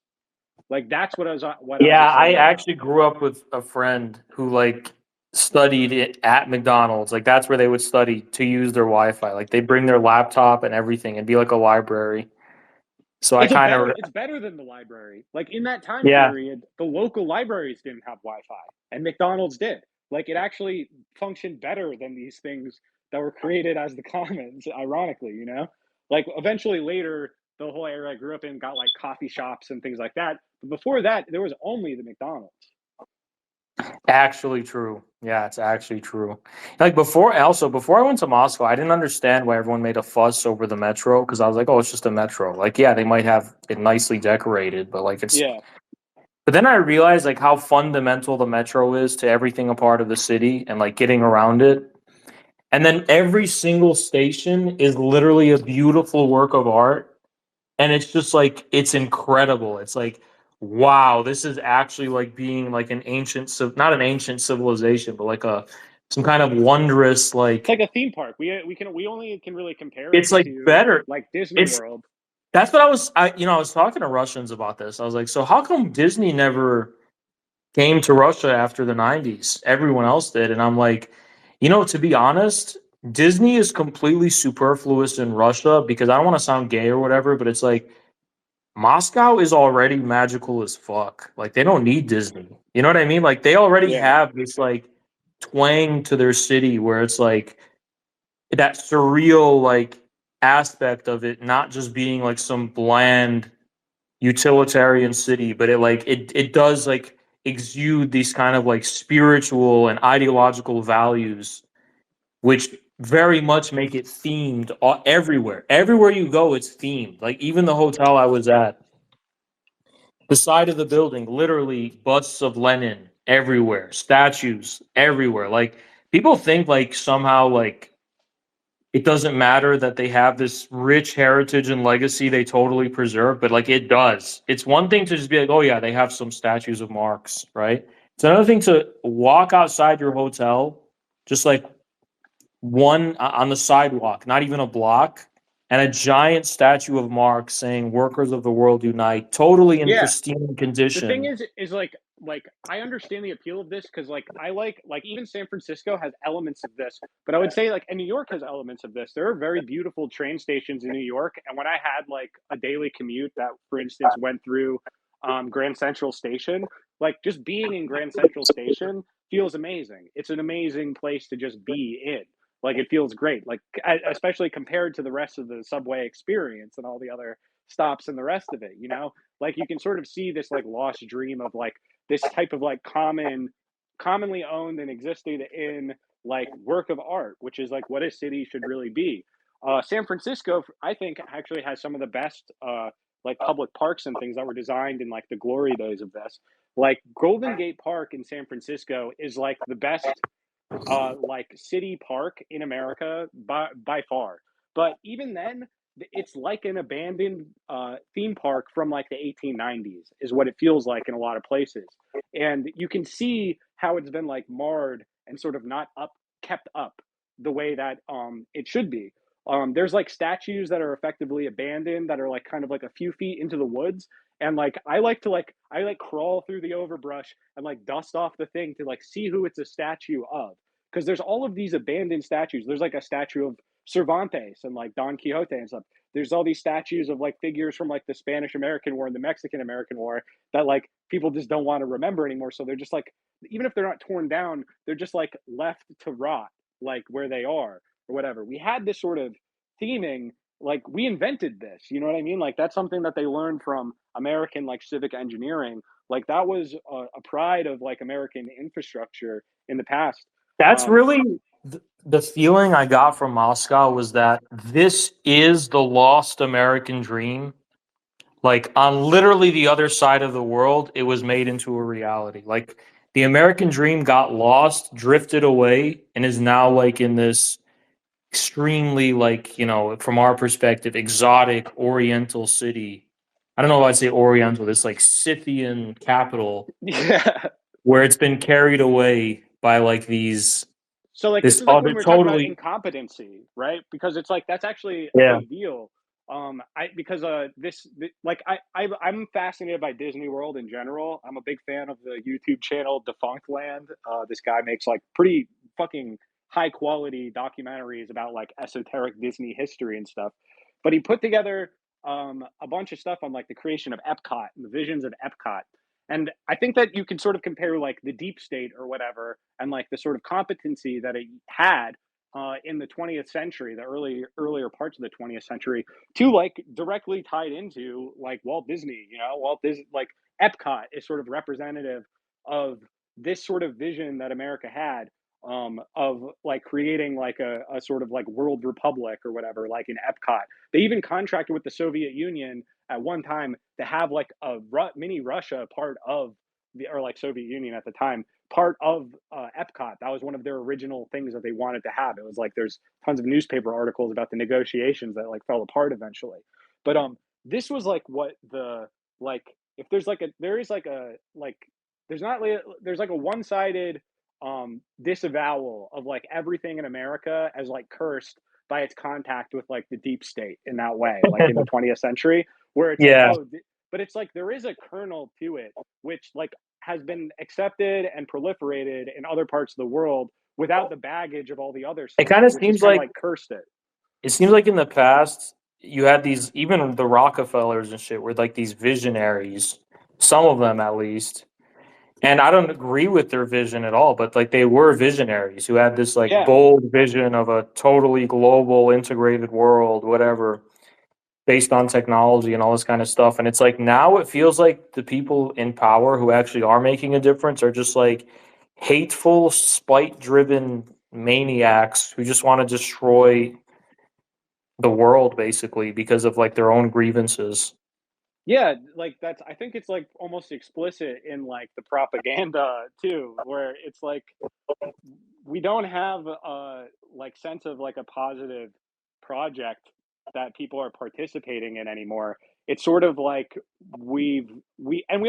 S1: Like that's what I
S2: Yeah,
S1: was so
S2: I
S1: into.
S2: actually grew up with a friend who like studied it at McDonald's. Like that's where they would study to use their Wi-Fi. Like they bring their laptop and everything and be like a library. So I kind of,
S1: It's better than the library. Like in that time
S2: yeah,
S1: period, the local libraries didn't have Wi-Fi and McDonald's did. Like it actually functioned better than these things that were created as the commons, ironically, you know? Like eventually later the whole area I grew up in got like coffee shops and things like that. But before that, there was only the McDonald's.
S2: actually true. Yeah, it's actually true. Like before I went to Moscow, I didn't understand why everyone made a fuss over the metro because I was like, oh, it's just a metro. Like, yeah, they might have it nicely decorated, but like it's.
S1: Yeah.
S2: But then I realized like how fundamental the metro is to everything a part of the city and like getting around it. And then every single station is literally a beautiful work of art. And it's just like, it's incredible. It's like, wow, this is actually like being like an ancient, not an ancient civilization, but like some kind of wondrous,
S1: It's
S2: like,
S1: like a theme park. We only can really compare it
S2: it's like
S1: to
S2: better.
S1: like Disney
S2: It's,
S1: World.
S2: that's what I was talking to Russians about this. I was like, so how come Disney never came to Russia after the 90s? Everyone else did. And I'm like, to be honest, Disney is completely superfluous in Russia because I don't want to sound gay or whatever, but it's like Moscow is already magical as fuck. Like they don't need Disney. You know what I mean? Like they already
S1: Yeah.
S2: have this like twang to their city where it's like that surreal like aspect of it not just being like some bland utilitarian city, but it does like exude these kind of like spiritual and ideological values, which very much make it themed everywhere. Everywhere you go, it's themed. Like even the hotel I was at, the side of the building, literally busts of Lenin everywhere, statues everywhere. Like people think like somehow like it doesn't matter that they have this rich heritage and legacy they totally preserve, but like it does. It's one thing to just be like, oh yeah, they have some statues of Marx, right? It's another thing to walk outside your hotel, just like one on the sidewalk, not even a block, and a giant statue of Marx saying "Workers of the world unite," totally in
S1: Yeah.
S2: pristine
S1: The thing
S2: condition.
S1: is like I understand the appeal of this because like I like even San Francisco has elements of this, but I would say like and New York has elements of this. There are very beautiful train stations in New York, and when I had like a daily commute that, for instance, went through Grand Central Station, like just being in Grand Central Station feels amazing. It's an amazing place to just be in. Like it feels great, like especially compared to the rest of the subway experience and all the other stops and the rest of it. Like you can sort of see this like lost dream of like this type of like commonly owned and existed in like work of art, which is like what a city should really be. San Francisco, I think, actually has some of the best like public parks and things that were designed in like the glory days of this. Like Golden Gate Park in San Francisco is like the best like city park in America by far. But even then, it's like an abandoned theme park from like the 1890s is what it feels like in a lot of places, and you can see how it's been like marred and sort of not up kept up the way that it should be. There's like statues that are effectively abandoned that are like kind of like a few feet into the woods, and like I like crawl through the overbrush and like dust off the thing to like see who it's a statue of, because there's all of these abandoned statues. There's like a statue of Cervantes and like Don Quixote and stuff. There's all these statues of like figures from like the Spanish American War and the Mexican American War that like people just don't want to remember anymore. So they're just like, even if they're not torn down, they're just like left to rot, like where they are or whatever. We had this sort of theming, like we invented this, you know what I mean? Like that's something that they learned from American like civic engineering. Like that was a pride of like American infrastructure in the past.
S2: That's
S1: Um,
S2: really the feeling I got from Moscow was that this is the lost American dream. Like on literally the other side of the world, it was made into a reality. Like the American dream got lost, drifted away, and is now like in this extremely like, from our perspective, exotic oriental city. I don't know if I'd say oriental, this like Scythian capital
S1: yeah.
S2: where it's been carried away by like these
S1: So like this
S2: this
S1: is like
S2: other
S1: when we are talking about
S2: totally.
S1: incompetency, right? Because it's like that's actually a
S2: Yeah.
S1: big deal. I because like I'm fascinated by Disney World in general. I'm a big fan of the YouTube channel Defunct Land. This guy makes like pretty fucking high quality documentaries about like esoteric Disney history and stuff. But he put together a bunch of stuff on like the creation of Epcot and the visions of Epcot. And I think that you can sort of compare like the deep state or whatever and like the sort of competency that it had in the 20th century, the earlier parts of the 20th century, to like directly tied into like Walt Disney. You know, Walt Disney, like Epcot is sort of representative of this sort of vision that America had, of like creating like a sort of like world republic or whatever, like in Epcot. They even contracted with the Soviet Union at one time to have like a mini Russia part of the, or like Soviet Union at the time, part of Epcot. That was one of their original things that they wanted to have. It was like there's tons of newspaper articles about the negotiations that like fell apart eventually. But this was like what the like if there's like a there is like a like there's not there's like a one-sided disavowal of like everything in America as like cursed by its contact with like the deep state in that way, like in the 20th century, where it's like,
S2: Yeah.
S1: oh, but it's like there is a kernel to it, which like has been accepted and proliferated in other parts of the world without the baggage of all the other
S2: It
S1: stuff,
S2: kind of
S1: which is
S2: seems
S1: kind of
S2: like
S1: like cursed it.
S2: in the past you had these, even the Rockefellers and shit were like these visionaries, some of them at least. And I don't agree with their vision at all, but like they were visionaries who had this like
S1: Yeah,
S2: bold vision of a totally global integrated world, whatever, based on technology and all this kind of stuff. And it's like now it feels like the people in power who actually are making a difference are just like hateful, spite driven maniacs who just want to destroy the world basically because of like their own grievances.
S1: yeah, like that's I think it's like almost explicit in like the propaganda too, where it's like we don't have a like sense of like a positive project that people are participating in anymore. It's sort of like we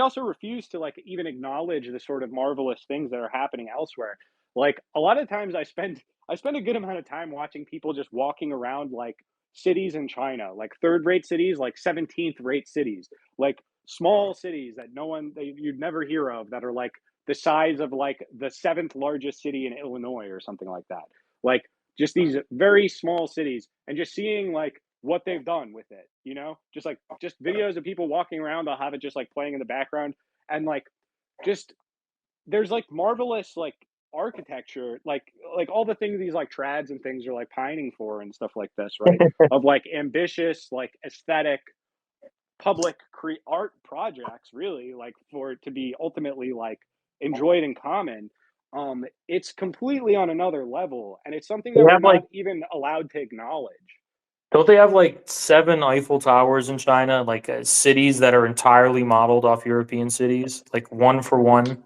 S1: also refuse to like even acknowledge the sort of marvelous things that are happening elsewhere. Like a lot of times I spend a good amount of time watching people just walking around like cities in China, like third rate cities, like 17th rate cities, like small cities that no one that you'd never hear of that are like the size of like the seventh largest city in Illinois or something like that. Like just these very small cities and just seeing like what they've done with it, you know, just videos of people walking around. I'll have it just like playing in the background and like just there's like marvelous like architecture, like all the things these like trads and things are like pining for and stuff like this, right? Of like ambitious, like aesthetic public art projects really like for it to be ultimately like enjoyed in common. It's completely on another level and it's something
S2: They
S1: that we're
S2: have like
S1: not even allowed to acknowledge.
S2: Don't they have like seven Eiffel Towers in China, like cities that are entirely modeled off European cities, like one for one?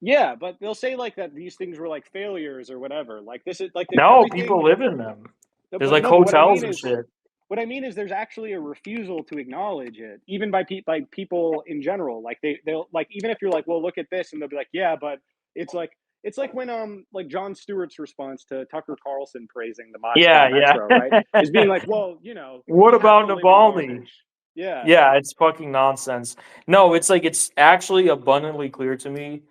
S1: Yeah, but they'll say like that these things were like failures or whatever, like this is like that
S2: No, people
S1: everything.
S2: live in them.
S1: No,
S2: There's
S1: but
S2: like
S1: no, but what I
S2: hotels
S1: mean
S2: and
S1: is
S2: shit.
S1: what I mean is there's actually a refusal to acknowledge it, even by people in general. Like they'll like, even if you're like, well, look at this, and they'll be like, yeah, but it's like it's like when like Jon Stewart's response to Tucker Carlson praising the Moscow
S2: Yeah,
S1: Metro, right?
S2: yeah.
S1: Is being like, well,
S2: What
S1: we have
S2: about
S1: to live in
S2: Navalny?
S1: garbage. Yeah.
S2: Yeah, it's fucking nonsense. No, it's like it's actually abundantly clear to me.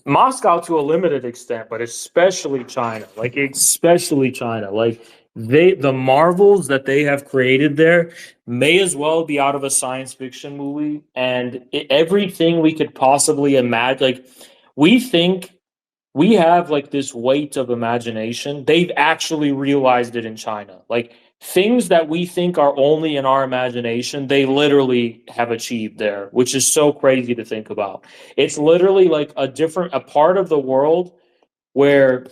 S2: Moscow to a limited extent, but especially China. Like especially China. Like the marvels that they have created there may as well be out of a science fiction movie, and everything we could possibly imagine. Like we think we have like this weight of imagination. They've actually realized it in China. Like things that we think are only in our imagination, they literally have achieved there, which is so crazy to think about. It's literally like a part of the world where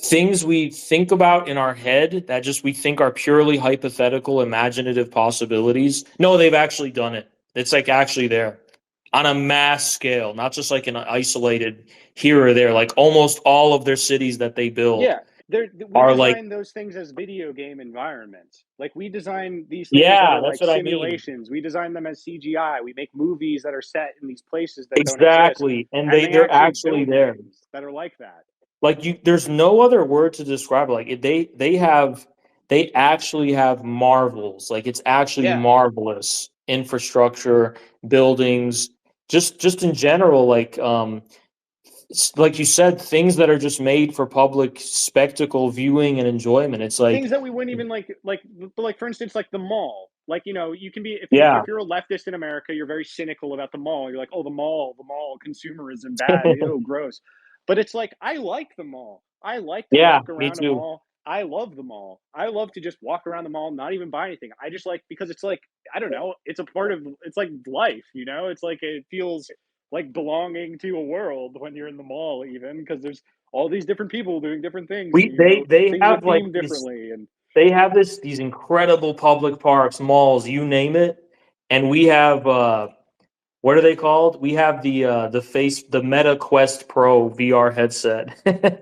S2: things we think about in our head that just we think are purely hypothetical, imaginative possibilities. No, they've actually done it. It's like actually there on a mass scale, not just like an isolated here or there. Like almost all of their cities that they build
S1: Yeah, we
S2: are like,
S1: design those things as video game environments. Like we design these things that
S2: yeah,
S1: are
S2: that's
S1: like
S2: what I mean.
S1: simulations. We design them as CGI. We make movies that are set in these places that don't exist,
S2: Exactly. And
S1: and they
S2: they're
S1: actually
S2: actually
S1: build
S2: there.
S1: games that are like that.
S2: Like you, there's no other word to describe it. Like they actually have marvels. Like it's actually
S1: Yeah,
S2: marvelous infrastructure, buildings, just in general. Like you said, things that are just made for public spectacle viewing and enjoyment. It's
S1: things
S2: like,
S1: that we wouldn't even like for instance, like the mall. Like you can be,
S2: yeah,
S1: if you're a leftist in America, you're very cynical about the mall. You're like, oh, the mall, consumerism, bad, ew, gross. But it's like I like the mall. I like to
S2: yeah,
S1: walk
S2: me
S1: around a
S2: too.
S1: mall. I love the mall. I love to just walk around the mall, not even buy anything. I just like, because it's like, I don't know, it's a part of, it's like life, It's like it feels like belonging to a world when you're in the mall, even because there's all these different people doing different things, and
S2: They
S1: things are
S2: have like
S1: themed
S2: these
S1: differently. And
S2: they have these incredible public parks, malls, you name it, and we have what are they called? We have the Meta Quest Pro VR headset,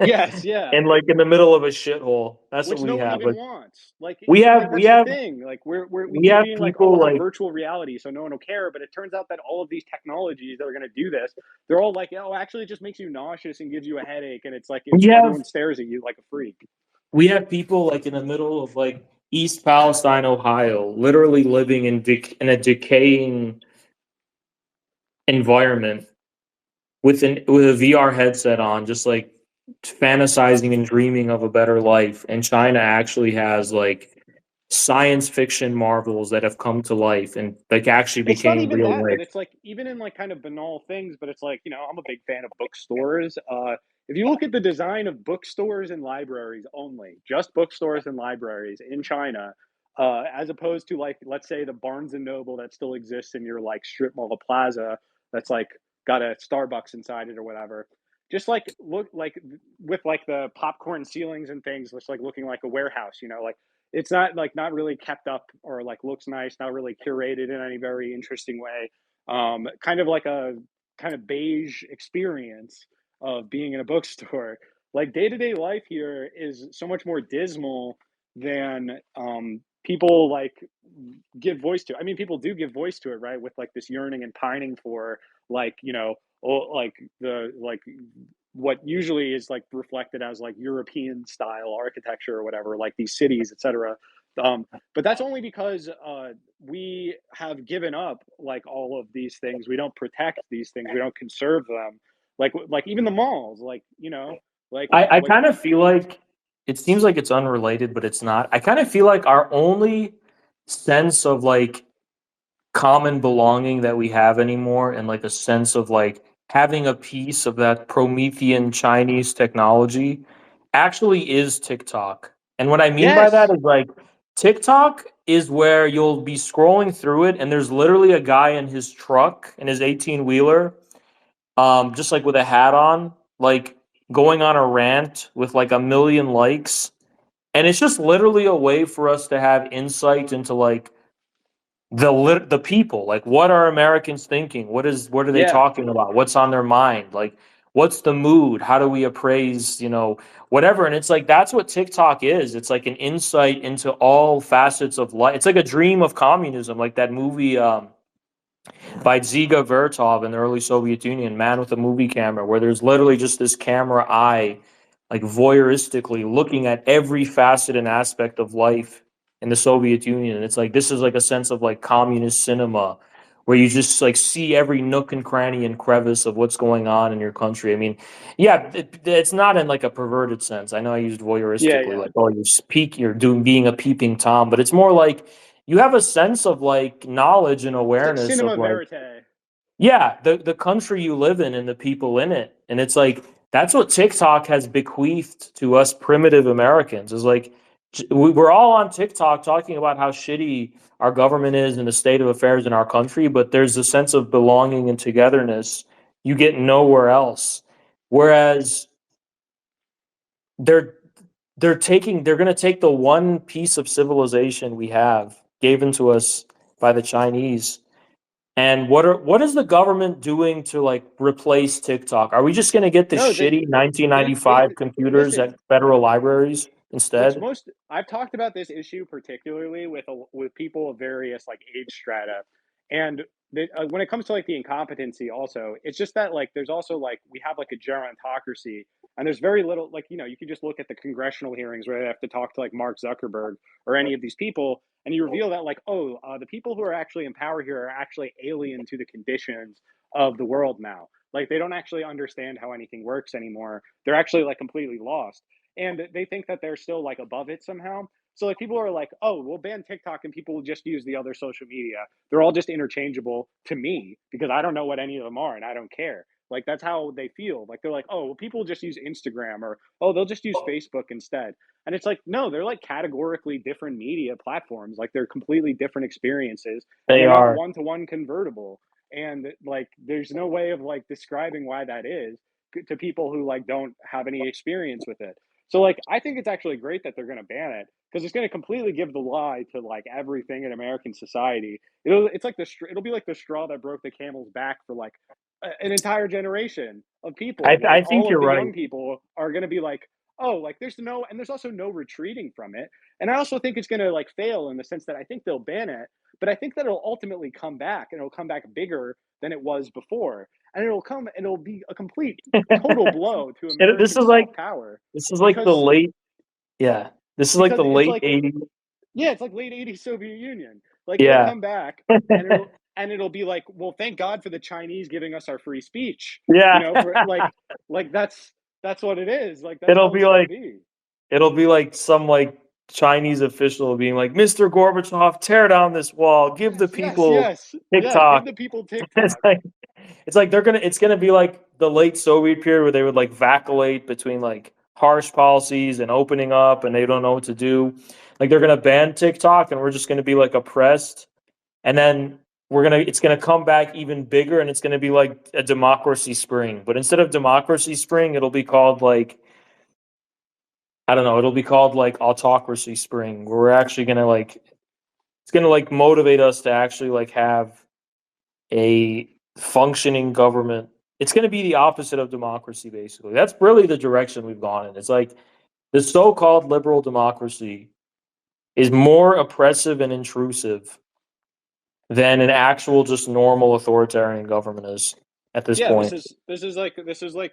S1: yes, yeah,
S2: and like in the middle of a shithole. That's what
S1: which
S2: we
S1: no one
S2: have.
S1: even
S2: Like
S1: wants. Like
S2: we have
S1: like
S2: we
S1: that's the
S2: have
S1: thing. Like we
S2: we
S1: keep
S2: have
S1: being like, oh,
S2: people
S1: we'll have
S2: like
S1: virtual reality, so no one will care. But it turns out that all of these technologies that are going to do this, they're all like, oh, actually, it just makes you nauseous and gives you a headache, and it's like
S2: we have
S1: everyone stares at you like a freak.
S2: we have people like in the middle of like East Palestine, Ohio, literally living in a decaying environment with a VR headset on, just like fantasizing and dreaming of a better life. And China actually has like science fiction marvels that have come to life and like actually
S1: It's not
S2: became
S1: even
S2: real
S1: that, but
S2: life.
S1: it's like even in like kind of banal things, but it's like, I'm a big fan of bookstores. If you look at the design of bookstores and libraries only, just bookstores and libraries in China, as opposed to like, let's say the Barnes and Noble that still exists in your like strip mall plaza, that's like got a Starbucks inside it or whatever. Just like look like with like the popcorn ceilings and things, just like looking like a warehouse, like it's not like not really kept up or like looks nice, not really curated in any very interesting way. Kind of like a kind of beige experience of being in a bookstore. Like day to day life here is so much more dismal than people like give voice to. I mean, people do give voice to it, right? With like this yearning and pining for like like the like what usually is like reflected as like European style architecture or whatever, like these cities, etc. But that's only because we have given up like all of these things. We don't protect these things. We don't conserve them. Like even the malls,
S2: I
S1: like
S2: kind of feel like it seems like it's unrelated, but it's not. I kind of feel like our only sense of like common belonging that we have anymore and like a sense of like having a piece of that Promethean Chinese technology actually is TikTok. And what I mean by that
S1: yes,
S2: is like TikTok is where you'll be scrolling through it and there's literally a guy in his truck in his 18 wheeler just like with a hat on, like going on a rant with like a million likes. And it's just literally a way for us to have insight into like the people, like what are Americans thinking, what are they
S1: yeah.
S2: talking about, what's on their mind, like what's the mood? How do we appraise, whatever? And it's like that's what TikTok is. It's like an insight into all facets of life. It's like a dream of communism, like that movie by Dziga Vertov in the early Soviet Union, Man with a Movie Camera, where there's literally just this camera eye, like voyeuristically looking at every facet and aspect of life in the Soviet Union. And it's like this is like a sense of like communist cinema, where you just like see every nook and cranny and crevice of what's going on in your country. I mean, yeah, it's not in like a perverted sense. I know I used
S1: Yeah,
S2: voyeuristically,
S1: yeah.
S2: like, oh, you're doing being a peeping Tom, but it's more like you have a sense of like knowledge and
S1: It's like
S2: awareness of
S1: cinema
S2: like,
S1: verite.
S2: yeah, the country you live in and the people in it. And it's like that's what TikTok has bequeathed to us primitive Americans. Is like we're all on TikTok talking about how shitty our government is and the state of affairs in our country, but there's a sense of belonging and togetherness you get nowhere else. Whereas they're they're going to take the one piece of civilization we have given to us by the Chinese. And what is the government doing to like replace TikTok? Are we just going to get the
S1: No,
S2: shitty
S1: they
S2: 1995 computers
S1: listen.
S2: at federal libraries
S1: What's
S2: instead?
S1: most I've talked about this issue particularly with people of various like age strata, and when it comes to like the incompetency, also it's just that like there's also like we have like a gerontocracy, and there's very little like you can just look at the congressional hearings where they have to talk to like Mark Zuckerberg or any of these people, and you reveal that like the people who are actually in power here are actually alien to the conditions of the world now. Like they don't actually understand how anything works anymore. They're actually like completely lost, and they think that they're still like above it somehow. So like people are like, oh, we'll ban TikTok and people will just use the other social media. They're all just interchangeable to me because I don't know what any of them are and I don't care. Like that's how they feel. Like they're like, oh, well, people will just use Instagram or oh, they'll just use Facebook instead. And it's like, no, they're like categorically different media platforms. Like they're completely different experiences and
S2: They
S1: they're not
S2: are.
S1: one to one convertible. And like there's no way of like describing why that is to people who like don't have any experience with it. So like I think it's actually great that they're going to ban it because it's going to completely give the lie to like everything in American society. It's like it'll be like the straw that broke the camel's back for like an entire generation of
S2: I,
S1: people. Like
S2: I think
S1: all of
S2: you're
S1: the
S2: right.
S1: young people are going to be like, oh, like there's also no retreating from it. And I also think it's going to like fail in the sense that I think they'll ban it, but I think that it'll ultimately come back and it'll come back bigger than it was before, and it'll be a complete total blow to
S2: This
S1: American
S2: is like
S1: soft power
S2: this is like the
S1: because
S2: late yeah. This is like
S1: because
S2: the
S1: it's
S2: late
S1: like
S2: '80s.
S1: yeah, it's like late '80s Soviet Union. Like it'll
S2: Yeah.
S1: come back and it'll be like, well, thank God for the Chinese giving us our free speech.
S2: Yeah.
S1: For like that's what it is. Like that's
S2: It'll
S1: all
S2: be
S1: it's gonna
S2: like
S1: be.
S2: It'll be like some like Chinese official being like, "Mr. Gorbachev, tear down this wall. Give the
S1: Yes, yes,
S2: people
S1: yes, yes. Give
S2: TikTok."
S1: the people
S2: It's
S1: TikTok.
S2: like it's gonna be like the late Soviet period where they would like vacillate between like harsh policies and opening up, and they don't know what to do. Like they're gonna ban TikTok, and we're just gonna be like oppressed, and then it's gonna come back even bigger, and it's gonna be like a democracy spring. But instead of democracy spring, it'll be called like I don't know. It'll be called like autocracy spring, where we're actually gonna like it's gonna like motivate us to actually like have a functioning government. It's gonna be the opposite of democracy, basically. That's really the direction we've gone in. It's like the so-called liberal democracy is more oppressive and intrusive than an actual just normal authoritarian government is at this
S1: Yeah,
S2: point.
S1: this is like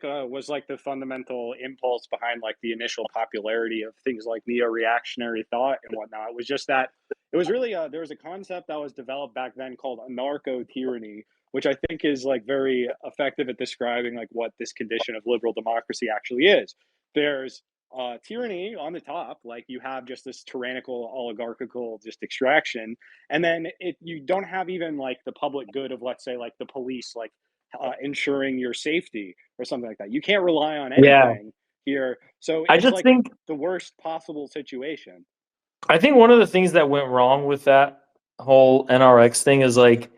S1: was like the fundamental impulse behind like the initial popularity of things like neo-reactionary thought and whatnot. It was just that it was really there was a concept that was developed back then called anarcho-tyranny, which I think is like very effective at describing like what this condition of liberal democracy actually is. There's tyranny on the top, like you have just this tyrannical oligarchical just extraction, and then you don't have even like the public good of, let's say, like the police like ensuring your safety or something like that. You can't rely on
S2: Yeah,
S1: anything here. So
S2: I
S1: it's
S2: just
S1: like
S2: think
S1: the worst possible situation.
S2: I think one of the things that went wrong with that whole NRX thing is like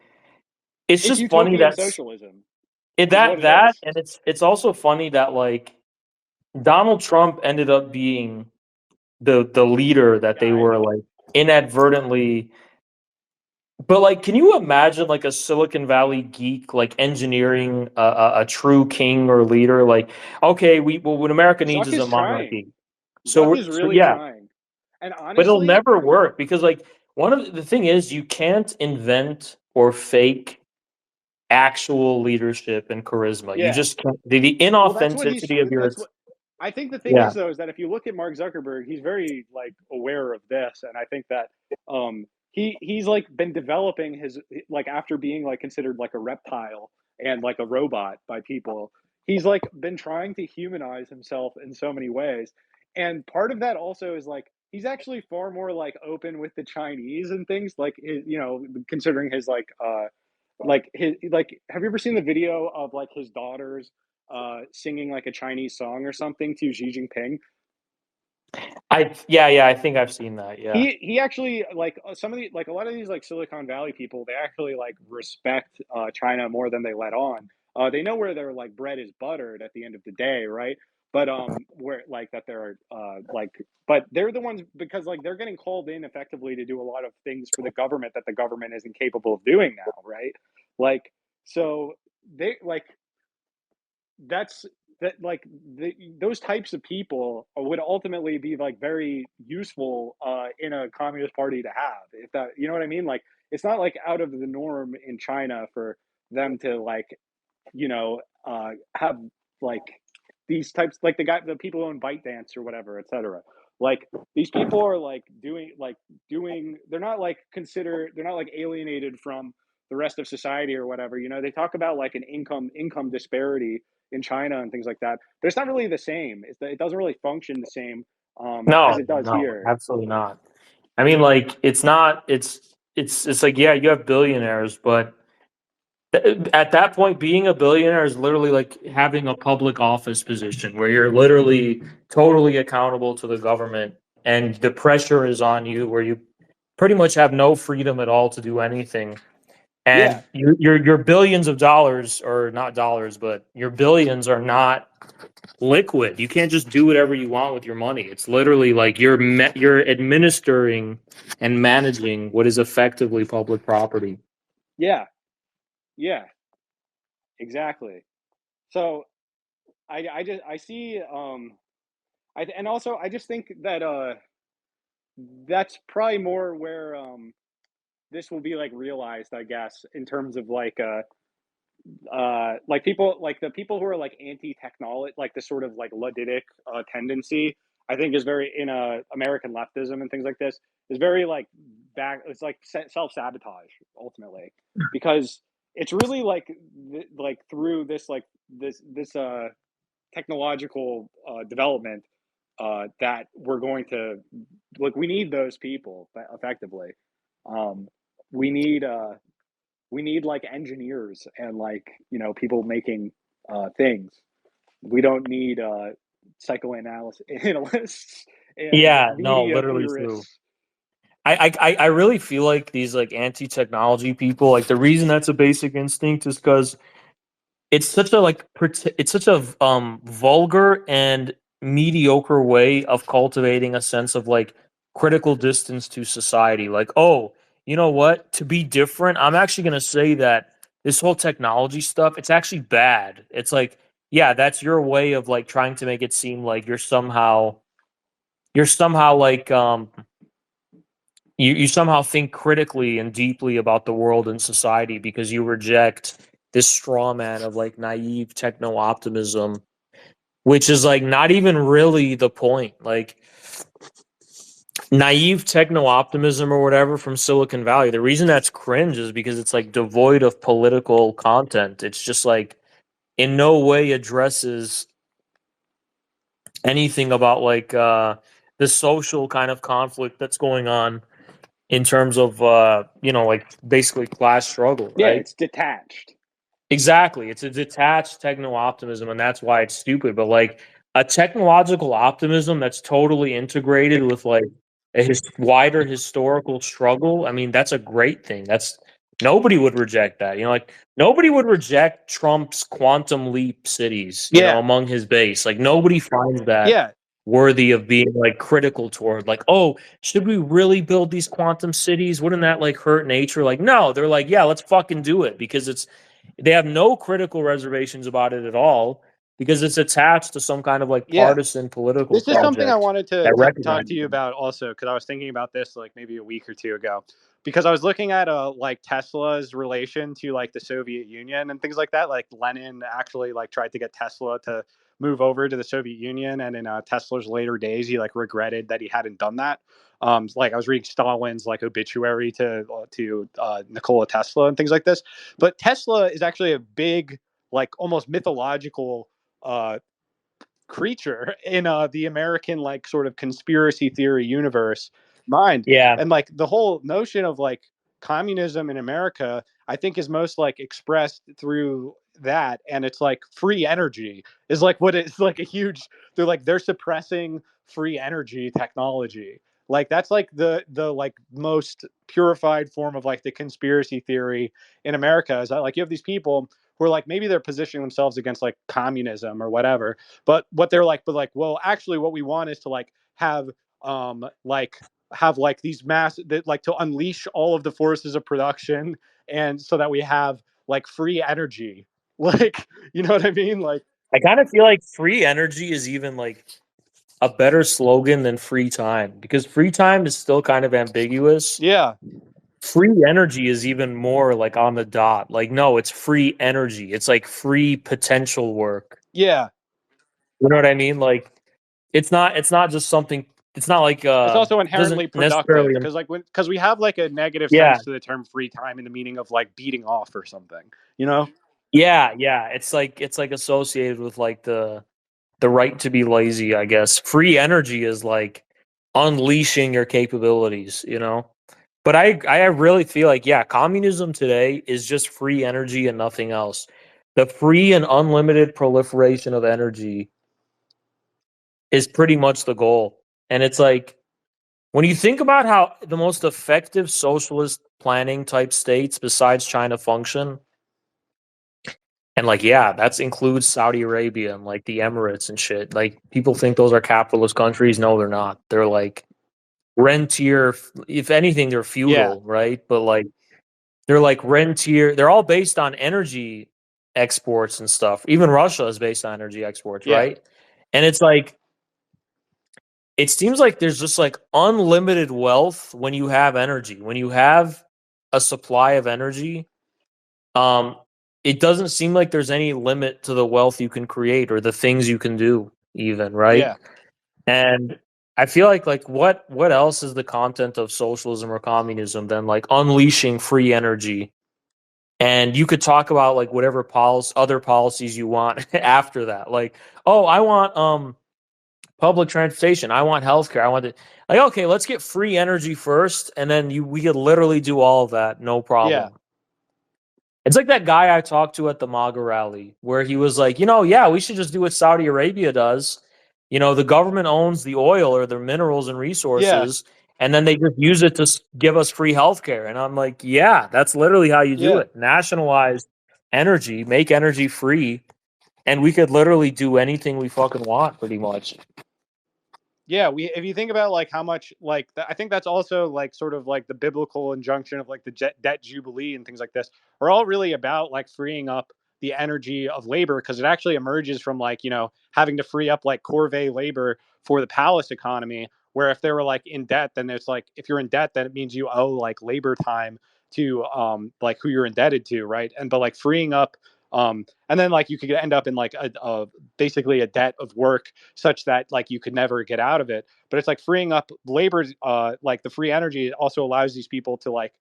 S2: it's
S1: It's
S2: just funny
S1: utopian
S2: that's
S1: socialism,
S2: it
S1: is what
S2: that
S1: it is.
S2: and it's also funny that like Donald Trump ended up being the leader that they
S1: Guide.
S2: were like inadvertently But like, can you imagine like a Silicon Valley geek like engineering a true king or leader? Like, okay, what America needs
S1: Zuck
S2: is a
S1: is trying.
S2: monarchy.
S1: Zuck is
S2: So
S1: really
S2: yeah,
S1: trying. And
S2: but it'll
S1: honestly,
S2: never work because like one of the thing is you can't invent or fake actual leadership and charisma. You
S1: yeah.
S2: just can't. The
S1: Well, that's what he's.
S2: inauthenticity of your
S1: That's what I think. The thing
S2: yeah.
S1: is, though, is that if you look at Mark Zuckerberg, he's very like aware of this, and I think that he's like been developing his like after being like considered like a reptile and like a robot by people. He's like been trying to humanize himself in so many ways, and part of that also is like he's actually far more like open with the Chinese and things like you know considering his like his like have you ever seen the video of like his daughters singing like a Chinese song or something to Xi Jinping?
S2: Yeah, I think I've seen that. Yeah.
S1: He actually like some of the like a lot of these like Silicon Valley people, they actually like respect China more than they let on. They know where their like bread is buttered at the end of the day, right? But where like that they're like but they're the ones because like they're getting called in effectively to do a lot of things for the government that the government isn't capable of doing now, right? Like so they like that's that like those types of people would ultimately be like very useful in a communist party to have if that you know what I mean like it's not like out of the norm in China for them to like you know have like these types like the people who own ByteDance or whatever etc like these people are like doing they're not like consider they're not like alienated from the rest of society or whatever you know they talk about like an income disparity in China and things like that. But it's not really the same. It doesn't really function the same as
S2: No,
S1: it does
S2: no,
S1: here.
S2: absolutely not. I mean, like, it's not. It's like, yeah, you have billionaires, but at that point, being a billionaire is literally like having a public office position where you're literally totally accountable to the government, and the pressure is on you, where you pretty much have no freedom at all to do anything.
S1: Yeah,
S2: And your billions of dollars, or not dollars, but your billions are not liquid. You can't just do whatever you want with your money. It's literally like you're administering and managing what is effectively public property.
S1: yeah, yeah, exactly. So I just I see and also I just think that that's probably more where this will be like realized I guess in terms of like people like the people who are like anti-technology like the sort of like Ludditic tendency I think is very in American leftism and things like this is very like back it's like self-sabotage ultimately because it's really like like through this like this technological development that we're going to like we need those people effectively um we need we need like engineers and like you know people making things we don't need psychoanalysis analysts and
S2: Yeah, no,
S1: media
S2: literally true.
S1: theorists.
S2: I really feel like these like anti-technology people, like the reason that's a basic instinct is because it's such a it's such a vulgar and mediocre way of cultivating a sense of like critical distance to society. Like, oh, you know what? To be different, I'm actually gonna say that this whole technology stuff, it's actually bad. It's like, yeah, that's your way of like trying to make it seem like you're somehow like you somehow think critically and deeply about the world and society because you reject this straw man of like naive techno optimism, which is like not even really the point. Like naive techno optimism or whatever from Silicon Valley, the reason that's cringe is because it's like devoid of political content. It's just like in no way addresses anything about like the social kind of conflict that's going on in terms of like basically class struggle,
S1: Yeah,
S2: right?
S1: it's detached.
S2: Exactly. It's a detached techno optimism, and that's why it's stupid. But like a technological optimism that's totally integrated with like a wider historical struggle, I mean, that's a great thing. That's nobody would reject that. Like nobody would reject Trump's quantum leap cities,
S1: Yeah,
S2: among his base. Like nobody finds that
S1: yeah,
S2: worthy of being like critical toward. Like, oh, should we really build these quantum cities? Wouldn't that like hurt nature? Like, no, they're like, yeah, let's fucking do it because it's they have no critical reservations about it at all because it's attached to some kind of like
S1: Yeah.
S2: partisan political
S1: This is something I
S2: project
S1: wanted to
S2: that
S1: talk to
S2: recognizes
S1: you
S2: them.
S1: about also, because I was thinking about this like maybe a week or two ago, because I was looking at like Tesla's relation to like the Soviet Union and things like that. Like Lenin actually like tried to get Tesla to move over to the Soviet Union, and in Tesla's later days, he like regretted that he hadn't done that. Like I was reading Stalin's like obituary to Nikola Tesla and things like this. But Tesla is actually a big, like almost mythological uh, creature in the American like sort of conspiracy theory universe mind.
S2: Yeah,
S1: And like the whole notion of like communism in America, I think is most like expressed through that. And it's like free energy is like what it's like a huge, they're suppressing free energy technology. Like that's like the like most purified form of like the conspiracy theory in America is that like you have these people who are like maybe they're positioning themselves against like communism or whatever, but what they're like, but like, well, actually, what we want is to like like have like these mass that like to unleash all of the forces of production, and so that we have like free energy. Like, you know what I mean? Like,
S2: I kind of feel like free energy is even like a better slogan than free time because free time is still kind of ambiguous.
S1: yeah,
S2: Free energy is even more like on the dot. Like, no, it's free energy. It's like free potential work.
S1: yeah.
S2: You know what I mean? Like, it's not just something. It's not like
S1: It's also
S2: doesn't
S1: inherently productive
S2: necessarily.
S1: because like because we have like a negative
S2: Yeah,
S1: sense to the term free time in the meaning of like beating off or something, you know?
S2: yeah. It's like associated with like the right to be lazy, I guess. Free energy is like unleashing your capabilities, you know? But I really feel like, yeah, communism today is just free energy and nothing else. The free and unlimited proliferation of energy is pretty much the goal. And it's like, when you think about how the most effective socialist planning type states besides China function, and like, yeah, that includes Saudi Arabia and like the Emirates and shit. Like, people think those are capitalist countries. No, they're not. They're like rentier. If anything, they're
S1: Yeah,
S2: feudal, right? But like, they're like rentier. They're all based on energy exports and stuff. Even Russia is based on energy exports,
S1: yeah,
S2: right? And it's like, it seems like there's just like unlimited wealth when you have energy. When you have a supply of energy, um, it doesn't seem like there's any limit to the wealth you can create or the things you can do, even, right?
S1: yeah,
S2: And I feel like what else is the content of socialism or communism than like unleashing free energy? And you could talk about like whatever other policies you want after that. Like, oh, I want public transportation, I want healthcare, I want it. Like, okay, let's get free energy first, and then we could literally do all of that, no
S1: yeah,
S2: problem. It's like that guy I talked to at the MAGA rally, where he was like, yeah, we should just do what Saudi Arabia does. The government owns the oil or the minerals and
S1: yeah,
S2: resources, and then they just use it to give us free healthcare. And I'm like, yeah, that's literally how you do
S1: yeah.
S2: it. Nationalize energy, make energy free, and we could literally do anything we fucking want, pretty much.
S1: Yeah, we if you think about like how much like I think that's also like sort of like the biblical injunction of like the debt jubilee and things like this are all really about like freeing up the energy of labor, because it actually emerges from like having to free up like corvée labor for the palace economy, where if they were like in debt, then it's like if you're in debt, then it means you owe like labor time to like who you're indebted to, right? And but like freeing up and then like you could end up in like a basically a debt of work such that like you could never get out of it. But it's like freeing up labor, like the free energy also allows these people to like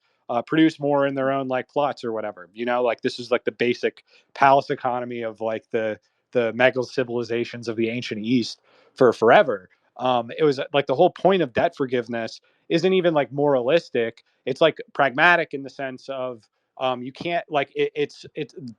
S1: produce more in their own like plots or whatever. Like this is like the basic palace economy of like the mega civilizations of the ancient East for forever. It was like the whole point of debt forgiveness isn't even like moralistic. It's like pragmatic in the sense of you can't like it's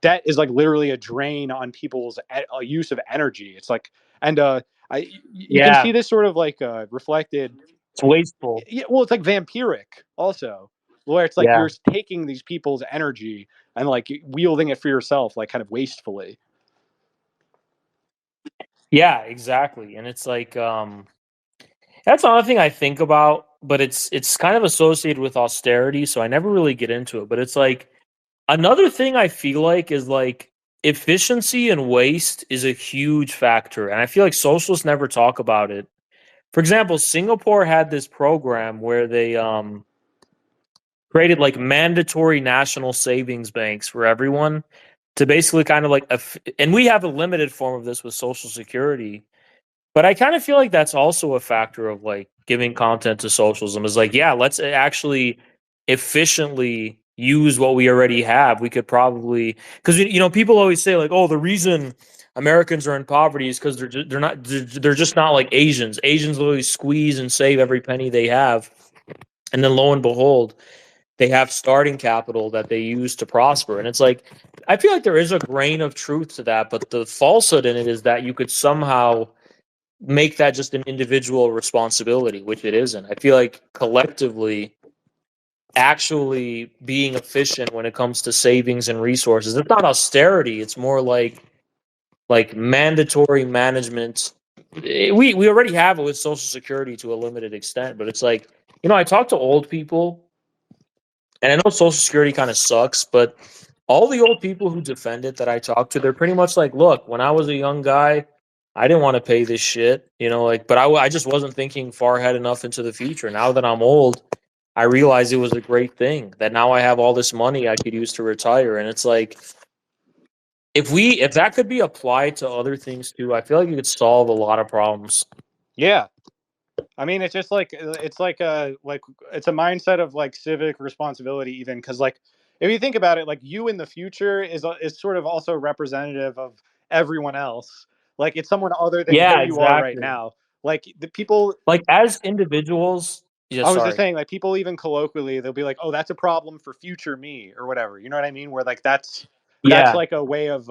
S1: debt is like literally a drain on people's use of energy. It's like and you can
S2: Yeah,
S1: see this sort of like reflected.
S2: it's wasteful.
S1: Yeah, well, it's like vampiric also, where it's like
S2: Yeah.
S1: you're taking these people's energy and like wielding it for yourself, like kind of wastefully.
S2: Yeah, exactly. And it's like that's another thing I think about, but it's kind of associated with austerity, so I never really get into it. But it's like another thing I feel like is like efficiency and waste is a huge factor, and I feel like socialists never talk about it. For example, Singapore had this program where they created like mandatory national savings banks for everyone to basically kind of like, and we have a limited form of this with Social Security, but I kind of feel like that's also a factor of like giving content to socialism is like, yeah, let's actually efficiently use what we already have. We could probably, because people always say like, oh, the reason Americans are in poverty is because they're just not like Asians. Asians literally squeeze and save every penny they have, and then lo and behold, they have starting capital that they use to prosper. And it's like, I feel like there is a grain of truth to that, but the falsehood in it is that you could somehow make that just an individual responsibility, which it isn't. I feel like collectively, actually being efficient when it comes to savings and resources, it's not austerity. It's more like mandatory management. We already have it with Social Security to a limited extent, but it's like I talk to old people, and I know Social Security kind of sucks, but all the old people who defend it that I talk to, they're pretty much like, look, when I was a young guy, I didn't want to pay this shit, like, but I just wasn't thinking far ahead enough into the future. Now that I'm old, I realize it was a great thing that now I have all this money I could use to retire. And it's like, if that could be applied to other things too, I feel like it could solve a lot of problems.
S1: Yeah. I mean, it's just like like it's a mindset of like civic responsibility, even because like if you think about it, like you in the future is sort of also representative of everyone else. Like it's someone other than who
S2: Yeah,
S1: you are right
S2: exactly.
S1: now. Like the people,
S2: Like as individuals, yeah,
S1: I was just
S2: sorry.
S1: saying, like people even colloquially, they'll be like, "Oh, that's a problem for future me" or whatever. You know what I mean? Where like that's
S2: Yeah,
S1: like a way of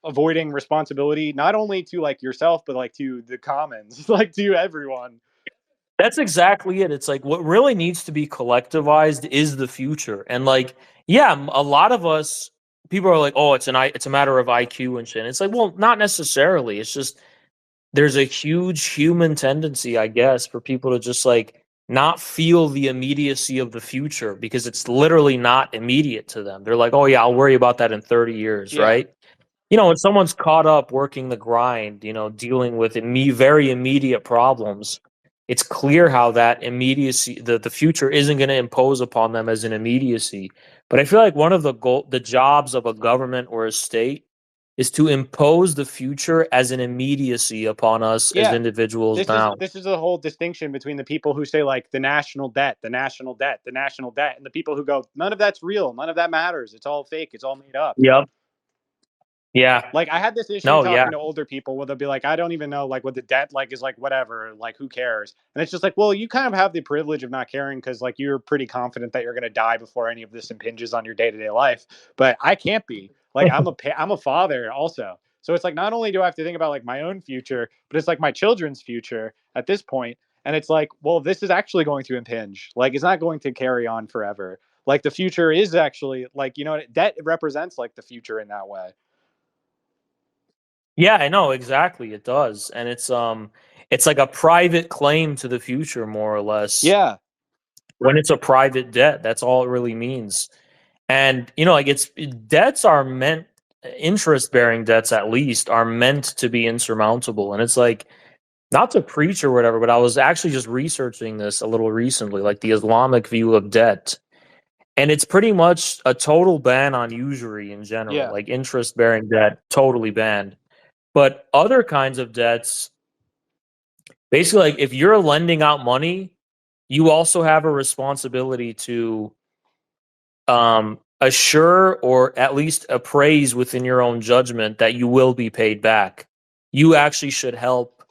S1: avoiding responsibility, not only to like yourself, but like to the commons, like to everyone.
S2: that's exactly it. It's like what really needs to be collectivized is the future. And like, yeah, a lot of us people are like, "Oh, it's a matter of IQ and shit." And it's like, well, not necessarily. It's just there's a huge human tendency, I guess, for people to just like not feel the immediacy of the future because it's literally not immediate to them. They're like, "Oh yeah, I'll worry about that in 30 years,"
S1: Yeah.
S2: right? When someone's caught up working the grind, dealing with very immediate problems, it's clear how that immediacy, the future isn't going to impose upon them as an immediacy. But I feel like one of the jobs of a government or a state is to impose the future as an immediacy upon us as
S1: Yeah.
S2: individuals
S1: This is
S2: now.
S1: this is the whole distinction between the people who say like the national debt, the national debt, the national debt, and the people who go, none of that's real, none of that matters. It's all fake, it's all made up.
S2: Yep. Yeah.
S1: Like I had this issue
S2: No. Yeah.
S1: talking to older people where they'll be like, I don't even know like what the debt like is, like whatever, like who cares? And it's just like, well, you kind of have the privilege of not caring because like you're pretty confident that you're going to die before any of this impinges on your day-to-day life. But I can't be. Like I'm a father also. So it's like not only do I have to think about like my own future, but it's like my children's future at this point. And it's like, well, this is actually going to impinge. Like it's not going to carry on forever. Like the future is actually like, debt represents like the future in that way.
S2: Yeah, I know exactly. It does, and it's like a private claim to the future, more or less.
S1: Yeah.
S2: When it's a private debt, that's all it really means. And like debts are meant, interest bearing debts at least are meant to be insurmountable. And it's like not to preach or whatever, but I was actually just researching this a little recently, like the Islamic view of debt. And it's pretty much a total ban on usury in general,
S1: Yeah.
S2: like interest bearing debt, totally banned. But other kinds of debts, basically, like if you're lending out money, you also have a responsibility to assure or at least appraise within your own judgment that you will be paid back. You actually should help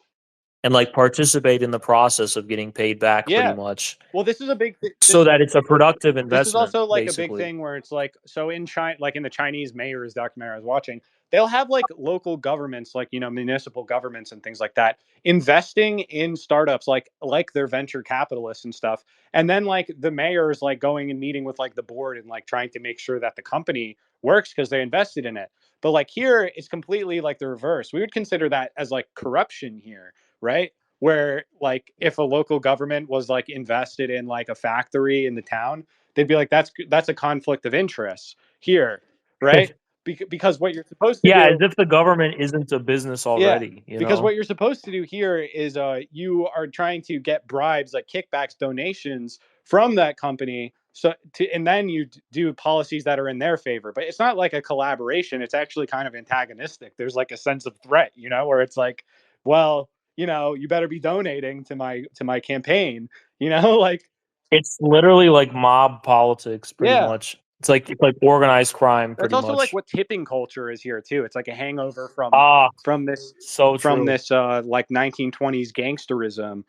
S2: and like participate in the process of getting paid back pretty
S1: Yeah.
S2: much
S1: Well, this is a big
S2: so that it's a productive
S1: this is
S2: investment
S1: also like a big
S2: basically.
S1: thing where it's like, so in China, like in the Chinese mayor's documentary I was watching, they'll have like local governments, like, you know, municipal governments and things like that, investing in startups like they're venture capitalists and stuff. And then like the mayor is like going and meeting with like the board and like trying to make sure that the company works because they invested in it. But like here it's completely like the reverse. We would consider that as like corruption here, right? Where like if a local government was like invested in like a factory in the town, they'd be like, that's a conflict of interest here, right? Because what you're supposed to
S2: Yeah, as
S1: do,
S2: if the government isn't a business
S1: yeah,
S2: already, you
S1: because
S2: know?
S1: what you're supposed to do here is you are trying to get bribes, like kickbacks, donations from that company, so to, and then you do policies that are in their favor. But it's not like a collaboration. It's actually kind of antagonistic. There's like a sense of threat, you know, where it's like, well, you know, you better be donating to my campaign, you know, like,
S2: It's literally like mob politics, pretty
S1: yeah.
S2: much. It's like organized crime,
S1: That's
S2: pretty
S1: also like
S2: much.
S1: what tipping culture is here too. It's like a hangover
S2: Ah,
S1: from this
S2: so
S1: from
S2: true.
S1: this like 1920s gangsterism,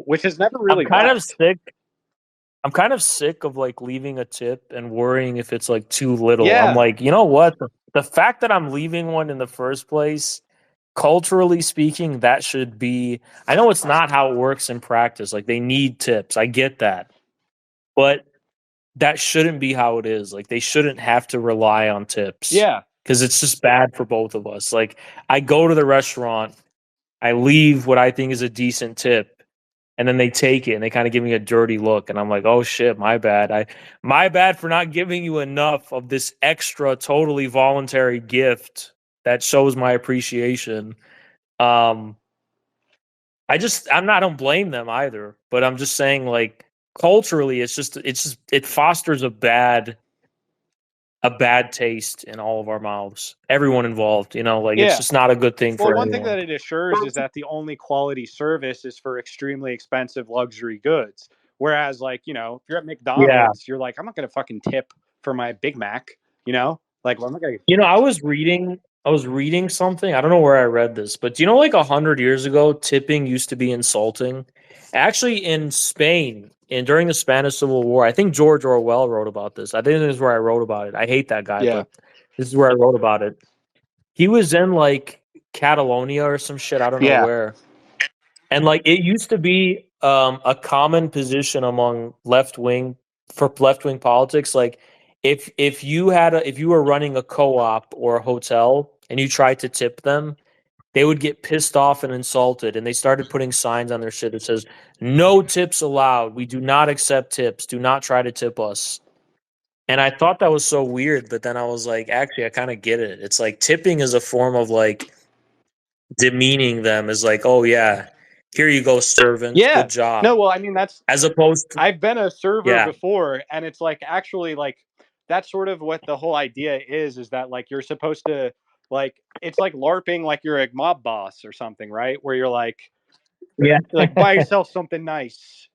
S1: which has never
S2: I'm
S1: really
S2: kind of
S1: left.
S2: sick. I'm kind of sick of like leaving a tip and worrying if it's like too little. I'm
S1: Yeah,
S2: like, you know what? The fact that I'm leaving one in the first place, culturally speaking, that should be. I know it's not how it works in practice. Like they need tips. I get that. But that shouldn't be how it is. Like they shouldn't have to rely on tips
S1: yeah,
S2: because it's just bad for both of us. Like I go to the restaurant, I leave what I think is a decent tip, and then they take it and they kind of give me a dirty look, and I'm like, "Oh shit, my bad. My bad for not giving you enough of this extra totally voluntary gift that shows my appreciation." Um I don't blame them either, but I'm just saying like culturally it fosters a bad taste in all of our mouths. Everyone involved, you know, like it's
S1: yeah.
S2: just not a good thing
S1: Well,
S2: for
S1: one thing
S2: anyone.
S1: that it assures is that the only quality service is for extremely expensive luxury goods. Whereas, like, you know, if you're at
S2: Yeah.
S1: McDonald's, you're like, I'm not gonna fucking tip for my Big Mac, you know? Like, well, I'm not gonna.
S2: You know, I was reading something. I don't know where I read this, but do you know like 100 years ago, tipping used to be insulting? Actually, in Spain, and during the Spanish Civil War, I think George Orwell wrote about this. I think this is where I wrote about it. I hate that guy,
S1: Yeah,
S2: but this is where I wrote about it. He was in like Catalonia or some shit. I don't know
S1: yeah,
S2: where. And like it used to be a common position among left wing politics. Like if you were running a co op or a hotel and you tried to tip them, they would get pissed off and insulted, and they started putting signs on their shit that says "No tips allowed. We do not accept tips. Do not try to tip us." And I thought that was so weird, but then I was like, actually, I kind of get it. It's like tipping is a form of like demeaning them as like, oh yeah, here you go, servant,
S1: yeah.
S2: good job.
S1: No, well, I mean, that's
S2: As opposed to
S1: I've been a server
S2: yeah,
S1: before, and it's like actually like that's sort of what the whole idea is that like you're supposed to like it's like LARPing like you're a mob boss or something, right? Where
S2: yeah.
S1: you're like buy yourself something nice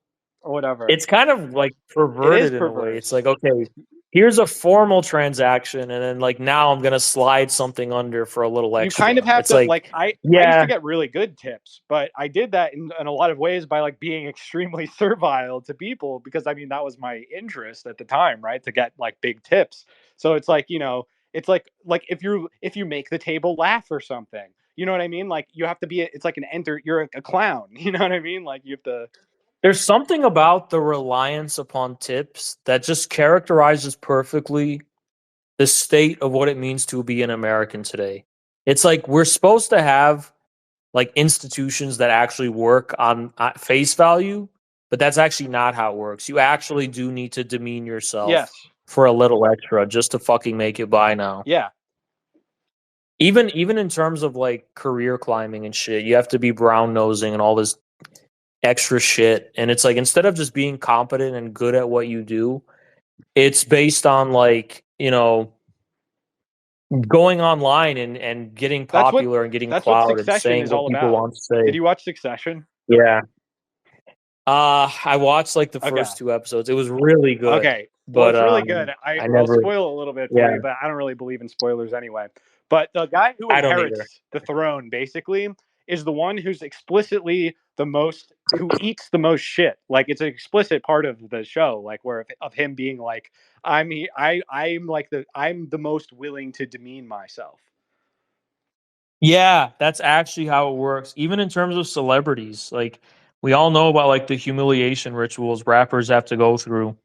S1: or whatever.
S2: It's kind of like
S1: It is
S2: perverted in a way. It's
S1: perverse.
S2: like, okay, here's a formal transaction, and then like now I'm gonna slide something under for a little
S1: You kind of
S2: extra.
S1: have
S2: It's
S1: to
S2: like,
S1: like I used to
S2: yeah,
S1: get really good tips, but I did that in a lot of ways by like being extremely servile to people because I mean that was my interest at the time, right? To get like big tips. So it's like, you know, it's like if you make the table laugh or something. You know what I mean? Like you have to be it's like an enter you're a clown, you know what I mean? Like you have to.
S2: there's something about the reliance upon tips that just characterizes perfectly the state of what it means to be an American today. It's like we're supposed to have like institutions that actually work on at face value, but that's actually not how it works. You actually do need to demean yourself
S1: Yes.
S2: for a little extra just to fucking make it by now.
S1: Yeah.
S2: Even in terms of like career climbing and shit, you have to be brown nosing and all this extra shit. And it's like instead of just being competent and good at what you do, it's based on like, you know, going online and getting
S1: That's what
S2: popular and getting
S1: that's what
S2: clout and
S1: Succession
S2: saying
S1: is
S2: what
S1: all
S2: people
S1: about.
S2: want to
S1: Did
S2: say.
S1: you watch Succession?
S2: Yeah. I watched like the
S1: Okay.
S2: first two episodes. It was really good,
S1: Okay. Well,
S2: but
S1: it's really good.
S2: I
S1: I'll
S2: never.
S1: spoil a little bit for
S2: Yeah,
S1: you, but I don't really believe in spoilers anyway. But the guy who
S2: I don't either.
S1: inherits the throne basically is the one who's explicitly the most who eats the most shit. Like it's an explicit part of the show, like where of him being like, I'm like I'm the most willing to demean myself.
S2: Yeah, that's actually how it works. Even in terms of celebrities, like we all know about like the humiliation rituals rappers have to go through,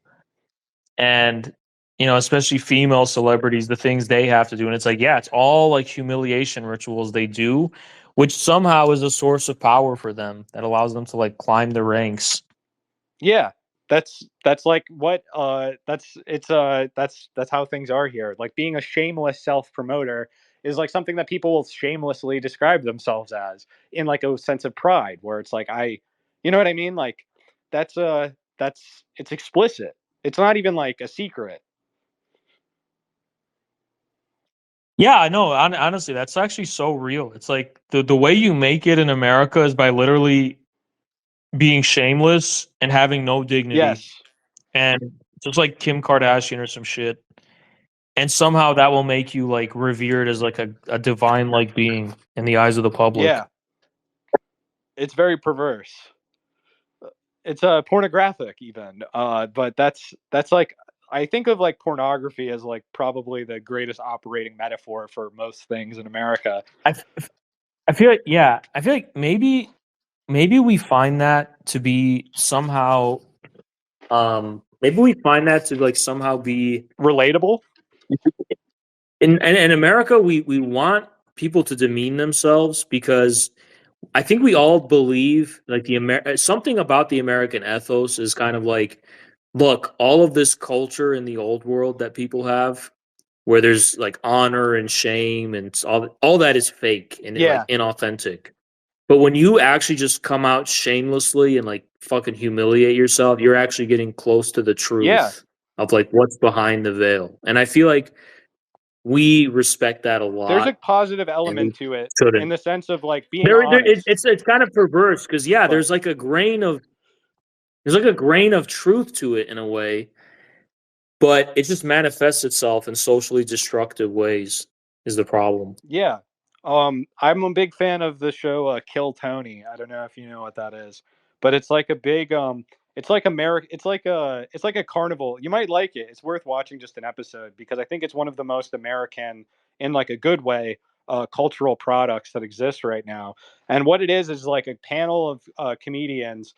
S2: and especially female celebrities, the things they have to do, and it's like, yeah, it's all like humiliation rituals they do, which somehow is a source of power for them that allows them to like climb the ranks.
S1: Yeah, that's like what that's it's that's how things are here. Like being a shameless self promoter is like something that people will shamelessly describe themselves as in like a sense of pride, where it's like you know what I mean? Like that's it's explicit. It's not even like a secret.
S2: Yeah, I know. Honestly, that's actually so real. It's like the way you make it in America is by literally being shameless and having no dignity,
S1: Yes.
S2: and just like Kim Kardashian or some shit. And somehow that will make you like revered as like a divine like being in the eyes of the public.
S1: Yeah. It's very perverse. It's pornographic even. But that's like I think of like pornography as like probably the greatest operating metaphor for most things in America.
S2: I, f- I feel like, yeah, I feel like maybe we find that to be somehow maybe we find that to like somehow be
S1: Relatable?
S2: in America we want people to demean themselves because I think we all believe like something about the American ethos is kind of like, look, all of this culture in the old world that people have, where there's like honor and shame and all that is fake and
S1: Yeah.
S2: like inauthentic. But when you actually just come out shamelessly and like fucking humiliate yourself, you're actually getting close to the
S1: Yeah.
S2: truth of like what's behind the veil. And I feel like we respect that a
S1: There's a
S2: lot,
S1: positive
S2: and we
S1: element to it in
S2: shouldn't.
S1: the sense of like being
S2: There
S1: honest.
S2: it's kind of perverse because yeah,
S1: But
S2: there's like a grain of truth to it in a way, but it just manifests itself in socially destructive ways. Is the problem?
S1: yeah. I'm a big fan of the show Kill Tony. I don't know if you know what that is, but it's like a big it's like America it's like a carnival. You might like it. It's worth watching just an episode because I think it's one of the most American in like a good way cultural products that exist right now. And what it is like a panel of comedians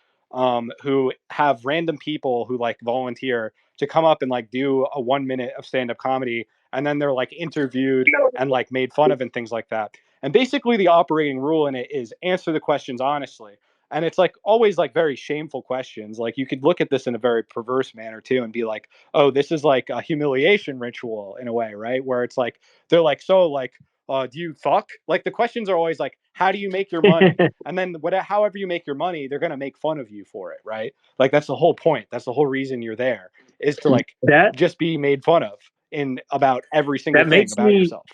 S1: who have random people who like volunteer to come up and like do a 1 minute of stand-up comedy, and then they're like interviewed and like made fun of and things like that. And basically the operating rule in it is answer the questions honestly. And it's like always like very shameful questions. Like you could look at this in a very perverse manner too and be like, oh, this is like a humiliation ritual in a way, right? Where it's like they're like, so like, do you fuck? Like the questions are always like, how do you make your money? And then whatever, however you make your money, they're gonna make fun of you for it, right? Like that's the whole point. That's the whole reason you're there is to like
S2: that
S1: just be made fun of in about every single
S2: that
S1: thing
S2: makes
S1: about
S2: me
S1: yourself.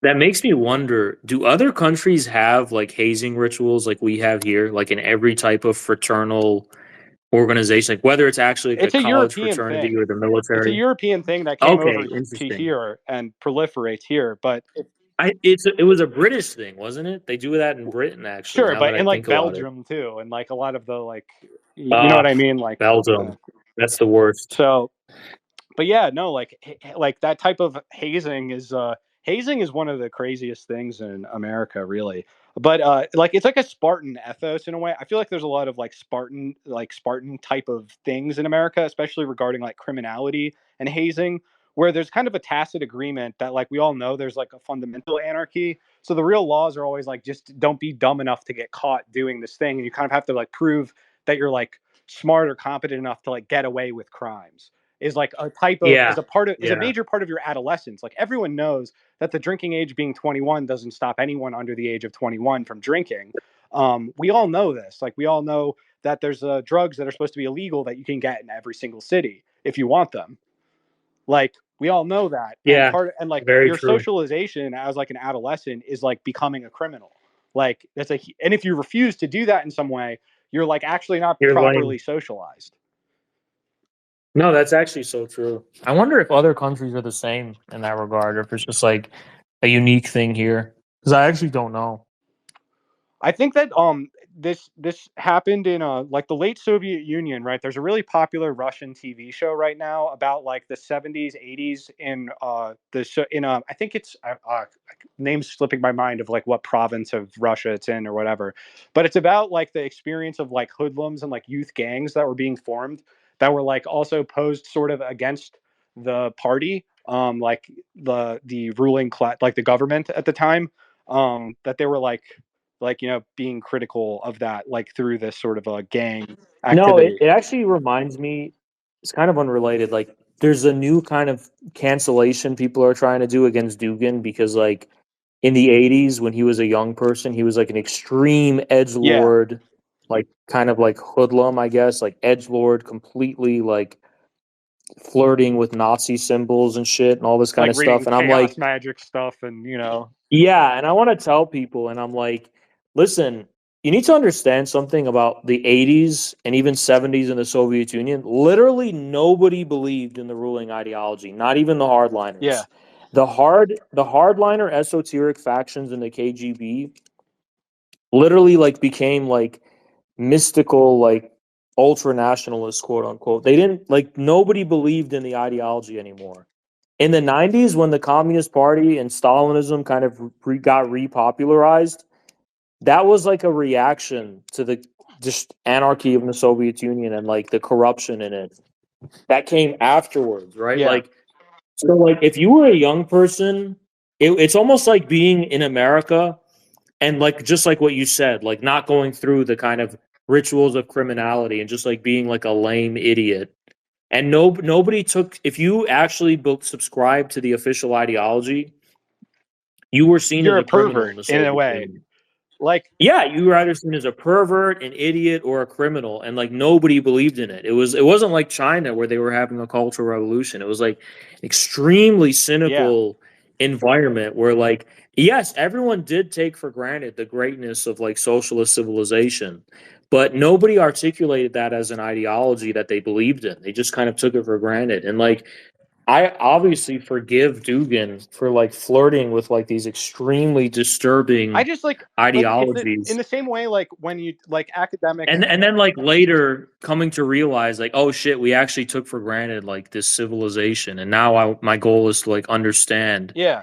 S2: that makes me wonder, do other countries have like hazing rituals like we have here, like in every type of fraternal organization, like whether it's actually like a
S1: It's a
S2: college
S1: European
S2: fraternity
S1: thing.
S2: or the
S1: It's a
S2: military?
S1: European thing that came
S2: Okay,
S1: over to
S2: interesting.
S1: here and proliferates here. But
S2: It was a British thing, wasn't it? They do that in Britain actually,
S1: sure,
S2: now that
S1: but
S2: I
S1: in like
S2: think about it.
S1: Belgium too, and like a lot of the like, you know
S2: Ah,
S1: what I mean? Like,
S2: Belgium. That's the worst.
S1: so but yeah, no, like that type of hazing is one of the craziest things in America, really. But like it's like a Spartan ethos in a way. I feel like there's a lot of like Spartan type of things in America, especially regarding like criminality and hazing, where there's kind of a tacit agreement that like we all know there's like a fundamental anarchy. So the real laws are always like just don't be dumb enough to get caught doing this thing, and you kind of have to like prove that you're like smart or competent enough to like get away with crimes is like a type of
S2: Yeah.
S1: is a
S2: Yeah.
S1: major part of your adolescence. Like everyone knows that the drinking age being 21 doesn't stop anyone under the age of 21 from drinking. We all know this. Like we all know that there's drugs that are supposed to be illegal that you can get in every single city if you want them. Like we all know that, and
S2: Yeah.
S1: like
S2: Very
S1: your
S2: true.
S1: socialization as like an adolescent is like becoming a criminal. Like that's a and if you refuse to do that in some way, you're like actually not
S2: You're lame.
S1: properly socialized.
S2: No, that's actually so true. I wonder if other countries are the same in that regard, or if it's just like a unique thing here. Because I actually don't know.
S1: I think that this happened in like the late Soviet Union, right? There's a really popular Russian TV show right now about like the 70s, 80s in I think it's name's slipping my mind of like what province of Russia it's in or whatever. But it's about like the experience of like hoodlums and like youth gangs that were being formed that were like also posed sort of against the party, like the ruling class, like the government at the time, that they were like being critical of that like through this sort of a gang
S2: No, it,
S1: activity.
S2: it actually reminds me, it's kind of unrelated. Like, there's a new kind of cancellation people are trying to do against Dugan because, like, in the 80s, when he was a young person, he was like an extreme edge
S1: Yeah,
S2: lord, like, kind of like hoodlum, I guess, like, edge lord, completely like flirting with Nazi symbols and shit and all this kind
S1: like
S2: of stuff.
S1: reading
S2: And I'm
S1: chaos
S2: like,
S1: magic stuff and
S2: yeah, and I want to tell people, and I'm like, listen, you need to understand something about the 80s and even 70s in the Soviet Union. Literally nobody believed in the ruling ideology, not even the
S1: yeah,
S2: hardliners. The hardliner esoteric factions in the KGB literally like became like mystical, like ultra nationalists, quote unquote. They didn't like nobody believed in the ideology anymore. In the 90s, when the Communist Party and Stalinism kind of got repopularized, that was like a reaction to the just anarchy of the Soviet Union and like the corruption in it. That came afterwards, right?
S1: yeah.
S2: Like, so like if you were a young person, it's almost like being in America and like just like what you said, like not going through the kind of rituals of criminality and just like being like a lame idiot. And nobody took, if you actually subscribed to the official ideology, you were seen
S1: You're
S2: as
S1: a
S2: a criminal in
S1: pervert
S2: the
S1: in a
S2: Soviet
S1: way.
S2: Union.
S1: Like,
S2: Yeah, you were either seen as a pervert, an idiot, or a criminal, and like nobody believed in it. It wasn't like China where they were having a cultural revolution. It was like extremely
S1: yeah,
S2: cynical environment where like yes, everyone did take for granted the greatness of like socialist civilization, but nobody articulated that as an ideology that they believed in. They just kind of took it for granted. And like I obviously forgive Dugan for like flirting with like these extremely
S1: I
S2: disturbing
S1: just like it's in
S2: ideologies
S1: the same way like when you like academics.
S2: and then like later coming to realize like oh shit we actually took for granted like this civilization and now my goal is to like understand
S1: Yeah,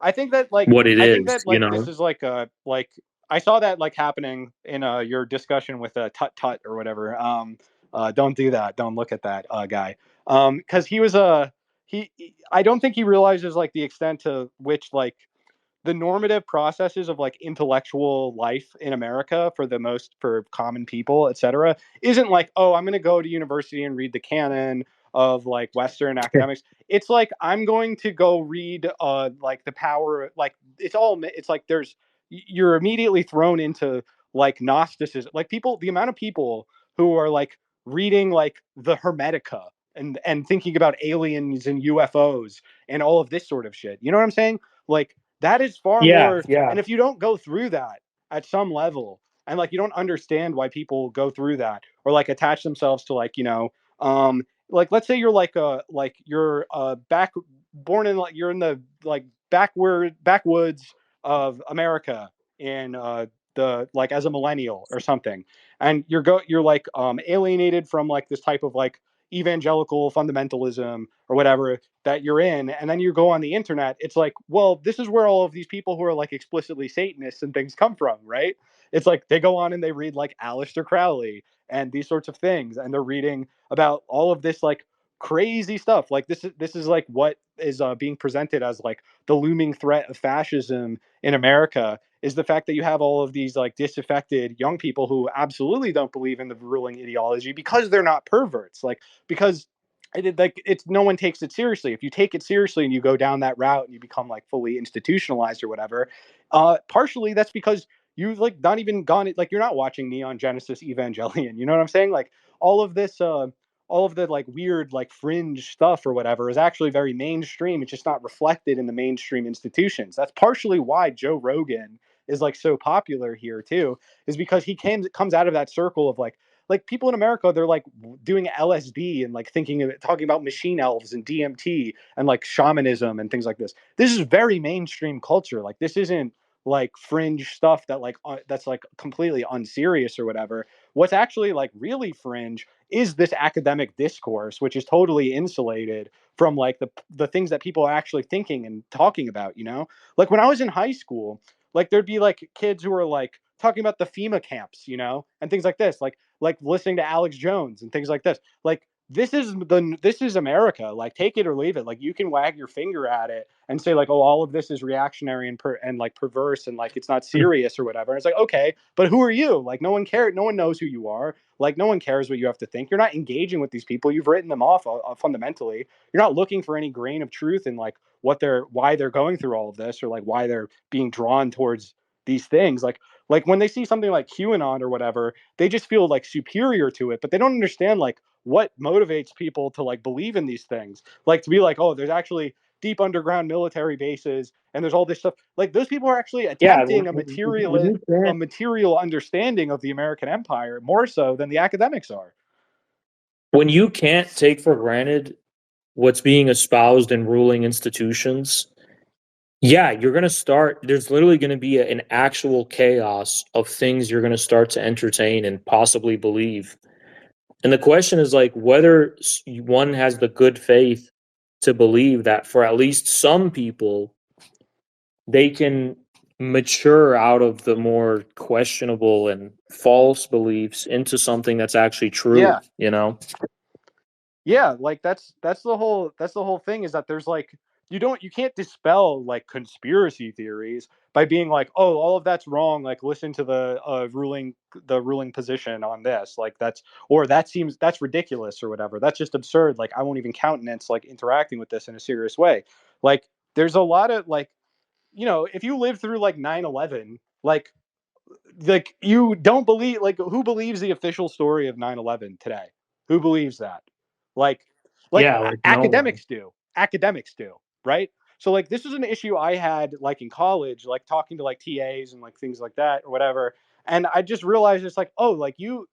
S2: what it
S1: I think
S2: is,
S1: that
S2: you
S1: like this
S2: know.
S1: is like I saw that like happening in your discussion with Tut Tut or whatever. Don't do that. Don't look at that guy. Because he was I don't think he realizes like the extent to which like the normative processes of like intellectual life in America for common people, etc., isn't like, oh, I'm going to go to university and read the canon of like Western academics. It's like I'm going to go read like the power, like it's like you're immediately thrown into like Gnosticism, like people, the amount of people who are like reading like the Hermetica and thinking about aliens and UFOs and all of this sort of shit. You know what I'm saying? Like that is far
S2: Yeah,
S1: more.
S2: yeah.
S1: And if you don't go through that at some level, and like you don't understand why people go through that or like attach themselves to like like let's say you're like you're born in like you're in the like backwoods of America in the like as a millennial or something, and you're like alienated from like this type of like evangelical fundamentalism or whatever that you're in, and then you go on the internet. It's like, well, this is where all of these people who are like explicitly Satanists and things come from, right? It's like they go on and they read like Aleister Crowley and these sorts of things, and they're reading about all of this like crazy stuff. Like this is like what is being presented as like the looming threat of fascism in America, is the fact that you have all of these like disaffected young people who absolutely don't believe in the ruling ideology because they're not perverts, like because like it's no one takes it seriously. If you take it seriously and you go down that route and you become like fully institutionalized or whatever, partially that's because you've like not even gone, like you're not watching Neon Genesis Evangelion. You know what I'm saying? Like all of this all of the like weird like fringe stuff or whatever is actually very mainstream. It's just not reflected in the mainstream institutions. That's partially why Joe Rogan is like so popular here too, is because he comes out of that circle of like people in America, they're like doing LSD and like thinking of it, talking about machine elves and DMT and like shamanism and things like this. This is very mainstream culture. Like this isn't like fringe stuff that like that's like completely unserious or whatever. What's actually like really fringe is this academic discourse, which is totally insulated from like the things that people are actually thinking and talking about. You know, like when I was in high school, like there'd be like kids who were like talking about the FEMA camps, you know, and things like this, like listening to Alex Jones and things like this. Like this is America. Like take it or leave it. Like you can wag your finger at it and say like, oh, all of this is reactionary and like perverse and like it's not serious or whatever. And it's like, okay, but who are you? Like no one cares. No one knows who you are. Like no one cares what you have to think. You're not engaging with these people. You've written them off fundamentally. You're not looking for any grain of truth in like why they're going through all of this or like why they're being drawn towards these things. Like when they see something like QAnon or whatever, they just feel like superior to it, but they don't understand like what motivates people to like believe in these things. Like to be like, oh, there's actually deep underground military bases and there's all this stuff. Like those people are actually
S2: Yeah,
S1: attempting
S2: when you
S1: a
S2: can't
S1: material understanding of the American empire more so than the academics are.
S2: when you can't take for granted what's being espoused in ruling institutions, yeah, you're going to start. There's literally going to be an actual chaos of things you're going to start to entertain and possibly believe. And the question is like whether one has the good faith to believe that for at least some people, they can mature out of the more questionable and false beliefs into something that's actually true,
S1: Yeah,
S2: you know?
S1: yeah, like that's the whole thing is that there's like you can't dispel like conspiracy theories by being like, oh, all of that's wrong, like listen to the ruling position on this, like that's or that seems that's ridiculous or whatever, that's just absurd, like I won't even countenance like interacting with this in a serious way. Like there's a lot of like, you know, if you live through like 9/11, like you don't believe, like who believes the official story of 9/11 today? Who believes that? like
S2: Yeah, like no one.
S1: academics do, right? So like this is an issue I had like in college, like talking to like TAs and like things like that or whatever, and I just realized it's like, oh, like you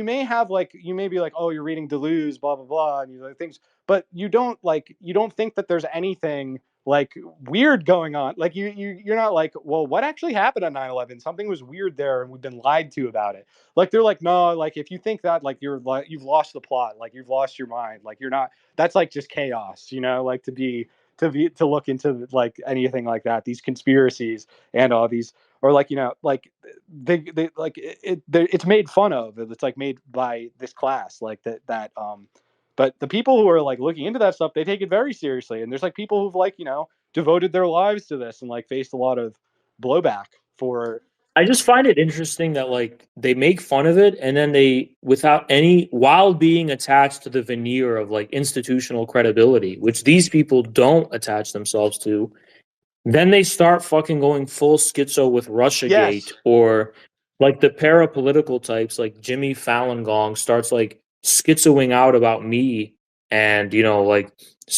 S1: may have like you may be like, oh, you're reading Deleuze blah blah blah and you like things, but you don't think that there's anything like weird going on. Like you're not like, well, what actually happened on 9/11? Something was weird there and we've been lied to about it. Like they're like, no, like if you think that, like you're like you've lost the plot, like you've lost your mind, like you're not, that's like just chaos, you know, like to look into like anything like that, these conspiracies and all these, or like, you know, like they like it's made fun of, it's like made by this class like that. But the people who are like looking into that stuff, they take it very seriously. And there's like people who've like, you know, devoted their lives to this and like faced a lot of blowback for.
S2: I just find it interesting that like they make fun of it and then they without any while being attached to the veneer of like institutional credibility, which these people don't attach themselves to. Then they start fucking going full schizo with Russiagate
S1: Yes.
S2: or like the parapolitical types like Jimmy Fallon Gong starts like schizoing out about me and you know like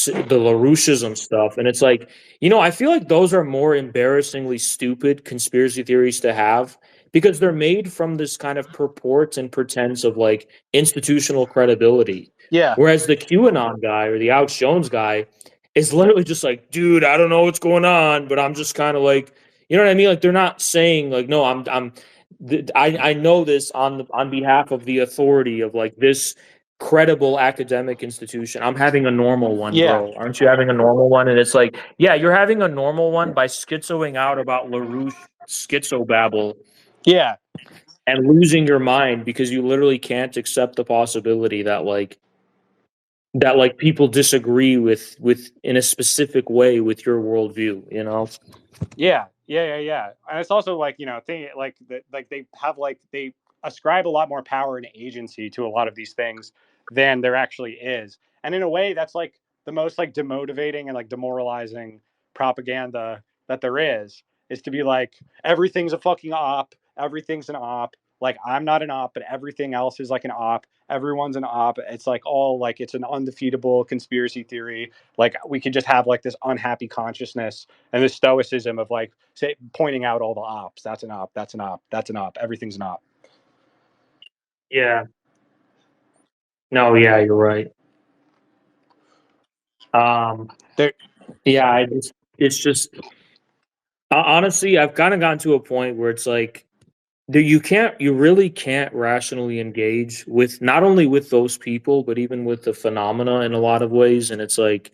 S2: the LaRoucheism stuff and it's like you know I feel like those are more embarrassingly stupid conspiracy theories to have because they're made from this kind of purport and pretense of like institutional credibility
S1: Yeah.
S2: whereas the QAnon guy or the Alex Jones guy is literally just like, dude, I don't know what's going on, but I'm just kind of like, you know what I mean? Like they're not saying like, no, I know this on behalf of the authority of like this credible academic institution. I'm having a normal one,
S1: Yeah.
S2: bro. Aren't you having a normal one? And it's like, yeah, you're having a normal one by schizoing out about LaRouche schizobabble
S1: Yeah.
S2: and losing your mind because you literally can't accept the possibility that like people disagree with in a specific way with your worldview, you know?
S1: Yeah. And it's also like, you know, thing like that, like they have like they ascribe a lot more power and agency to a lot of these things than there actually is. And in a way, that's like the most like demotivating and like demoralizing propaganda that there is to be like everything's a fucking op, everything's an op. Like I'm not an op, but everything else is like an op. Everyone's an op. It's like all like it's an undefeatable conspiracy theory. Like we could just have like this unhappy consciousness and the stoicism of like say pointing out all the ops. That's an op. That's an op. That's an op. Everything's an op.
S2: Yeah. No, yeah, you're right. Um,
S1: There,
S2: yeah, it's just Honestly, I've kind of gotten to a point where it's like you really can't rationally engage with not only with those people, but even with the phenomena in a lot of ways. And it's like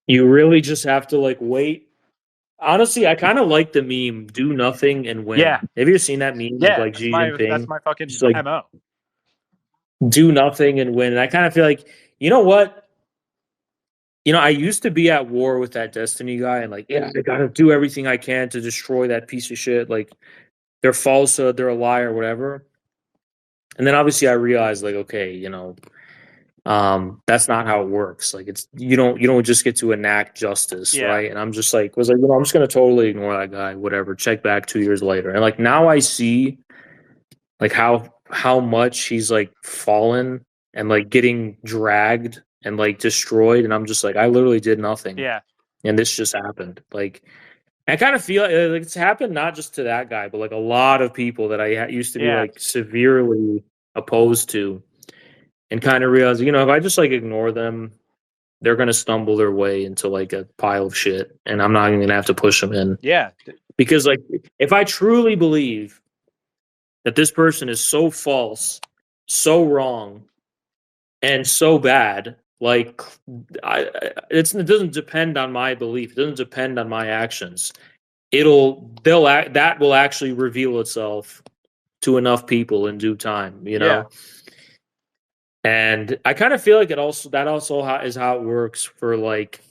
S2: you really just have to like wait. Honestly, I kind of like the meme "Do nothing and
S1: Yeah,
S2: win." Have you ever seen that meme of
S1: yeah,
S2: like
S1: that's
S2: Xi
S1: my
S2: Jinping?
S1: fucking
S2: Just like
S1: MO.
S2: do nothing and win. And I kind of feel like, you know what? I used to be at war with that Destiny guy and like, yeah, I gotta do everything I can to destroy that piece of shit. Like they're falsehood, they're a liar, whatever. And then obviously I realized like, okay, that's not how it works. Like it's you don't just get to enact justice,
S1: Yeah,
S2: right? And I'm just like was like, I'm just gonna totally ignore that guy, whatever, check back 2 years later. And like now I see like how much he's like fallen and like getting dragged and like destroyed. And I'm just like, I literally did nothing.
S1: yeah,
S2: And this just happened. Like I kind of feel like it's happened not just to that guy, but like a lot of people that I used to be
S1: yeah,
S2: like severely opposed to, and kind of realize, if I just like ignore them, they're gonna stumble their way into like a pile of shit, and I'm not even gonna have to push them in
S1: yeah,
S2: because like if I truly believe that this person is so false, so wrong, and so bad, like it doesn't depend on my belief, it doesn't depend on my actions. That will actually reveal itself to enough people in due time,
S1: yeah,
S2: And I kind of feel like is how it works for like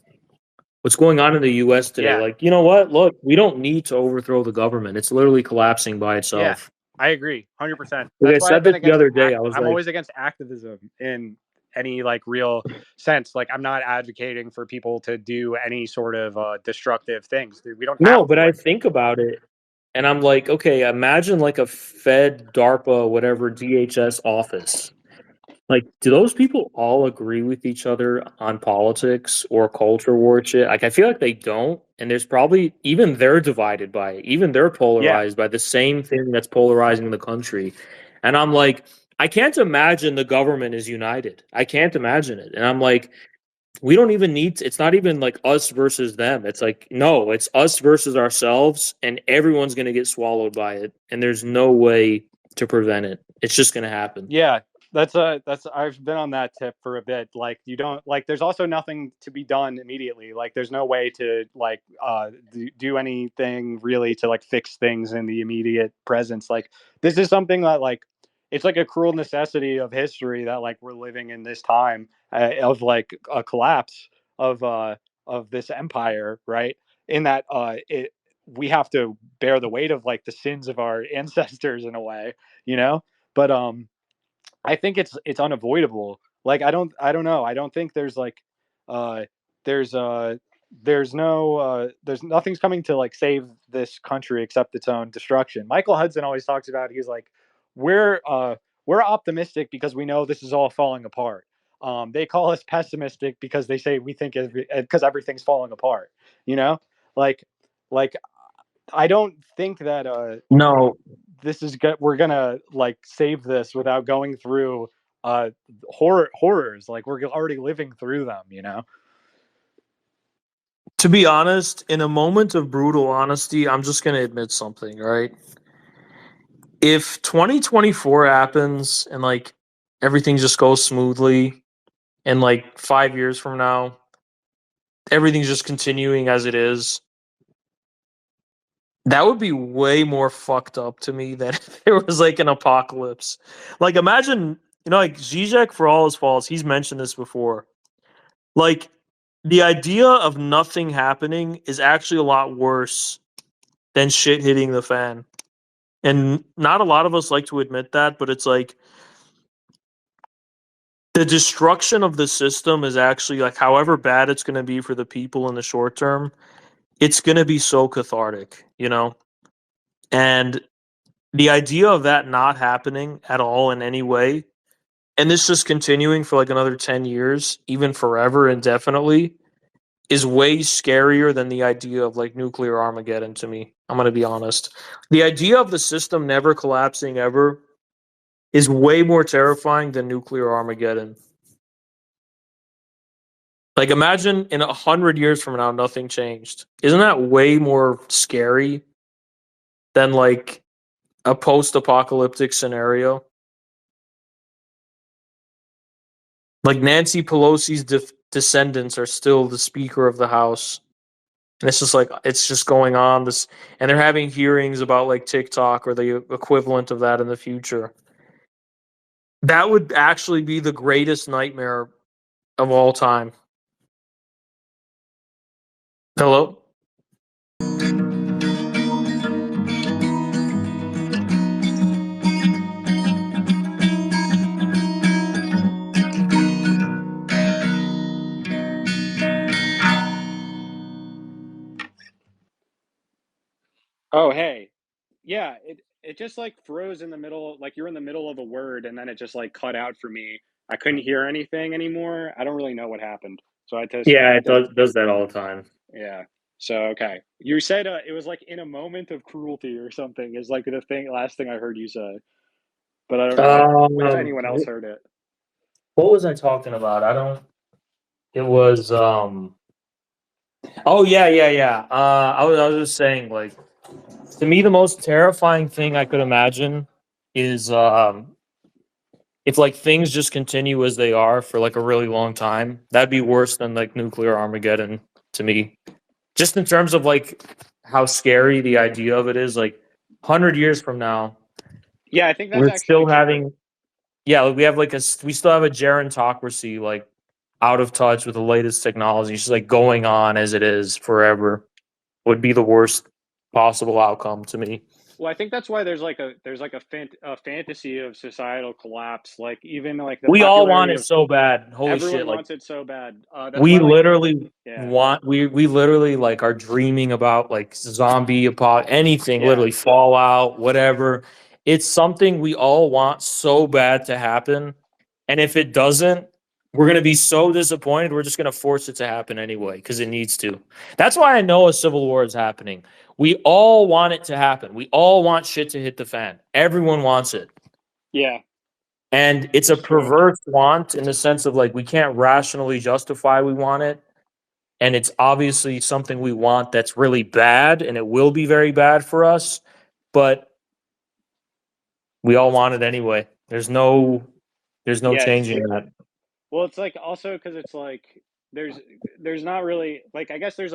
S2: what's going on in the U.S. today.
S1: yeah,
S2: Like, you know what? Look, we don't need to overthrow the government. It's literally collapsing by
S1: yeah.
S2: itself.
S1: I agree, 100%.
S2: Like I
S1: That's why I've
S2: said
S1: been
S2: this the
S1: against
S2: other day.
S1: act.
S2: I was
S1: I'm
S2: like,
S1: always against activism in any like real sense. Like I'm not advocating for people to do any sort of destructive things. Dude, we don't
S2: no,
S1: have
S2: but
S1: to
S2: I
S1: right
S2: think about it and I'm like, okay, imagine like a Fed, DARPA, whatever DHS office. Like, do those people all agree with each other on politics or culture war shit? Like, I feel like they don't. And there's probably even they're divided by it. Even they're
S1: now. Yeah,
S2: polarized by the same thing that's polarizing the country. And I'm like, I can't imagine the government is united. I can't imagine it. And I'm like, we don't even need to, it's not even like us versus them. It's like, no, it's us versus ourselves, and everyone's going to get swallowed by it. And there's no way to prevent it. It's just going to happen.
S1: yeah, that's I've been on that tip for a bit. Like you don't like there's also nothing to be done immediately. Like there's no way to like do anything really to like fix things in the immediate presence. Like this is something that like it's like a cruel necessity of history that like we're living in this time of like a collapse of this empire, right? In that it we have to bear the weight of like the sins of our ancestors in a way, you know? But I think it's unavoidable. Like I don't know. I don't think there's like uh there's there's nothing's coming to like save this country except its own destruction. Michael Hudson always talks about he's like we're uh we're optimistic because we know this is all falling apart. They call us pessimistic because they say we think because everything's falling apart, you know? Like like I don't think that
S2: No,
S1: we're gonna like save this without going through horrors. Like we're already living through them, you know.
S2: to be honest, in a moment of brutal honesty, I'm just going to admit something, right? If 2024 happens and like everything just goes smoothly, and like 5 years from now, everything's just continuing as it is, that would be way more fucked up to me than if there was like an apocalypse. Like, imagine, like Zizek, for all his faults, he's mentioned this before. Like, the idea of nothing happening is actually a lot worse than shit hitting the fan. And not a lot of us like to admit that, but it's like the destruction of the system is actually like however bad it's going to be for the people in the short term, it's going to be so cathartic. And the idea of that not happening at all in any way, and this just continuing for like another 10 years, even forever indefinitely, is way scarier than the idea of like nuclear Armageddon to me. I'm going to be honest. The idea of the system never collapsing ever is way more terrifying than nuclear Armageddon. Like, imagine in 100 years from now, nothing changed. Isn't that way more scary than like a post-apocalyptic scenario? Like Nancy Pelosi's descendants are still the Speaker of the House, and it's just like it's just going on this, and they're having hearings about like TikTok or the equivalent of that in the future. That would actually be the greatest nightmare of all time. Hello?
S1: Oh, hey. Yeah, it just like froze in the middle, like you're in the middle of a word and then it just like cut out for me. I couldn't hear anything anymore. I don't really know what happened. So I
S2: Yeah,
S1: had
S2: it
S1: to
S2: does that all the time.
S1: yeah. So okay. You said it was like in a moment of cruelty or something is like the thing last thing I heard you say. But I don't know if anyone else heard it.
S2: What was I talking about? I don't. It was. Oh yeah, yeah, yeah. I was just saying, like, to me, the most terrifying thing I could imagine is if like things just continue as they are for like a really long time. That'd be worse than like nuclear Armageddon to me. Just in terms of like how scary the idea of it is. Like, 100 years from now,
S1: Yeah, I think that's
S2: we're
S1: actually
S2: still
S1: true.
S2: having. Yeah, like, we still have a gerontocracy like out of touch with the latest technology. It's just like going on as it is forever would be the worst possible outcome to me.
S1: Well, I think that's why there's like a fantasy of societal collapse. Like even like the
S2: We all want
S1: popularity
S2: it
S1: of
S2: so bad. Holy shit!
S1: everyone
S2: Like
S1: wants it so bad. That's why
S2: we
S1: like
S2: literally
S1: yeah,
S2: we literally like are dreaming about like zombie apocalypse, anything,
S1: yeah,
S2: literally fallout, whatever. It's something we all want so bad to happen, and if it doesn't, we're gonna be so disappointed. We're just gonna force it to happen anyway because it needs to. That's why I know a civil war is happening. We all want it to happen. We all want shit to hit the fan. Everyone wants it.
S1: yeah,
S2: And it's a
S1: it's true.
S2: perverse want in the sense of like we can't rationally justify we want it. And it's obviously something we want that's really bad and it will be very bad for us, but we all want it anyway. There's no
S1: Yes.
S2: changing that.
S1: Well, it's like also because it's like there's there's not really like I guess there's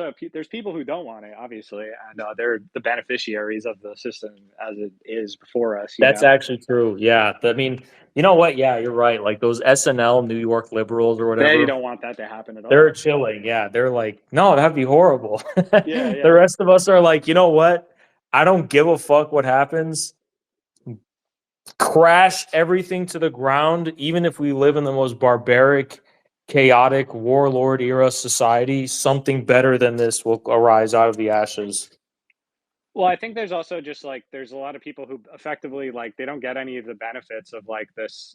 S1: people who don't want it obviously, and they're the beneficiaries of the system as it is before us. You
S2: That's
S1: know,
S2: actually true. Yeah. I mean, you know what? Yeah, you're right. Like those SNL New York liberals or
S1: they
S2: whatever,
S1: don't want that to happen at
S2: they're
S1: all.
S2: chilling. Yeah. They're like, no, that'd be horrible.
S1: Yeah,
S2: The
S1: yeah.
S2: rest of us are like, you know what? I don't give a fuck what happens. Crash everything to the ground, even if we live in the most barbaric, chaotic, warlord era society, something better than this will arise out of the ashes.
S1: Well, I think there's also just like there's a lot of people who effectively like they don't get any of the benefits of like this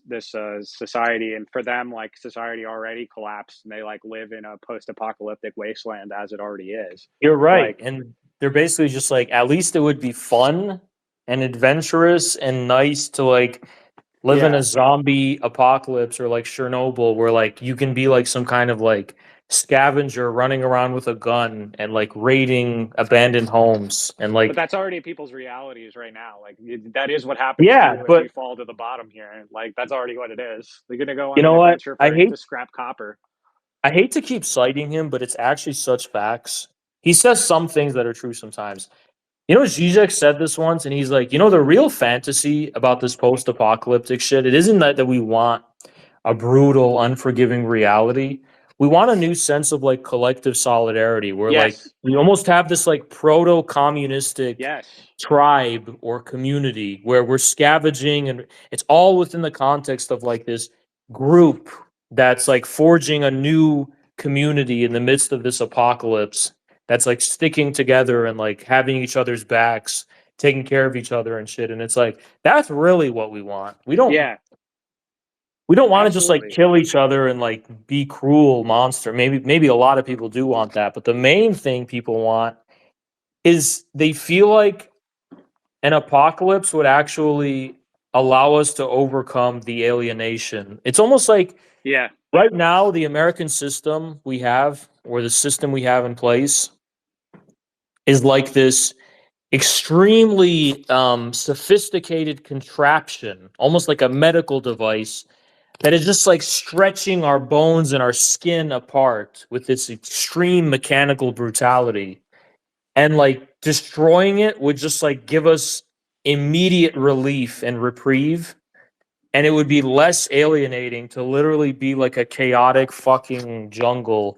S1: society, and for them like society already collapsed, and they like live in a post-apocalyptic wasteland as it already is.
S2: You're right.
S1: Like,
S2: And they're basically just like, at least it would be fun and adventurous and nice to like live in a
S1: yeah,
S2: zombie apocalypse or like Chernobyl where like you can be like some kind of like scavenger running around with a gun and like raiding abandoned homes and
S1: but
S2: like
S1: that's already people's realities right now. Like that is what happens to
S2: yeah,
S1: you if
S2: but
S1: you fall to the bottom here. Like that's already what it is. You're gonna go
S2: you
S1: on an
S2: know what?
S1: adventure
S2: I
S1: for
S2: hate
S1: to scrap copper.
S2: I hate to keep citing him, but it's actually such facts. He says some things that are true sometimes. You know, Zizek said this once, and he's like, the real fantasy about this post-apocalyptic shit, it isn't that we want a brutal, unforgiving reality. We want a new sense of like collective solidarity where like
S1: Yes,
S2: we almost have this like proto-communistic
S1: yes,
S2: tribe or community where we're scavenging and it's all within the context of like this group that's like forging a new community in the midst of this apocalypse that's like sticking together and like having each other's backs, taking care of each other and shit. And it's like that's really what we want.
S1: yeah,
S2: We don't want to just like
S1: absolutely.
S2: kill each other and like be cruel monster. Maybe a lot of people do want that, but the main thing people want is they feel like an apocalypse would actually allow us to overcome the alienation. It's almost like
S1: Yeah,
S2: right now the American system we have, or the system we have in place, is like this extremely sophisticated contraption, almost like a medical device that is just like stretching our bones and our skin apart with this extreme mechanical brutality. And like destroying it would just like give us immediate relief and reprieve. And it would be less alienating to literally be like a chaotic fucking jungle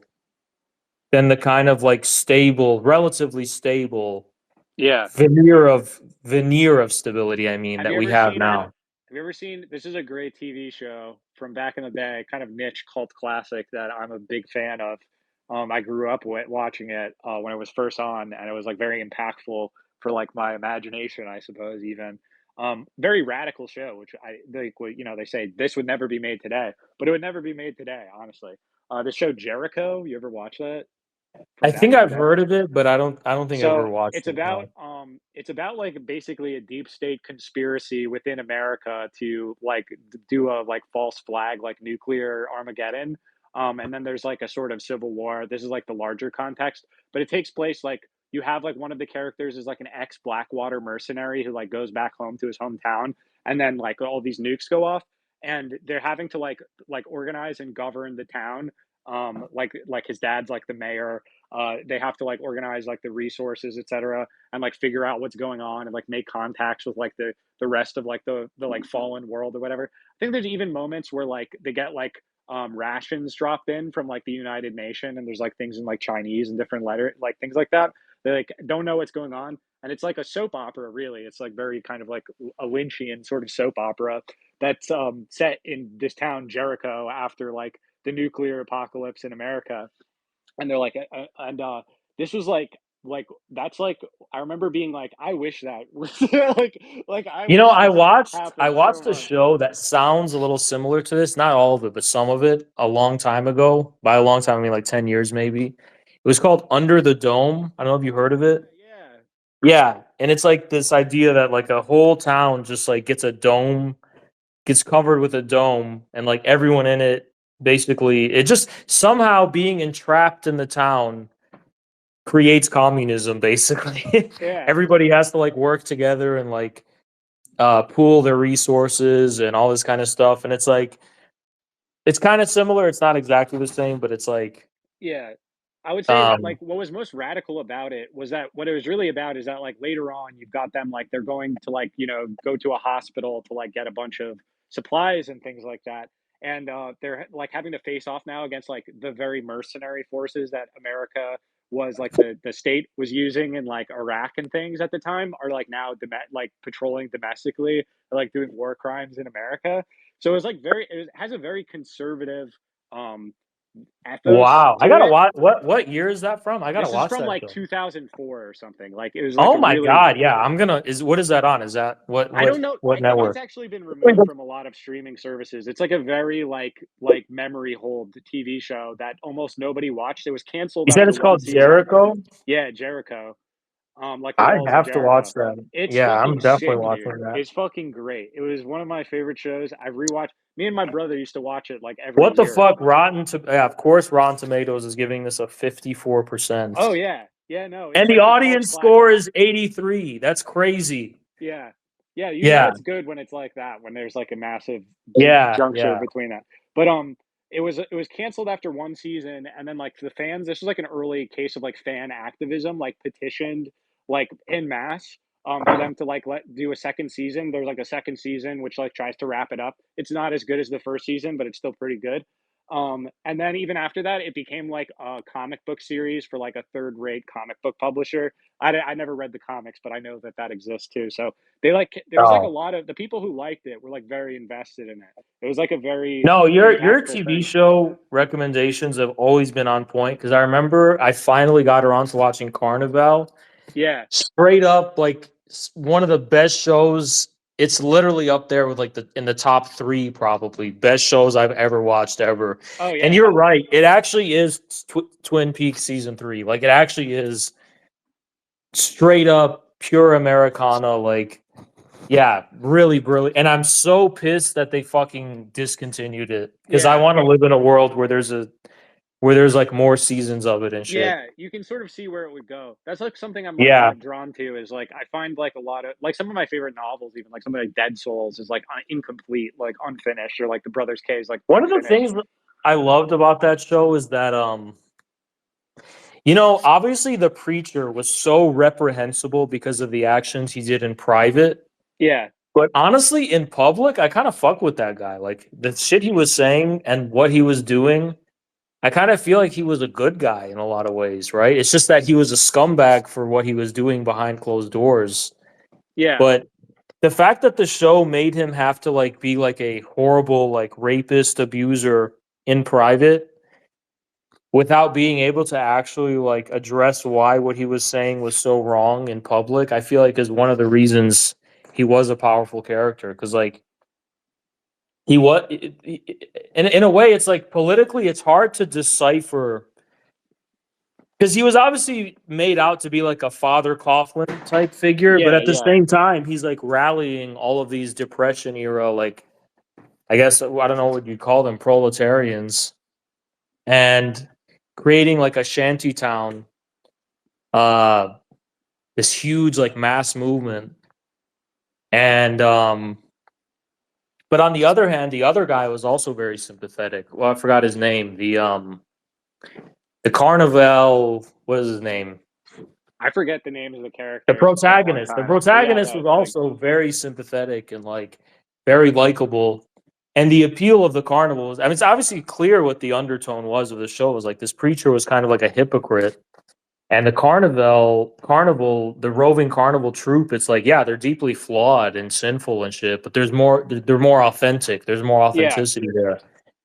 S2: than the kind of like stable, relatively stable
S1: yeah.
S2: veneer of stability, I mean,
S1: Have
S2: that
S1: you
S2: we
S1: ever
S2: have
S1: seen
S2: now.
S1: Have you ever seen this is a great TV show from back in the day, kind of niche cult classic that I'm a big fan of. I grew up watching it when it was first on, and it was like very impactful for like my imagination, I suppose. Even very radical show, which I like. You know, they say this would never be made today, but it would never be made today, honestly. The show Jericho. You ever watch that from
S2: I
S1: back
S2: think
S1: in the
S2: I've
S1: day?
S2: heard of it, but I don't think I've
S1: So
S2: ever watched it. No.
S1: it's about like basically a deep state conspiracy within America to like do a like false flag like nuclear Armageddon. And then there's like a sort of civil war. This is like the larger context, but it takes place like you have like one of the characters is like an ex Blackwater mercenary who like goes back home to his hometown, and then like all these nukes go off, and they're having to like organize and govern the town. Like his dad's like the mayor. They have to like organize like the resources, etc., and like figure out what's going on and like make contacts with like the rest of like the like fallen world or whatever. I think there's even moments where like they get like rations dropped in from like the United Nation, and there's like things in like Chinese and different letter like things like that. They like don't know what's going on, and it's like a soap opera. Really, it's like very kind of like a Lynchian sort of soap opera that's set in this town Jericho after like the nuclear apocalypse in America. And they're like, and this was like that's like I remember being like, I wish that was like I
S2: You know,
S1: wish
S2: I
S1: this
S2: watched I
S1: happened so
S2: watched a
S1: much.
S2: show that sounds a little similar to this, not all of it, but some of it, a long time ago. By a long time, I mean like 10 years maybe. It was called Under the Dome. I don't know if you heard of it.
S1: Yeah,
S2: Yeah, and it's like this idea that like a whole town just like gets a dome, gets covered with a dome, and like everyone in it basically it just somehow being entrapped in the town creates communism basically.
S1: yeah,
S2: Everybody has to like work together and like pool their resources and all this kind of stuff. And it's like it's kind of similar. It's not exactly the same, but it's like
S1: yeah. I would say that like
S2: um
S1: what was most radical about it was that what it was really about is that like later on you've got them like they're going to like go to a hospital to like get a bunch of supplies and things like that, and they're like having to face off now against like the very mercenary forces that America was like the state was using in like Iraq and things at the time are like now like patrolling domestically or like doing war crimes in America. So it was like it has a very conservative um ethos
S2: wow. I
S1: to
S2: gotta
S1: it.
S2: watch what year is that from? I gotta
S1: This is
S2: watch
S1: from
S2: that
S1: like
S2: show.
S1: 2004 or something. Like it was like
S2: Oh
S1: a
S2: my
S1: really
S2: god, yeah. I'm gonna is what is that on? Is that
S1: I don't know.
S2: what
S1: I think it's
S2: network?
S1: actually been removed from a lot of streaming services. It's like a very like memory hold TV show that almost nobody watched. It was canceled
S2: You said
S1: after
S2: it's
S1: one
S2: called
S1: season.
S2: Jericho?
S1: Yeah, Jericho. Like the
S2: I
S1: walls of
S2: have to
S1: Jericho.
S2: watch that.
S1: It's
S2: Yeah, I'm
S1: fucking
S2: definitely
S1: sick, dude.
S2: watching that.
S1: It's fucking great. It was one of my favorite shows. I rewatched. Me and my brother used to watch it like every
S2: What the
S1: year.
S2: fuck? Yeah, of course Rotten Tomatoes is giving this a 54%.
S1: Oh yeah, yeah. No,
S2: And
S1: it's
S2: the
S1: like a cult
S2: audience score
S1: classic.
S2: is 83. That's crazy.
S1: Yeah. Yeah, you know
S2: Yeah.
S1: it's good when it's like that, when there's, like, a massive
S2: Yeah,
S1: juncture
S2: yeah.
S1: between that. But, it was canceled after 1 season, and then, like, the fans this was, like, an early case of, like, fan activism, like, petitioned, like, en masse, for them to, like, let do a 2nd season. There's, like, a 2nd season, which, like, tries to wrap it up. It's not as good as the 1st season, but it's still pretty good. And then even after that, it became, like, a comic book series for, like, a third-rate comic book publisher. I never read the comics, but I know that that exists too. So they like there was like a
S2: Oh.
S1: lot of the people who liked it were like very invested in it. It was like a very
S2: No, your
S1: impactful
S2: TV
S1: thing.
S2: show recommendations have always been on point because I remember I finally got around to watching Carnival.
S1: Yeah.
S2: Straight up, like one of the best shows. It's literally up there with like the in the top three probably best shows I've ever watched ever.
S1: Oh
S2: And
S1: yeah.
S2: you're right, it actually is Twin Peaks season three. Like it actually is straight up pure Americana. Like Yeah, really brilliant. And I'm so pissed that they fucking discontinued it because I
S1: Yeah,
S2: want to live in a world where there's like more seasons of it and shit.
S1: yeah, you can sort of see where it would go. That's like something I'm like kind
S2: Yeah.
S1: of drawn to is like I find like a lot of like some of my favorite novels, even like something like Dead Souls, is like incomplete, like unfinished, or like The Brothers K is like
S2: One of the
S1: unfinished.
S2: things that I loved about that show is that you know, obviously the preacher was so reprehensible because of the actions he did in private.
S1: Yeah,
S2: But honestly, in public, I kind of fuck with that guy. Like the shit he was saying and what he was doing, I kind of feel like he was a good guy in a lot of ways, right? It's just that he was a scumbag for what he was doing behind closed doors.
S1: yeah,
S2: But the fact that the show made him have to like be like a horrible like rapist abuser in private without being able to actually like address why what he was saying was so wrong in public, I feel like is one of the reasons he was a powerful character because like he was in a way it's like politically it's hard to decipher because he was obviously made out to be like a Father Coughlin type figure, but
S1: yeah,
S2: at the
S1: yeah,
S2: same time he's like rallying all of these depression era like I guess I don't know what you'd call them proletarians and creating like a shanty town uh this huge like mass movement and but on the other hand the other guy was also very sympathetic. Well, I forgot his name. The Carnival, what is his name?
S1: I forget the names of the
S2: The
S1: characters. It's been a long
S2: protagonist. The
S1: time, but yeah,
S2: protagonist was also very sympathetic and like very likable. And the appeal of the carnival was, I mean, it's obviously clear what the undertone was of the show. It was like this preacher was kind of like a hypocrite. And the carnival, the roving carnival troupe, it's like, yeah, they're deeply flawed and sinful and shit, but they're more authentic. There's more
S1: yeah,
S2: authenticity there.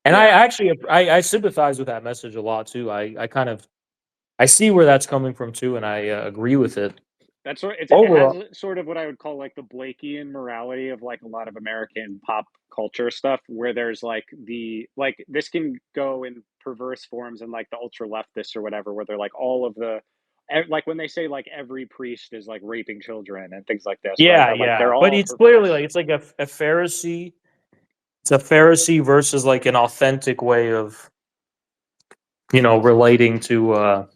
S2: And I
S1: yeah.
S2: actually, I sympathize with that message a lot too. I kind of, I see where that's coming from too, and I agree with it.
S1: That's sort. It has
S2: Overall,
S1: sort of what I would call like the Blakeian morality of like a lot of American pop culture stuff, where there's like the like this can go in perverse forms and like the ultra leftists or whatever, where they're like all of the like when they say like every priest is like raping children and things like this, right?
S2: yeah,
S1: They're like
S2: yeah,
S1: they're
S2: but
S1: all
S2: it's clearly
S1: perverse.
S2: like it's like a Pharisee. It's a Pharisee versus like an authentic way of relating to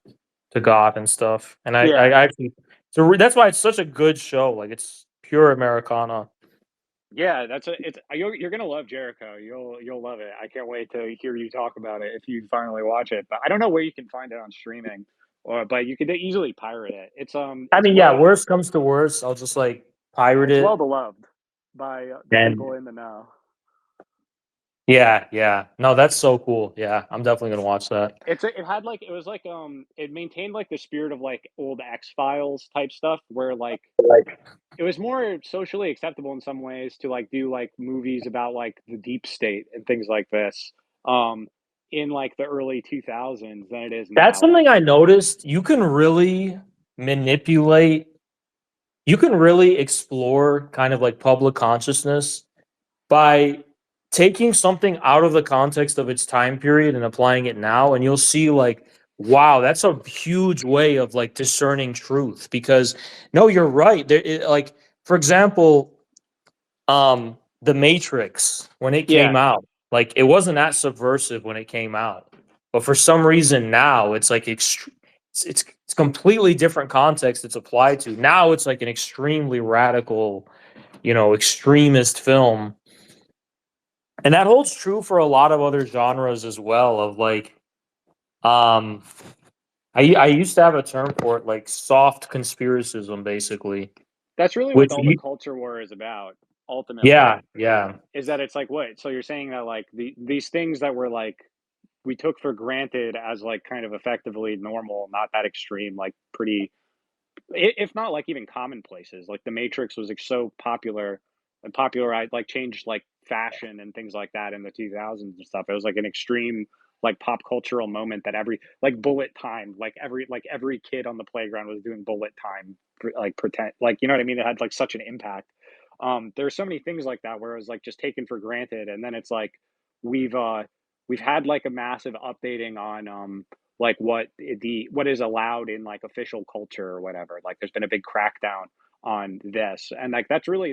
S2: God and stuff. And I
S1: Yeah,
S2: actually so that's why it's such a good show. Like it's pure Americana.
S1: yeah. That's a. It's you're gonna love Jericho. You'll love it. I can't wait to hear you talk about it if you finally watch it. But I don't know where you can find it on streaming, or but you could easily pirate it.
S2: I
S1: It's
S2: mean, yeah,
S1: well
S2: worst comes to worst, I'll just like pirate
S1: it's well
S2: it.
S1: beloved by the
S2: And
S1: people in the know.
S2: yeah, yeah. No, that's so cool. Yeah, I'm definitely gonna watch that.
S1: It had like it was like it maintained like the spirit of like old X Files type stuff where like
S2: Like
S1: it was more socially acceptable in some ways to like do like movies about like the deep state and things like this in like the early 2000s than it is
S2: that's
S1: now.
S2: something I noticed. Manipulate, you can really explore kind of like public consciousness by taking something out of the context of its time period and applying it now. And you'll see, like, wow, that's a huge way of like discerning truth. Because no, you're right. Like, for example, The Matrix, when it
S1: Yeah,
S2: came out, like, it wasn't that subversive when it came out. But for some reason now, it's like it's completely different context it's applied to. Now it's like an extremely radical, extremist film, and that holds true for a lot of other genres as well. Of like, um, I used to have a term for it, like soft conspiracism, basically.
S1: that's really what
S2: Which
S1: all the
S2: you,
S1: culture war is about
S2: yeah,
S1: ultimately.
S2: yeah,
S1: Is that it's like what? So you're saying that like these things that were like we took for granted as like kind of effectively normal, not that extreme, like pretty if not like even commonplaces. Like the Matrix was like so popular and popularized, like changed like fashion and things like that in the 2000s and stuff. It was like an extreme like pop cultural moment that every like bullet time, like every kid on the playground was doing bullet time, like pretend, like you know what I mean. It had like such an impact. There's so many things like that where it was like just taken for granted, and then it's like we've uh we've had like a massive updating on like what is allowed in like official culture or whatever. Like there's been a big crackdown on this, and like that's really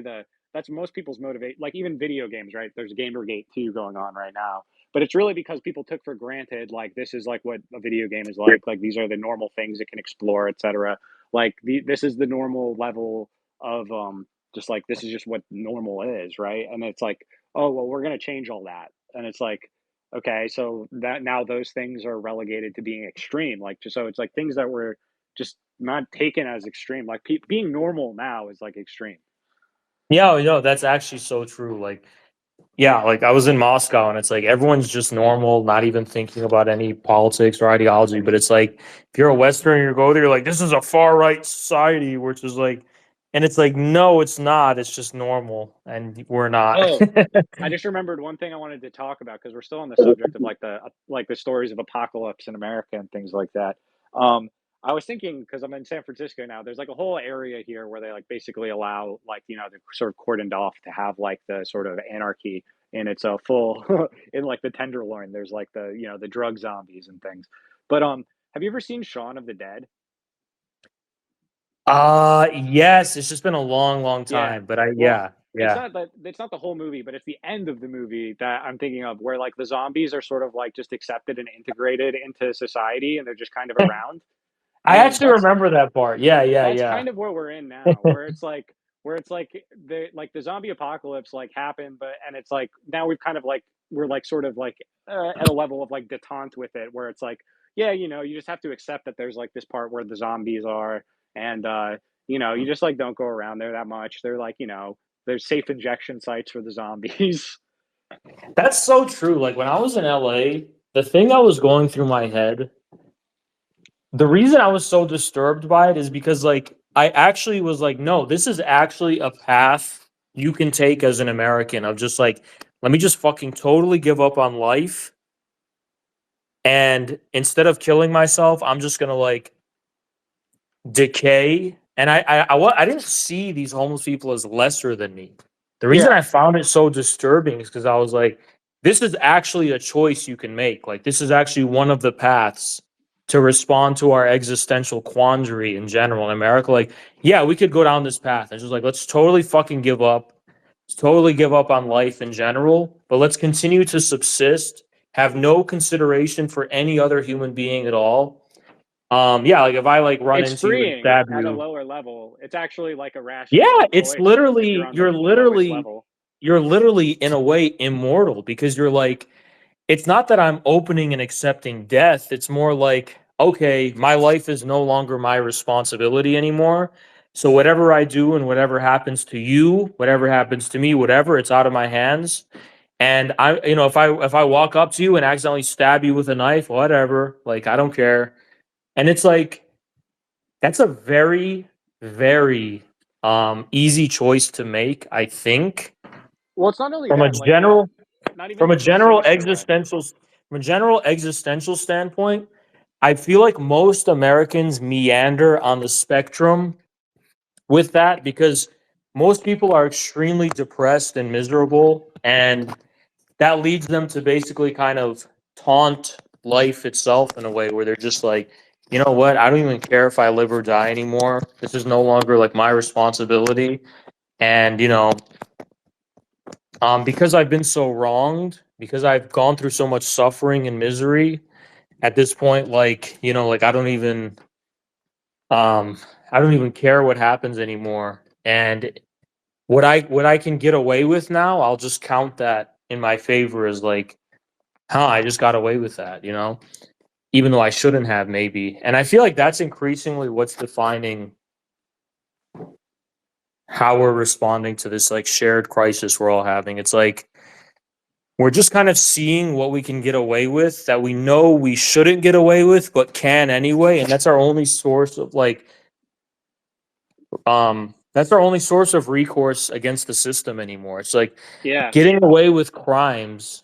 S1: that's most people's motivate. Like even video games, right? There's Gamergate 2 going on right now, but it's really because people took for granted like this is like what a video game is like. Like these are the normal things it can explore, etc. Like this is the normal level of just like this is just what normal is, right? And it's like, oh well, we're gonna change all that, and it's like, okay, so that now those things are relegated to being extreme, like just so it's like things that were just not taken as extreme. Like being normal now is like extreme.
S2: Yeah, that's actually so true. Like, yeah, like I was in Moscow and it's like everyone's just normal, not even thinking about any politics or ideology. But it's like if you're a Westerner, you go there, you're like, this is a far right society, which is like, and it's like, no, it's not. It's just normal, and we're not.
S1: Oh, I just remembered one thing I wanted to talk about because we're still on the subject of like the stories of apocalypse in America and things like that. Um, I was thinking because I'm in San Francisco now. There's like a whole area here where they like basically allow like the sort of cordoned off to have like the sort of anarchy in its full in like the Tenderloin. There's like the drug zombies and things. But have you ever seen Shaun of the Dead?
S2: Yes, it's just been a long, long
S1: Yeah.
S2: time. But I,
S1: Well,
S2: yeah, yeah.
S1: it's not the whole movie, but it's the end of the movie that I'm thinking of where like the zombies are sort of like just accepted and integrated into society and they're just kind of around.
S2: I
S1: And
S2: actually remember that part. Yeah, yeah,
S1: that's
S2: yeah.
S1: kind of where we're in now, where it's like the zombie apocalypse like happened, but and it's like now we've kind of like we're like sort of like at a level of like detente with it, where it's like yeah, you just have to accept that there's like this part where the zombies are, and you just like don't go around there that much. They're like there's safe injection sites for the zombies.
S2: That's so true. Like when I was in LA, the thing that was going through my head, the reason I was so disturbed by it is because like I actually was like, no, this is actually a path you can take as an American of just like, let me just fucking totally give up on life. And instead of killing myself, I'm just gonna like decay. And I didn't see these homeless people as lesser than me. The reason
S1: Yeah,
S2: I found it so disturbing is because I was like, this is actually a choice you can make. Like, this is actually one of the paths to respond to our existential quandary in general in America. Like, yeah, we could go down this path. It's just like, let's totally fucking give up. Let's totally give up on life in general, but let's continue to subsist, have no consideration for any other human being at all. Yeah, like if I like run
S1: it's
S2: into you and
S1: freeing
S2: stab
S1: at a
S2: you,
S1: lower level. It's actually like a
S2: yeah,
S1: rational
S2: it's
S1: choice if you're
S2: literally
S1: on the lowest level.
S2: you're literally in a way immortal because you're like it's not that I'm opening and accepting death. It's more like, okay, my life is no longer my responsibility anymore. So whatever I do and whatever happens to you, whatever happens to me, whatever, it's out of my hands. And if I walk up to you and accidentally stab you with a knife, whatever, like I don't care. And it's like that's a very, very easy choice to make, I think,
S1: Well, it's not only
S2: from a
S1: that, like
S2: general
S1: not even
S2: from a
S1: like the
S2: general
S1: sinister way.
S2: existential standpoint. I feel like most Americans meander on the spectrum with that because most people are extremely depressed and miserable, and that leads them to basically kind of taunt life itself in a way where they're just like, you know what, I don't even care if I live or die anymore. This is no longer like my responsibility. And because I've been so wronged, because I've gone through so much suffering and misery, at this point, like, like um I don't even care what happens anymore. And what I can get away with now, I'll just count that in my favor as like, I just got away with that, even though I shouldn't have maybe. And I feel like that's increasingly what's defining how we're responding to this like shared crisis we're all having. It's like we're just kind of seeing what we can get away with that we know we shouldn't get away with, but can anyway. And that's our only source of like, that's our only source of recourse against the system anymore. It's like
S1: Yeah,
S2: getting away with crimes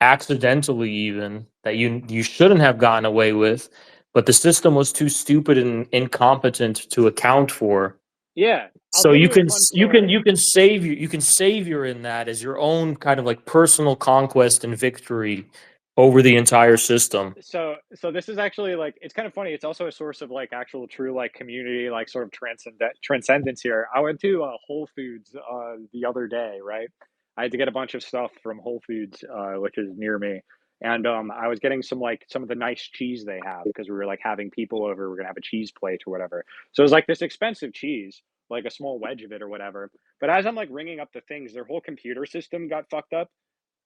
S2: accidentally, even that you shouldn't have gotten away with, but the system was too stupid and incompetent to account for.
S1: yeah. I'll
S2: So
S1: give
S2: you
S1: you a
S2: can
S1: fun
S2: you can
S1: story.
S2: you can save you can savior in that as your own kind of like personal conquest and victory over the entire system.
S1: So this is actually like it's kind of funny. It's also a source of like actual true like community like sort of transcendence here. I went to Whole Foods the other day, right? I had to get a bunch of stuff from Whole Foods, which is near me, and I was getting some of the nice cheese they have because we were like having people over. We're gonna have a cheese plate or whatever. So it was like this expensive cheese, like a small wedge of it or whatever. But as I'm like ringing up the things, their whole computer system got fucked up,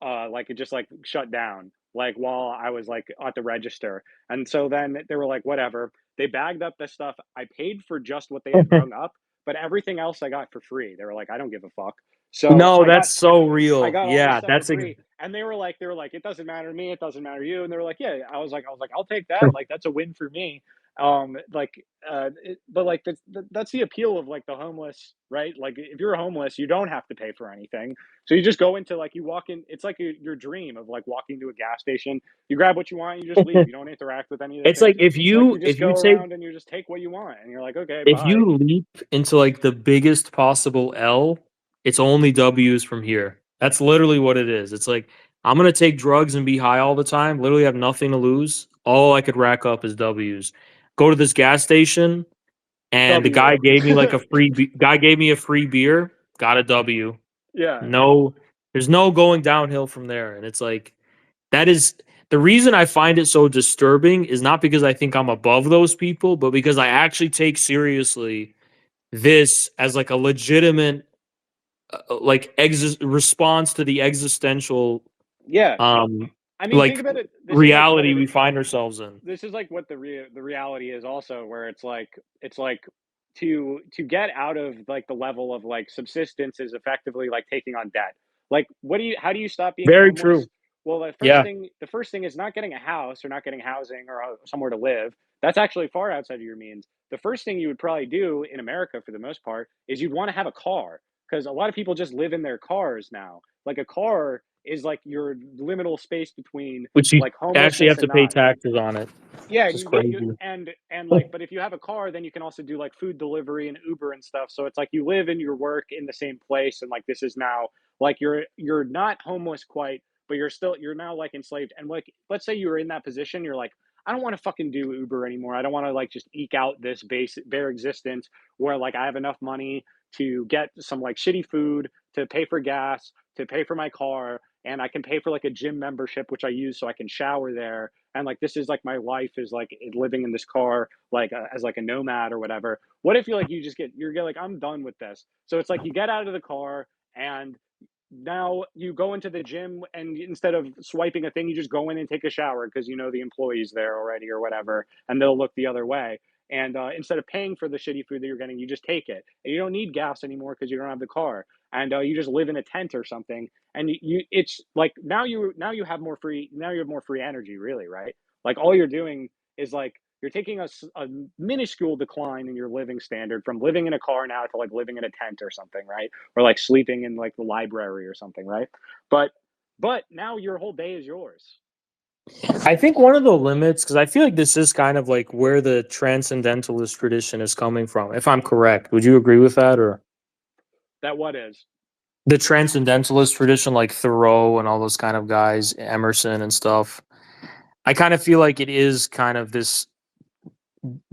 S1: like it just like shut down like while I was like at the register. And so then they were like, whatever. They bagged up the stuff. I paid for just what they had rung up, but everything else I got for free. They were like, I don't give a fuck. So
S2: No,
S1: I got
S2: that's so
S1: I
S2: real.
S1: got all this
S2: Yeah,
S1: stuff for
S2: that's
S1: free, and they were like, "It doesn't matter to me, it doesn't matter to you," and they were like, "Yeah." I was like, "I'll take that, like, that's a win for me." Like, but, like, that's the appeal of, like, the homeless, right? Like, if you're homeless, you don't have to pay for anything, so you just go into, like you walk in it's like your dream of, like, walking to a gas station, you grab what you want, you just leave, you don't interact with any of the
S2: it's like
S1: things, like, you just
S2: if you
S1: go
S2: take
S1: around and you just take what you want, and you're like, "Okay,
S2: if
S1: bye."
S2: you leap into like the biggest possible L, it's only W's from here. That's literally what it is. It's like I'm gonna take drugs and be high all the time. Literally have nothing to lose. All I could rack up is W's. Go to this gas station, and the guy
S1: W.
S2: gave me like guy gave me a free beer. Got a W.
S1: Yeah.
S2: No, there's no going downhill from there. And it's like that is the reason I find it so disturbing is not because I think I'm above those people, but because I actually take seriously this as like a legitimate response to the existential
S1: Yeah.
S2: um
S1: I mean, think
S2: like
S1: about it. This is like what
S2: reality
S1: it
S2: we find ourselves in.
S1: this is like what the reality is also where it's like to get out of like the level of like subsistence is effectively like taking on debt. Like what do you how do you stop being
S2: Very
S1: homeless?
S2: true.
S1: Well,
S2: Yeah,
S1: the first thing is not getting a house or not getting housing or somewhere to live. That's actually far outside of your means. The first thing you would probably do in America for the most part is you'd want to have a car because a lot of people just live in their cars now. Like a car is like your liminal space between
S2: which you
S1: like
S2: actually
S1: homelessness
S2: have
S1: and
S2: to pay
S1: not.
S2: taxes on it.
S1: Yeah,
S2: It's
S1: and
S2: just
S1: you get you
S2: crazy.
S1: and like, but if you have a car, then you can also do like food delivery and Uber and stuff. So it's like you live and you work in the same place, and like this is now like you're not homeless quite, but you're now like enslaved. And like, let's say you were in that position, you're like, I don't want to fucking do Uber anymore. I don't want to like just eke out this base bare existence where like I have enough money to get some like shitty food, to pay for gas, to pay for my car, and I can pay for like a gym membership, which I use so I can shower there, and like this is like my life is like living in this car like as like a nomad or whatever. What if you just get like I'm done with this. So it's like you get out of the car and now you go into the gym and instead of swiping a thing you just go in and take a shower because you know the employees there already or whatever and they'll look the other way, and instead of paying for the shitty food that you're getting you just take it and you don't need gas anymore because you don't have the car, and you just live in a tent or something, and it's like now you have more free now you have more free energy really, right? Like all you're doing is like you're taking a minuscule decline in your living standard from living in a car now to like living in a tent or something, right? Or like sleeping in like the library or something, right? But but now your whole day is yours.
S2: I think one of the limits, because I feel like this is kind of like where the transcendentalist tradition is coming from, if I'm correct. Would you agree with that? Or
S1: That what is?
S2: the transcendentalist tradition, like Thoreau and all those kind of guys, Emerson and stuff. I kind of feel like it is kind of this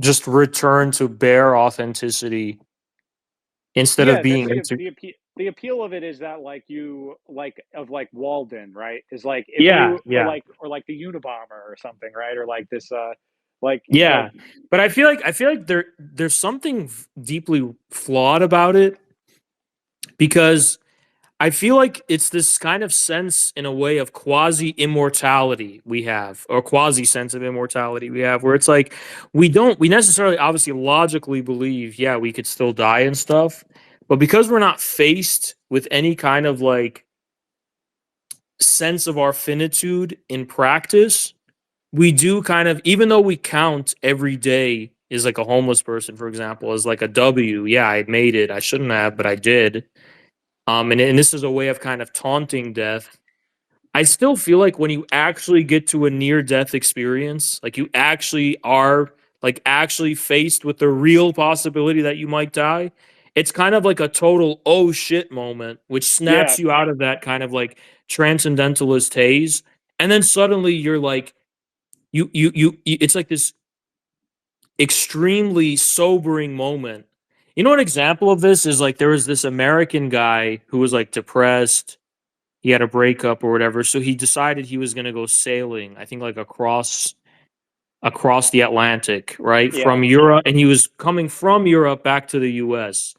S2: just return to bare authenticity instead of
S1: Yeah, that's
S2: being into.
S1: the appeal of it is that like you like of like Walden, right? Is like if
S2: Yeah,
S1: you
S2: yeah,
S1: or like the Unabomber or something, right? Or like this like
S2: yeah. But I feel like there's something deeply flawed about it because I feel like it's this kind of sense in a way of quasi immortality we have, or quasi sense of immortality we have, where it's like we necessarily obviously logically believe, yeah, we could still die and stuff, but because we're not faced with any kind of like sense of our finitude in practice, we do kind of, even though we count every day is like a homeless person, for example, as like a W. Yeah, I made it. I shouldn't have, but I did. And this is a way of kind of taunting death. I still feel like when you actually get to a near death experience, like you actually are like actually faced with the real possibility that you might die, it's kind of like a total oh shit moment, which
S1: yeah,
S2: snaps you out of that kind of like transcendentalist haze and then suddenly you're like it's like this extremely sobering moment. You know, an example of this is like there was this American guy who was like depressed. He had a breakup or whatever, so he decided he was going to go sailing. I think like across the Atlantic, right?
S1: Yeah.
S2: From Europe, and he was coming from Europe back to the US.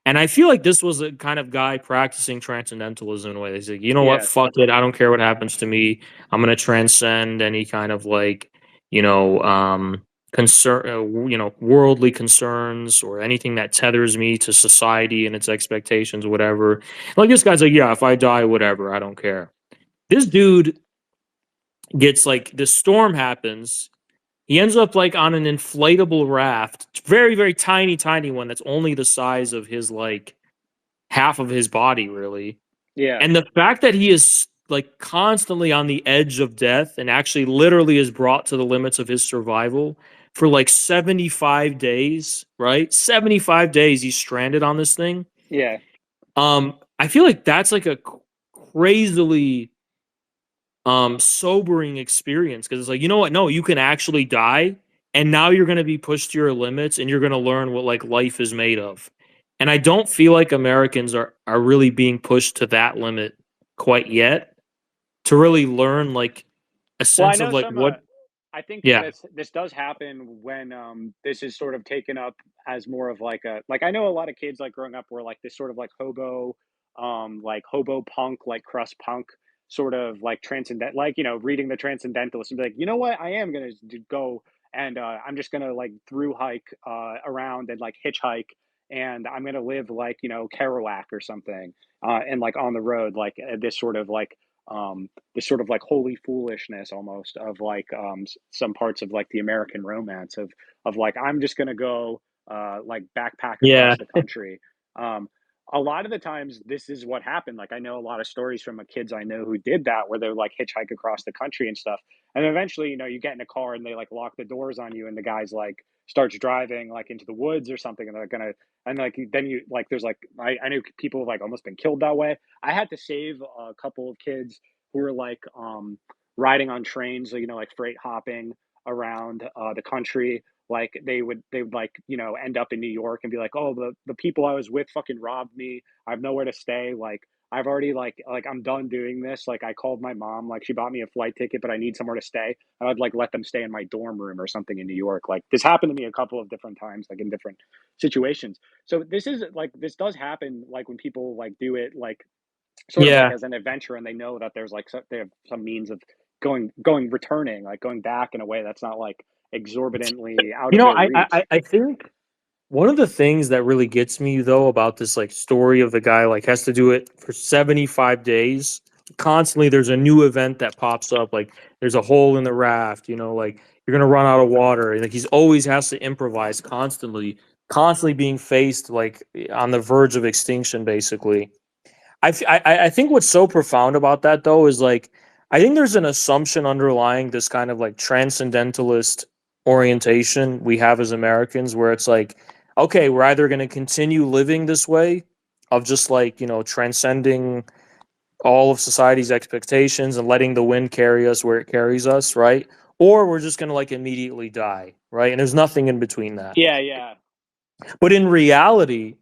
S2: And I feel like this was a kind of guy practicing transcendentalism in a way. He's like, you know what,
S1: Yeah.
S2: fuck it. I don't care what happens to me. I'm gonna transcend any kind of like, you know, concern, worldly concerns or anything that tethers me to society and its expectations, whatever. Like this guy's like, yeah, if I die, whatever, I don't care. This dude gets like this storm happens. He ends up like on an inflatable raft, very, very tiny, tiny one that's only the size of his like half of his body, really.
S1: Yeah.
S2: And the fact that he is like constantly on the edge of death and actually literally is brought to the limits of his survival for like 75 days, right? 75 days he's stranded on this thing.
S1: Yeah.
S2: I feel like that's like a crazily sobering experience because it's like, you know what, no, you can actually die, and now you're going to be pushed to your limits and you're going to learn what like life is made of. And I don't feel like Americans are really being pushed to that limit quite yet to really learn like a
S1: Well, I
S2: sense of
S1: know
S2: like
S1: some.
S2: what.
S1: I think
S2: Yeah,
S1: this does happen when this is sort of taken up as more of like a like I know a lot of kids like growing up were like this sort of like hobo punk like crust punk sort of like transcendent like reading the Transcendentalists and be like what I am gonna go and I'm just gonna like through hike around and like hitchhike and I'm gonna live like Kerouac or something and like on the road like this sort of like holy foolishness almost of like some parts of like the American romance of like I'm just gonna go like backpack
S2: yeah,
S1: across the country. Um, a lot of the times this is what happened. Like I know a lot of stories from kids I know who did that where they're like hitchhike across the country and stuff. And eventually, you get in a car and they like lock the doors on you and the guy's like starts driving like into the woods or something and they're gonna and like then you like there's like I know people have like almost been killed that way. I had to save a couple of kids who were like riding on trains, like freight hopping around the country. Like they would like end up in New York and be like, oh, the people I was with fucking robbed me. I have nowhere to stay. Like I've already like I'm done doing this. Like I called my mom, like she bought me a flight ticket, but I need somewhere to stay. And I'd like let them stay in my dorm room or something in New York. Like this happened to me a couple of different times, like in different situations. So this is like this does happen like when people like do it like sort of like
S2: yeah.
S1: as an adventure and they know that there's like they have some means of returning like going back in a way that's not like exorbitantly out
S2: You
S1: of
S2: know,
S1: their reach.
S2: I think one of the things that really gets me though about this like story of the guy like has to do it for 75 days. Constantly there's a new event that pops up, like there's a hole in the raft, like you're gonna run out of water. Like he's always has to improvise constantly, constantly being faced like on the verge of extinction, basically. I think what's so profound about that though is like I think there's an assumption underlying this kind of like transcendentalist orientation we have as Americans where it's like, okay, we're either going to continue living this way of just like, transcending all of society's expectations and letting the wind carry us where it carries us, right? Or we're just going to like immediately die, right? And there's nothing in between that.
S1: Yeah, yeah.
S2: But in reality,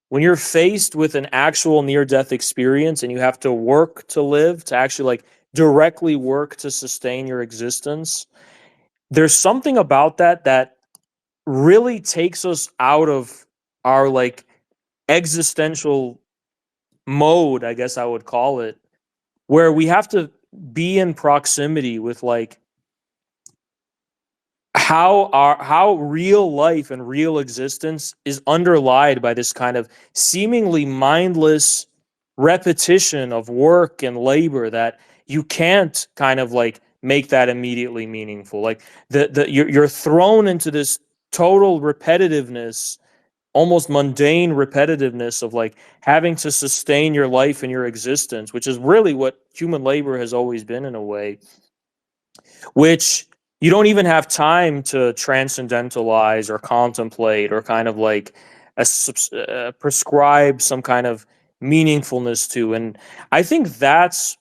S2: when you're faced with an actual near death experience and you have to work to live, to actually like directly work to sustain your existence, there's something about that that really takes us out of our like existential mode, I guess I would call it, where we have to be in proximity with like how real life and real existence is underlied by this kind of seemingly mindless repetition of work and labor that you can't kind of like make that immediately meaningful. Like you're thrown into this total repetitiveness, almost mundane repetitiveness of like having to sustain your life and your existence, which is really what human labor has always been in a way, which you don't even have time to transcendentalize or contemplate or kind of like prescribe some kind of meaningfulness to. And I think that's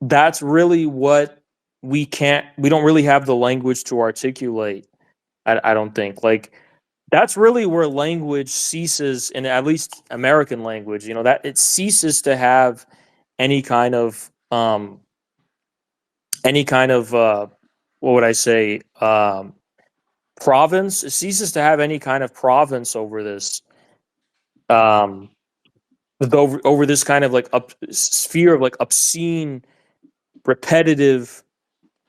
S2: that's really what we don't really have the language to articulate. I don't think like that's really where language ceases, in at least American language, that it ceases to have any kind of what would I say, province. It ceases to have any kind of province over this, um over this kind of like sphere of like obscene, repetitive,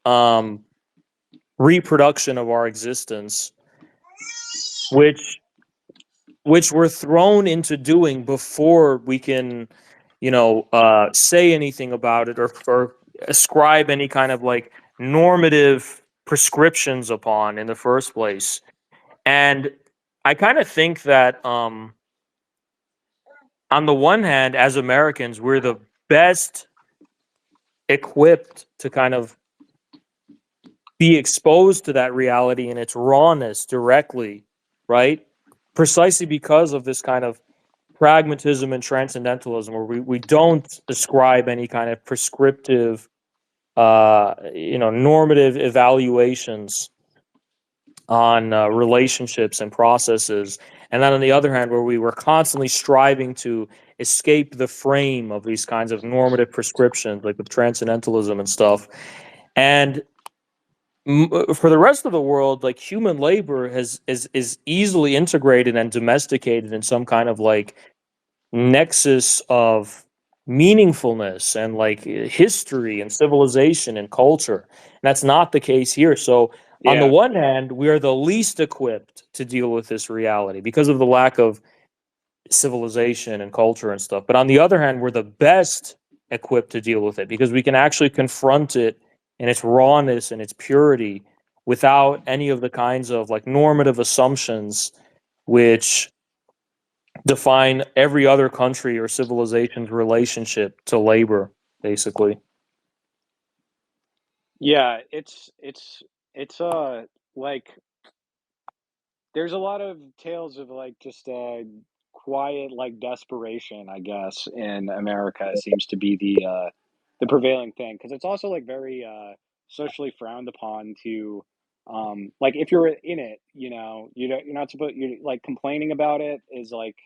S2: um reproduction of our existence, which we're thrown into doing before we can, say anything about it, or ascribe any kind of like normative prescriptions upon in the first place. And I kind of think that, on the one hand, as Americans, we're the best equipped to kind of be exposed to that reality in its rawness directly, right? Precisely because of this kind of pragmatism and transcendentalism, where we don't ascribe any kind of prescriptive, normative evaluations on relationships and processes. And then on the other hand, where we were constantly striving to escape the frame of these kinds of normative prescriptions, like with transcendentalism and stuff. And for the rest of the world, like human labor is easily integrated and domesticated in some kind of like nexus of meaningfulness and like history and civilization and culture. And that's not the case here. So on the
S1: Yeah.
S2: one hand, we are the least equipped to deal with this reality because of the lack of civilization and culture and stuff. But on the other hand, we're the best equipped to deal with it because we can actually confront it in its rawness and its purity without any of the kinds of like normative assumptions which define every other country or civilization's relationship to labor, basically.
S1: Yeah, it's like there's a lot of tales of like just quiet like desperation, I guess, in America seems to be the prevailing thing because it's also like very socially frowned upon to like if you're in it, you're not supposed you like complaining about it is like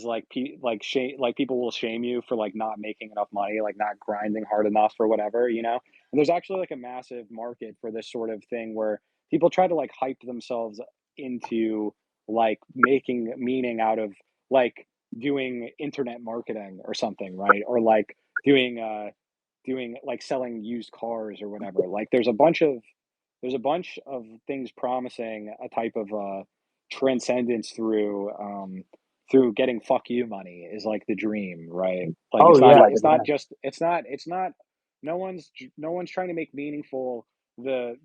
S1: like shame like people will shame you for like not making enough money, like not grinding hard enough or whatever, you know? And there's actually like a massive market for this sort of thing where people try to like hype themselves into like making meaning out of like doing internet marketing or something, right? Or like doing doing like selling used cars or whatever. Like there's a bunch of things promising a type of transcendence through getting fuck you money is like the dream, right? Like
S2: Oh yeah,
S1: it's not
S2: yeah.
S1: just it's not no one's trying to make meaningful the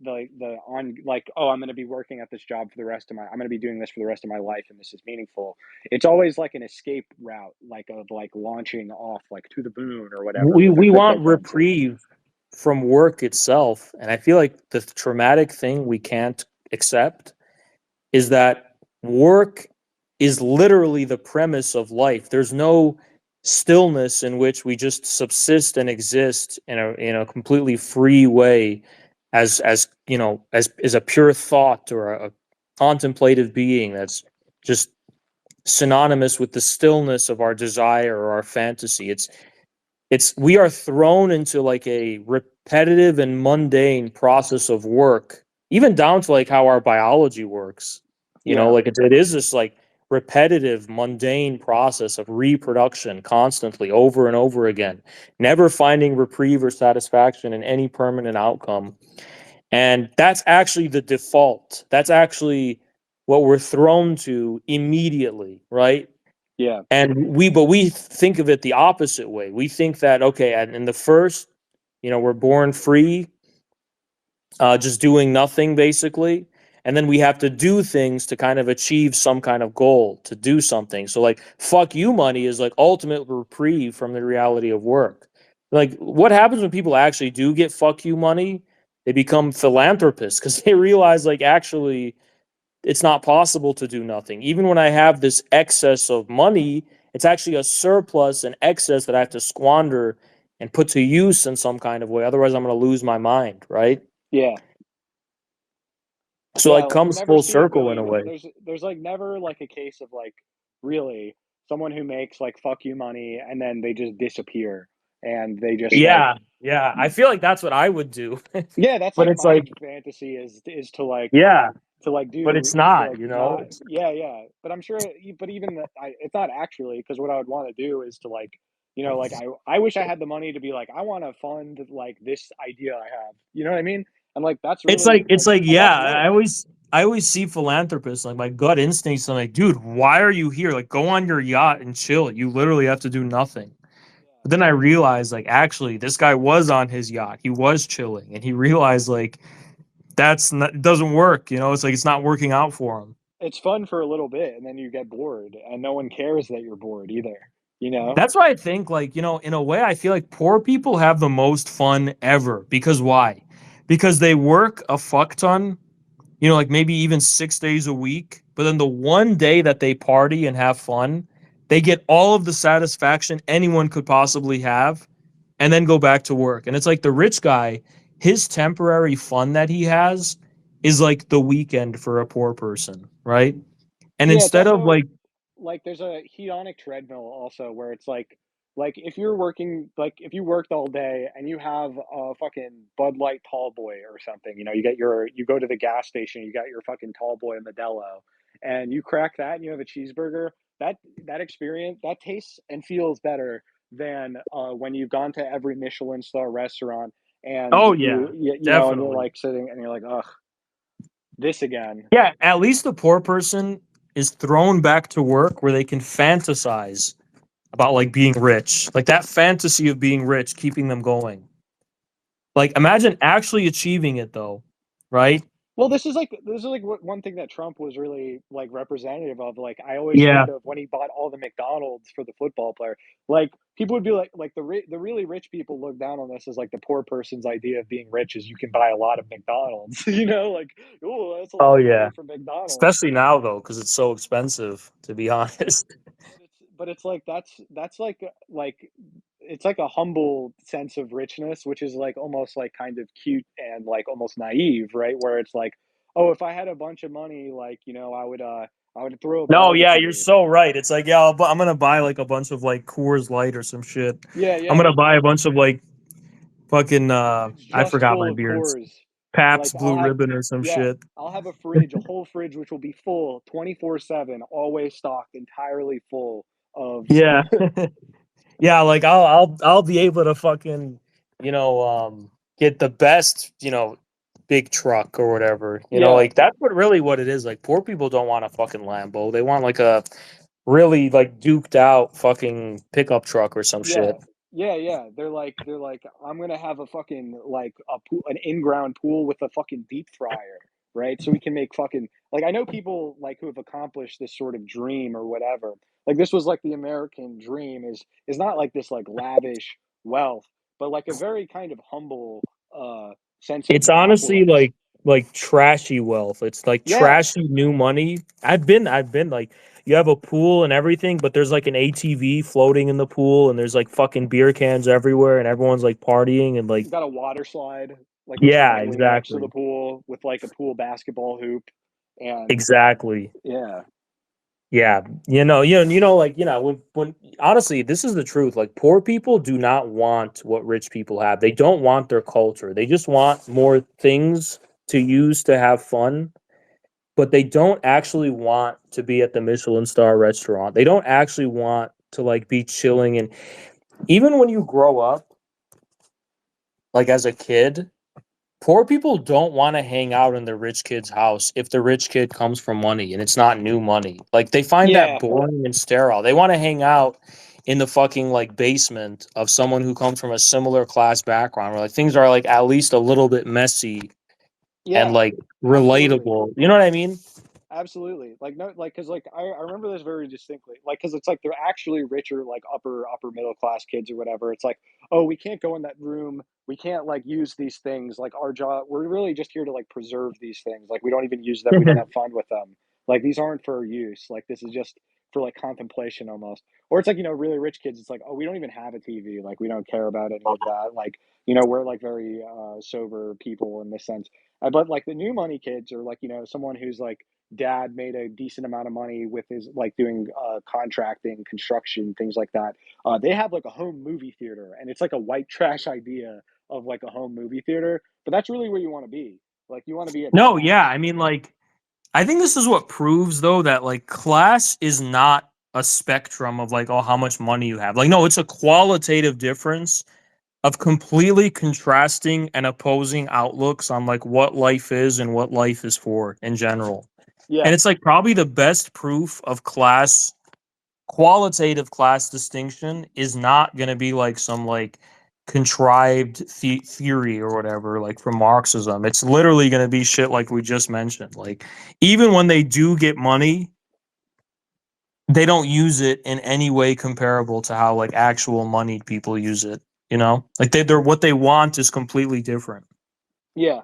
S1: on like, oh, I'm going to be working at this job for the rest of my I'm going to be doing this for the rest of my life and this is meaningful. It's always like an escape route, like of like launching off like to the moon or whatever
S2: We
S1: with a
S2: we want
S1: cryptocurrency.
S2: reprieve from work itself, and I feel like the traumatic thing we can't accept is that work is literally the premise of life. There's no stillness in which we just subsist and exist in a completely free way, as a pure thought or a contemplative being that's just synonymous with the stillness of our desire or our fantasy. It's we are thrown into like a repetitive and mundane process of work, even down to like how our biology works.
S1: Yeah.
S2: Like it is this like repetitive, mundane process of reproduction constantly over and over again, never finding reprieve or satisfaction in any permanent outcome. And that's actually the default. That's actually what we're thrown to immediately, right?
S1: Yeah.
S2: And we think of it the opposite way. We think that, okay, and in the first, we're born free, just doing nothing basically, and then we have to do things to kind of achieve some kind of goal, to do something. So like fuck you money is like ultimate reprieve from the reality of work. Like what happens when people actually do get fuck you money? They become philanthropists because they realize like actually it's not possible to do nothing. Even when I have this excess of money, it's actually a surplus and excess that I have to squander and put to use in some kind of way. Otherwise, I'm going to lose my mind, right?
S1: Yeah.
S2: So
S1: Yeah,
S2: like
S1: like you
S2: comes
S1: never
S2: full
S1: see it
S2: circle in
S1: really.
S2: a way.
S1: There's like never like a case of like really someone who makes like fuck you money and then they just disappear and they just like
S2: Yeah, yeah. I feel like that's what I would do.
S1: yeah, that's
S2: But
S1: like
S2: it's
S1: my
S2: like,
S1: fantasy is
S2: yeah,
S1: to like
S2: but
S1: do
S2: it's
S1: to
S2: not,
S1: like
S2: you know?
S1: not yeah, yeah. But I'm sure but even it's not actually because what I would want to do is to like like I wish I had the money to be like I want to fund like this idea I have. You know what I mean? And like that's really
S2: It's like,
S1: and
S2: yeah,
S1: that's work.
S2: I always see philanthropists, like my gut instincts, I'm like, dude, why are you here? Like, go on your yacht and chill. You literally have to do nothing. But then I realized, like, actually, this guy was on his yacht. He was chilling, and he realized, like, that's not, it doesn't work. You know, it's like it's not working out for him.
S1: It's fun for a little bit, and then you get bored, and no one cares that you're bored either, you know?
S2: That's why I think, like, you know, in a way, I feel like poor people have the most fun ever. Because why? Because they work a fuck ton, you know, like maybe even 6 days a week. But then the one day that they party and have fun, they get all of the satisfaction anyone could possibly have and then go back to work. And it's like the rich guy, his temporary fun that he has is like the weekend for a poor person, right? And
S1: Yeah, it's
S2: instead of
S1: also
S2: like,
S1: like there's a hedonic treadmill also where it's like if you're working like if you worked all day and you have a fucking Bud Light tall boy or something, you go to the gas station, you got your fucking tall boy Modelo, and you crack that and you have a cheeseburger, that that experience that tastes and feels better than when you've gone to every Michelin star restaurant and
S2: oh yeah,
S1: and you're
S2: definitely.
S1: like sitting and you're like, ugh, this again.
S2: Yeah, at least the poor person is thrown back to work where they can fantasize about like being rich. Like that fantasy of being rich keeping them going. Like imagine actually achieving it though, right?
S1: Well, this is like one thing that Trump was really like representative of. Like I always
S2: Yeah.
S1: think of when he bought all the McDonald's for the football player. Like people would be like the really rich people look down on this as like the poor person's idea of being rich is you can buy a lot of McDonald's. Like oh that's a
S2: Oh
S1: lot of money
S2: yeah.
S1: for McDonald's.
S2: Especially now though, because it's so expensive, to be honest.
S1: But it's like that's like it's like a humble sense of richness, which is like almost like kind of cute and like almost naive, right? Where it's like, oh, if I had a bunch of money, like I would throw a
S2: No, yeah, you're
S1: barbecue.
S2: so right. It's like, yeah, I'm gonna buy like a bunch of like Coors Light or some shit.
S1: Yeah,
S2: I'm
S1: yeah.
S2: gonna buy a bunch of like fucking
S1: Fridge
S2: I
S1: just
S2: forgot
S1: full
S2: my
S1: of
S2: beers.
S1: Coors.
S2: Pabst
S1: Like I'll
S2: Blue
S1: have
S2: Ribbon or some
S1: yeah,
S2: shit.
S1: I'll have a fridge, a whole fridge which will be full 24/7, always stocked, entirely full of
S2: Yeah. Yeah, like I'll be able to fucking, you know, get the best, you know, big truck or whatever. You know,
S1: yeah.
S2: like that's what it is. Like poor people don't want a fucking Lambo. They want like a really like duked out fucking pickup truck or some
S1: Yeah.
S2: shit.
S1: Yeah, yeah. They're like, I'm gonna have a fucking like a pool, an in-ground pool with a fucking deep fryer, right? So we can make fucking like I know people like who have accomplished this sort of dream or whatever. Like this was like the American dream is not like this like lavish wealth, but like a very kind of humble sense of
S2: It's honestly
S1: affluence.
S2: like trashy wealth. It's like
S1: Yeah,
S2: trashy new money. I've been like you have a pool and everything, but there's like an ATV floating in the pool and there's like fucking beer cans everywhere and everyone's like partying and like
S1: got a water slide like
S2: yeah,
S1: essentially next to the
S2: exactly.
S1: pool with like a pool basketball hoop and
S2: Exactly.
S1: yeah.
S2: Yeah, like when honestly, this is the truth. Like poor people do not want what rich people have. They don't want their culture. They just want more things to use to have fun, but they don't actually want to be at the Michelin star restaurant. They don't actually want to like be chilling and even when you grow up like as a kid, poor people don't want to hang out in the rich kid's house if the rich kid comes from money and it's not new money. Like they find that
S1: Yeah,
S2: boring and sterile. They want to hang out in the fucking like basement of someone who comes from a similar class background where like things are like at least a little bit messy and
S1: yeah,
S2: like
S1: absolutely.
S2: relatable. You know what I mean?
S1: Absolutely. Like no like because like I remember this very distinctly. Like because it's like they're actually richer, like upper middle class kids or whatever. It's like, oh, we can't go in that room. We can't like use these things. Like our job, we're really just here to like preserve these things. Like we don't even use them. We don't have fun with them. Like these aren't for use. Like this is just for like contemplation almost. Or it's like, really rich kids, it's like, oh, we don't even have a TV, like we don't care about any of that. Like, we're like very sober people in this sense. But like the new money kids, or like, someone who's like dad made a decent amount of money with his like doing contracting, construction, things like that. They have like a home movie theater, and it's like a white trash idea of like a home movie theater, but that's really where you want to be. Like you want to be at
S2: No,
S1: that.
S2: yeah, I mean, like, I think this is what proves though that like class is not a spectrum of like, oh, how much money you have. Like, no, it's a qualitative difference of completely contrasting and opposing outlooks on like what life is and what life is for in general. And
S1: Yeah,
S2: it's like probably the best proof of class, qualitative class distinction is not going to be like some like contrived theory or whatever, like from Marxism. It's literally going to be shit like we just mentioned. Like, even when they do get money, they don't use it in any way comparable to how like actual moneyed people use it. Like they're what they want is completely different.
S1: yeah.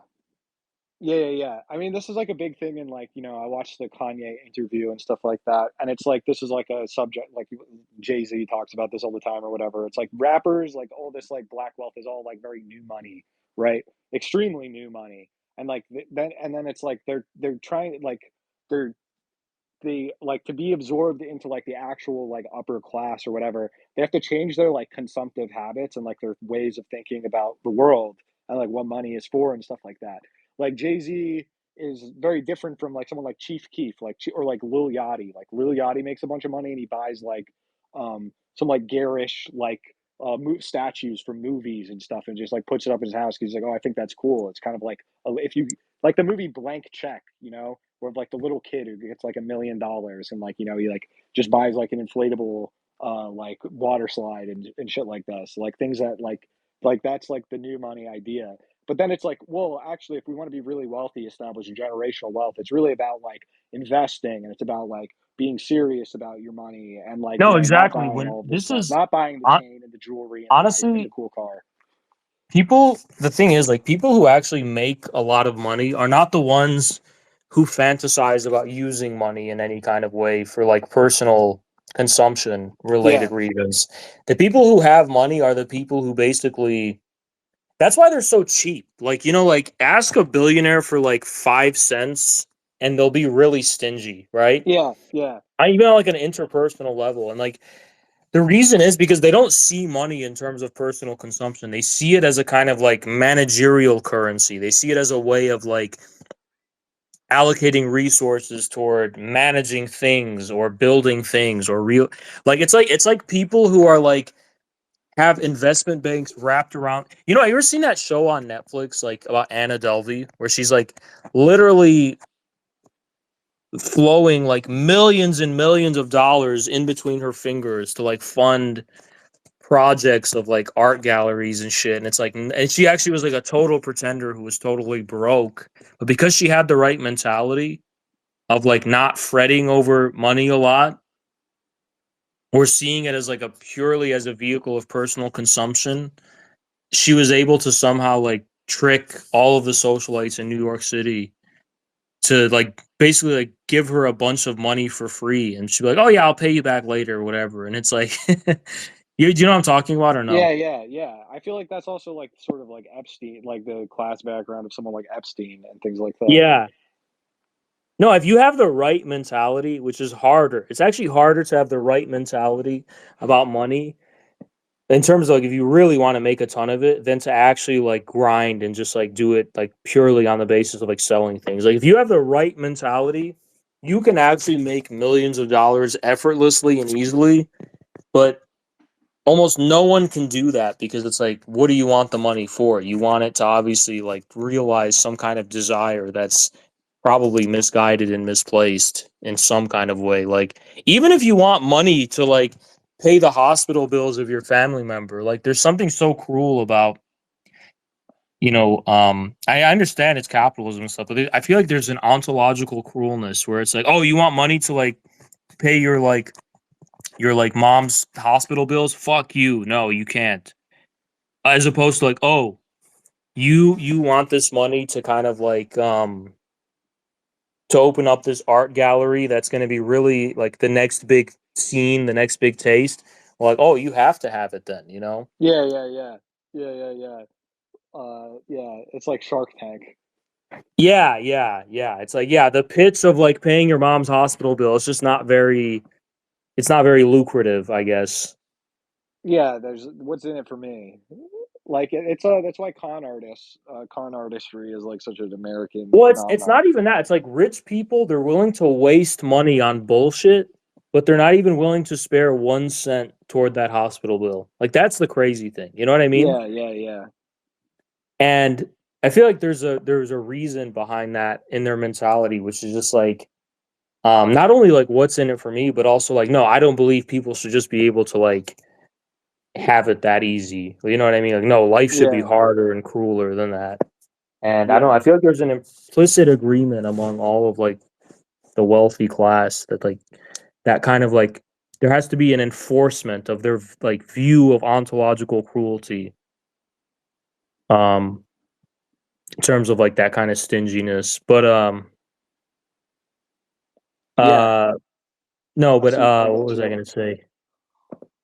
S1: Yeah, yeah, yeah. I mean, this is like a big thing in like, I watched the Kanye interview and stuff like that. And it's like, this is like a subject, like Jay-Z talks about this all the time or whatever. It's like rappers, like all this like black wealth is all like very new money, right? Extremely new money. And like then it's like they're trying like they're the like to be absorbed into like the actual like upper class or whatever, they have to change their like consumptive habits and like their ways of thinking about the world and like what money is for and stuff like that. Like Jay-Z is very different from like someone like Chief Keef, like or like Lil Yachty. Like Lil Yachty makes a bunch of money and he buys like some like garish like statues from movies and stuff and just like puts it up in his house because he's like, oh, I think that's cool. It's kind of like if you like the movie Blank Check, where like the little kid who gets like $1 million and like he like just buys like an inflatable like water slide and shit like this, like things that like that's like the new money idea. But then it's like, well, actually, if we want to be really wealthy, establish generational wealth, it's really about like investing, and it's about like being serious about your money and like
S2: No,
S1: not
S2: exactly.
S1: buying
S2: When
S1: all of this
S2: this
S1: stuff,
S2: is
S1: not buying the
S2: hon-
S1: chain and the jewelry and the
S2: honestly,
S1: cool car.
S2: the thing is, like, people who actually make a lot of money are not the ones who fantasize about using money in any kind of way for like personal consumption
S1: Yeah,
S2: related reasons. The people who have money are the people who basically, that's why they're so cheap. Like, like ask a billionaire for like 5 cents and they'll be really stingy, right?
S1: yeah, yeah,
S2: I even on like an interpersonal level. And like the reason is because they don't see money in terms of personal consumption. They see it as a kind of like managerial currency. They see it as a way of like allocating resources toward managing things or building things or real, like it's like people who are like have investment banks wrapped around. Have you ever seen that show on Netflix like about Anna Delvey where she's like literally flowing like millions and millions of dollars in between her fingers to like fund projects of like art galleries and shit. And it's like, and she actually was like a total pretender who was totally broke, but because she had the right mentality of like not fretting over money a lot or seeing it as like a purely as a vehicle of personal consumption, she was able to somehow like trick all of the socialites in New York City to like basically like give her a bunch of money for free, and she'd be like, "Oh yeah, I'll pay you back later or whatever." And it's like, you know what I'm talking about or
S1: yeah,
S2: no?
S1: yeah, yeah. I feel like that's also like sort of like Epstein, like the class background of someone like Epstein and things like that.
S2: Yeah. No, if you have the right mentality, which is harder, it's actually harder to have the right mentality about money in terms of like if you really want to make a ton of it than to actually like grind and just like do it like purely on the basis of like selling things. Like if you have the right mentality, you can actually make millions of dollars effortlessly and easily, but almost no one can do that because it's like, what do you want the money for? You want it to obviously like realize some kind of desire that's probably misguided and misplaced in some kind of way. Like, even if you want money to like pay the hospital bills of your family member, like there's something so cruel about, I understand it's capitalism and stuff, but I feel like there's an ontological cruelness where it's like, oh, you want money to like pay your mom's hospital bills? Fuck you. No, you can't. As opposed to like, oh, you want this money to kind of like to open up this art gallery that's going to be really like the next big scene, the next big taste. Well, like, oh, you have to have it then, you know?
S1: Yeah, yeah, yeah. Yeah, yeah, yeah. Yeah, it's like Shark Tank.
S2: Yeah, yeah, yeah. It's like, yeah, the pitch of like paying your mom's hospital bill is just not very, it's not very lucrative, I guess.
S1: Yeah, there's what's in it for me? Like, it's, that's why con artistry is, like, such an American
S2: Well, it's
S1: phenomenon.
S2: not even that. It's like rich people, they're willing to waste money on bullshit, but they're not even willing to spare 1 cent toward that hospital bill. Like that's the crazy thing. You know what I mean?
S1: Yeah, yeah, yeah.
S2: And I feel like there's a reason behind that in their mentality, which is just like not only like what's in it for me, but also like no, I don't believe people should just be able to like have it that easy. You know what I mean? Like no, life should be
S1: Yeah,
S2: harder and crueler than that. And I don't know,
S1: yeah.
S2: I feel like there's an implicit agreement among all of like the wealthy class that like that kind of like there has to be an enforcement of their like view of ontological cruelty um in terms of like that kind of stinginess. But
S1: Yeah,
S2: uh no,
S1: I
S2: but
S1: see your point
S2: what was I
S1: too.
S2: gonna say?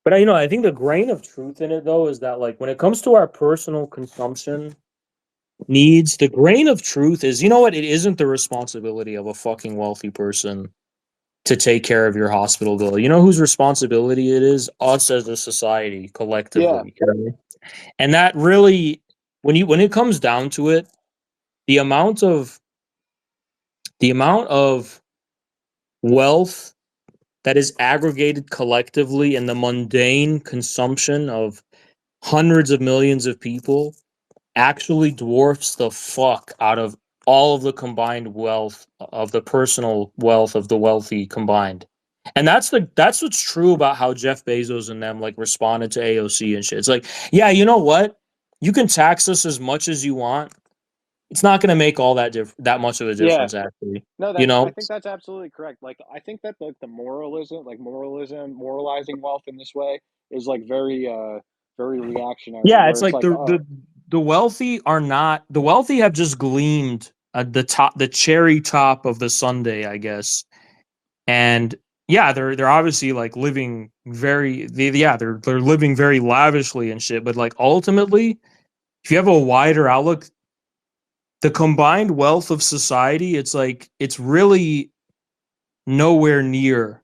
S2: But you know, I think the grain of truth in it though is that like when it comes to our personal consumption needs, the grain of truth is, you know what, it isn't the responsibility of a fucking wealthy person to take care of your hospital bill. You know whose responsibility it is? Us as a society
S1: Yeah,
S2: collectively. You know what I mean? And that really, when it comes down to it, the amount of the amount of wealth that is aggregated collectively in the mundane consumption of hundreds of millions of people actually dwarfs the fuck out of all of the combined wealth of the personal wealth of the wealthy combined. And that's what's true about how Jeff Bezos and them like responded to AOC and shit. It's like, yeah, you know what? You can tax us as much as you want. It's not going to make all that much of a
S1: yeah.
S2: difference actually.
S1: No,
S2: You
S1: that's I
S2: know?
S1: think that's absolutely correct. Like, I think that, like, moralizing wealth in this way is, like, very reactionary,
S2: Yeah,
S1: where
S2: it's
S1: it's
S2: like
S1: like, "Oh,
S2: the wealthy are not the wealthy have just gleamed at the cherry top of the sundae, I guess. And yeah, they're obviously like living yeah, they're living very lavishly and shit, but like ultimately, if you have a wider outlook, the combined wealth of society, it's like it's really nowhere near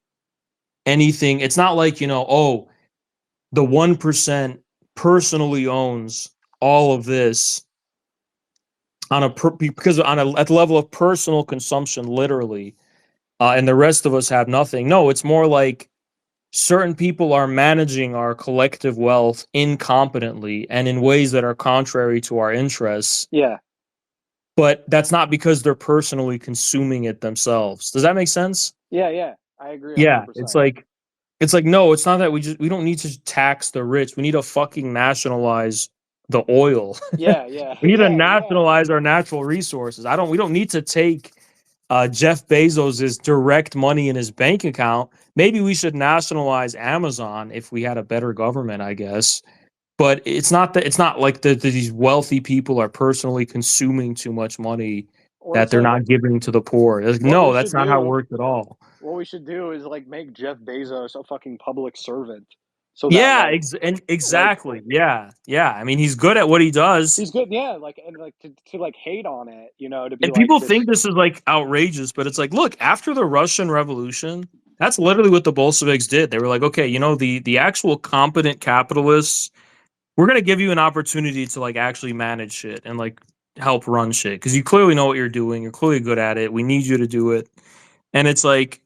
S2: anything. It's not like, you know, oh, the 1% personally owns all of this because on a at the level of personal consumption literally, and the rest of us have nothing. No, it's more like certain people are managing our collective wealth incompetently and in ways that are contrary to our interests,
S1: yeah,
S2: but that's not because they're personally consuming it themselves. Does that make sense?
S1: yeah, yeah, I agree
S2: Yeah, it's
S1: 100%."
S2: like no, it's not that we don't need to tax the rich. We need to fucking nationalize the oil.
S1: Yeah, yeah,
S2: We need to
S1: yeah, yeah.
S2: nationalize our natural resources. I don't We don't need to take Jeff Bezos's direct money in his bank account. Maybe we should nationalize Amazon if we had a better government, I guess. But it's not like these wealthy people are personally consuming too much money
S1: Or
S2: that
S1: it's
S2: they're
S1: like,
S2: not giving to the poor. It's like,
S1: what
S2: no,
S1: we
S2: that's
S1: should
S2: not how it
S1: do
S2: works at all.
S1: what we should do is, like, make Jeff Bezos a fucking public servant, so that,
S2: Yeah,
S1: like,
S2: exactly. Yeah, yeah. I mean, he's good at what he does.
S1: he's good, yeah, like, and, like, to, like, hate on it, to be
S2: And
S1: like
S2: people
S1: this.
S2: think this is like outrageous, but it's like, look, after the Russian Revolution, that's literally what the Bolsheviks did. They were like, okay, you know, the actual competent capitalists, we're gonna give you an opportunity to like actually manage shit and like help run shit because you clearly know what you're doing. You're clearly good at it. We need you to do it. And it's like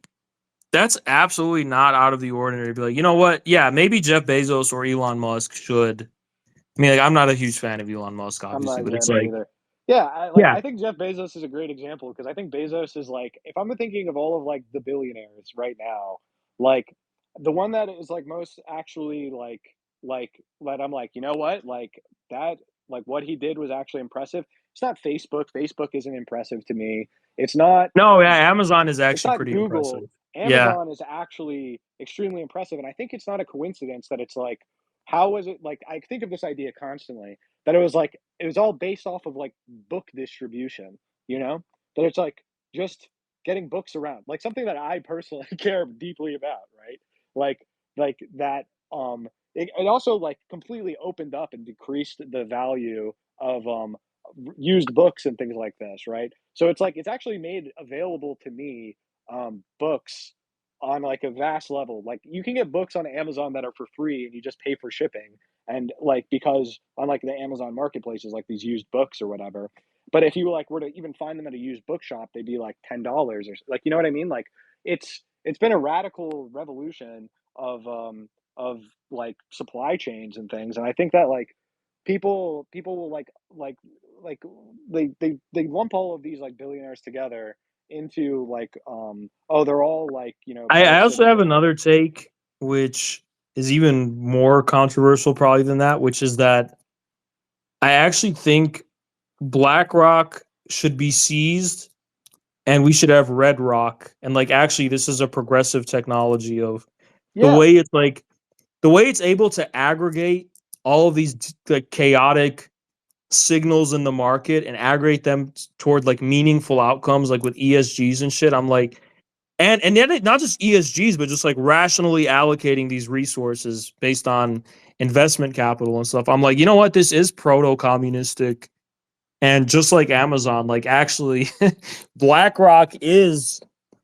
S2: that's absolutely not out of the ordinary. To be like, you know what? Yeah, maybe Jeff Bezos or Elon Musk should. I mean, like, I'm not a huge fan of Elon Musk,
S1: I'm not
S2: obviously,
S1: a
S2: but it's
S1: fan of
S2: like,
S1: either. Yeah,
S2: yeah,
S1: I think Jeff Bezos is a great example because I think Bezos is, like, if I'm thinking of all of, like, the billionaires right now, like, the one that is, like, most actually, that I'm like, "You know what? Like, that what he did was actually impressive." It's not Facebook. Facebook isn't impressive to me. It's not
S2: no, yeah, Amazon is
S1: it's
S2: actually
S1: not
S2: pretty
S1: Google.
S2: impressive. Yeah,
S1: Amazon is actually extremely impressive, and I think it's not a coincidence that it's like, how was it like I think of this idea constantly that it was like it was all based off of like book distribution, you know? That it's like just getting books around, like something that I personally care deeply about, right? Like like that it also like completely opened up and decreased the value of used books and things like this, right? So it's like it's actually made available to me books on like a vast level. Like you can get books on Amazon that are for free and you just pay for shipping. And like because on like the Amazon marketplaces, like these used books or whatever. But if you like were to even find them at a used bookshop, they'd be like $10 or like you know what I mean? Like it's been a radical revolution of like supply chains and things. And I think that like people will like they lump all of these like billionaires together into like oh they're all like you know
S2: I
S1: parts of
S2: also have
S1: the
S2: another take, which is even more controversial, probably than that, which is that I actually think BlackRock should be seized and we should have Red Rock. And like, actually, this is a progressive technology of the
S1: yeah
S2: way it's like the way it's able to aggregate all of these like chaotic signals in the market and aggregate them toward like meaningful outcomes, like with ESGs and shit. I'm like, and then not just ESGs, but just like rationally allocating these resources based on investment capital and stuff. I'm like, you know what? This is proto communistic. And just like Amazon, like actually, BlackRock is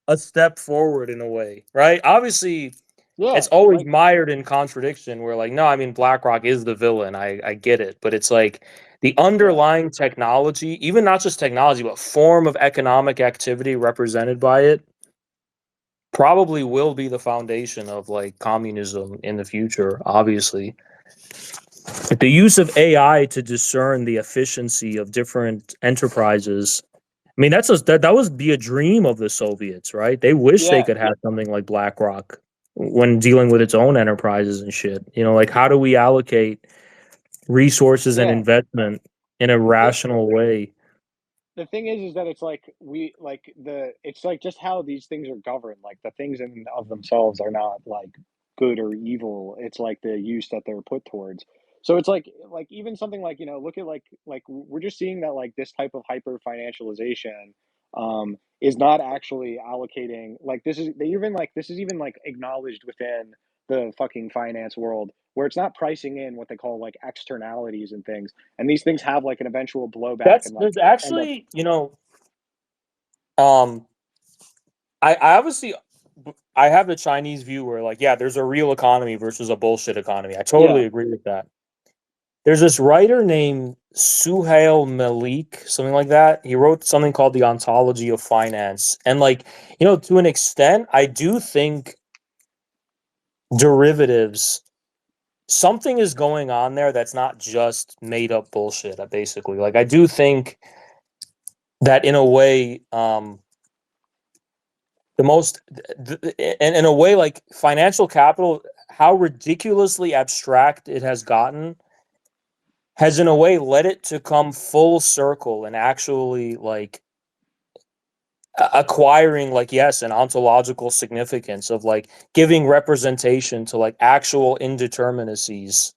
S2: a step forward in a way, right? Obviously,
S1: yeah
S2: it's always
S1: like
S2: mired in contradiction. Where like, no, I mean, BlackRock is the villain. I get it, but it's like the
S1: yeah
S2: underlying technology, even not just technology, but form of economic activity represented by it, probably will be the foundation of like communism in the future. Obviously, the use of AI to discern the efficiency of different enterprises. I mean, that was be a dream of the Soviets, right? They wish they
S1: yeah
S2: could have something like BlackRock when dealing with its own enterprises and shit. You know, like how do we allocate resources and
S1: yeah
S2: investment in a
S1: the thing
S2: rational way?
S1: the thing is that it's like we like the it's like just how these things are governed, like the things in of themselves are not like good or evil, it's like the use that they're put towards. So it's like even something like you know look at we're just seeing that like this type of hyper financialization is not actually allocating like this is they even like this is even like acknowledged within the fucking finance world where it's not pricing in what they call like externalities and things, and these things have like an eventual blowback
S2: That's
S1: and like
S2: there's
S1: end up.
S2: actually, um, I obviously I have the Chinese view where like, yeah, there's a real economy versus a bullshit economy. I
S1: Yeah,
S2: totally agree with that. There's this writer named Suhail Malik, something like that. He wrote something called The Ontology of Finance. And like, to an extent, I do think derivatives, something is going on there that's not just made up bullshit, basically. Like I do think that in a way, the most and in a way like financial capital, how ridiculously abstract it has gotten has in a way led it to come full circle and actually like acquiring like yes an ontological significance of like giving representation to like actual indeterminacies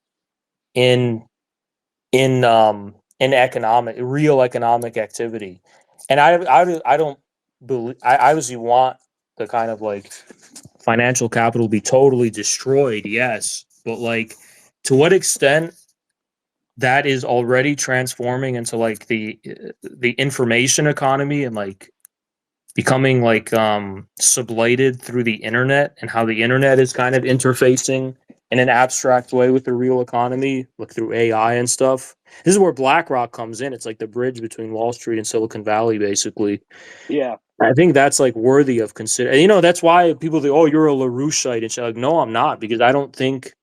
S2: in in economic real economic activity. And I don't believe I obviously want the kind of like financial capital be totally destroyed, yes, but like to what extent that is already transforming into like the information economy and like becoming like sublated through the internet and how the internet is kind of interfacing in an abstract way with the real economy, like through AI and stuff. This is where BlackRock comes in. It's like the bridge between Wall Street and Silicon Valley, basically.
S1: yeah,
S2: I think that's like worthy of consider. That's why people think, "Oh, you're a LaRoucheite," and shit. Like, no, I'm not, because I don't think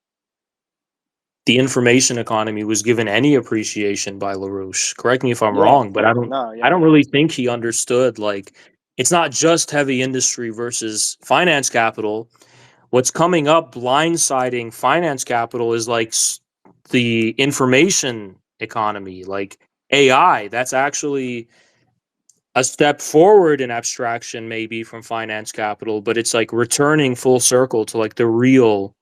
S2: the information economy was given any appreciation by LaRouche. Correct me if I'm
S1: yeah.
S2: wrong, but
S1: No,
S2: I
S1: yeah,
S2: don't really think he understood like it's not just heavy industry versus finance capital. What's coming up blindsiding finance capital is like the information economy, like AI. That's actually a step forward in abstraction maybe from finance capital, but it's like returning full circle to like the real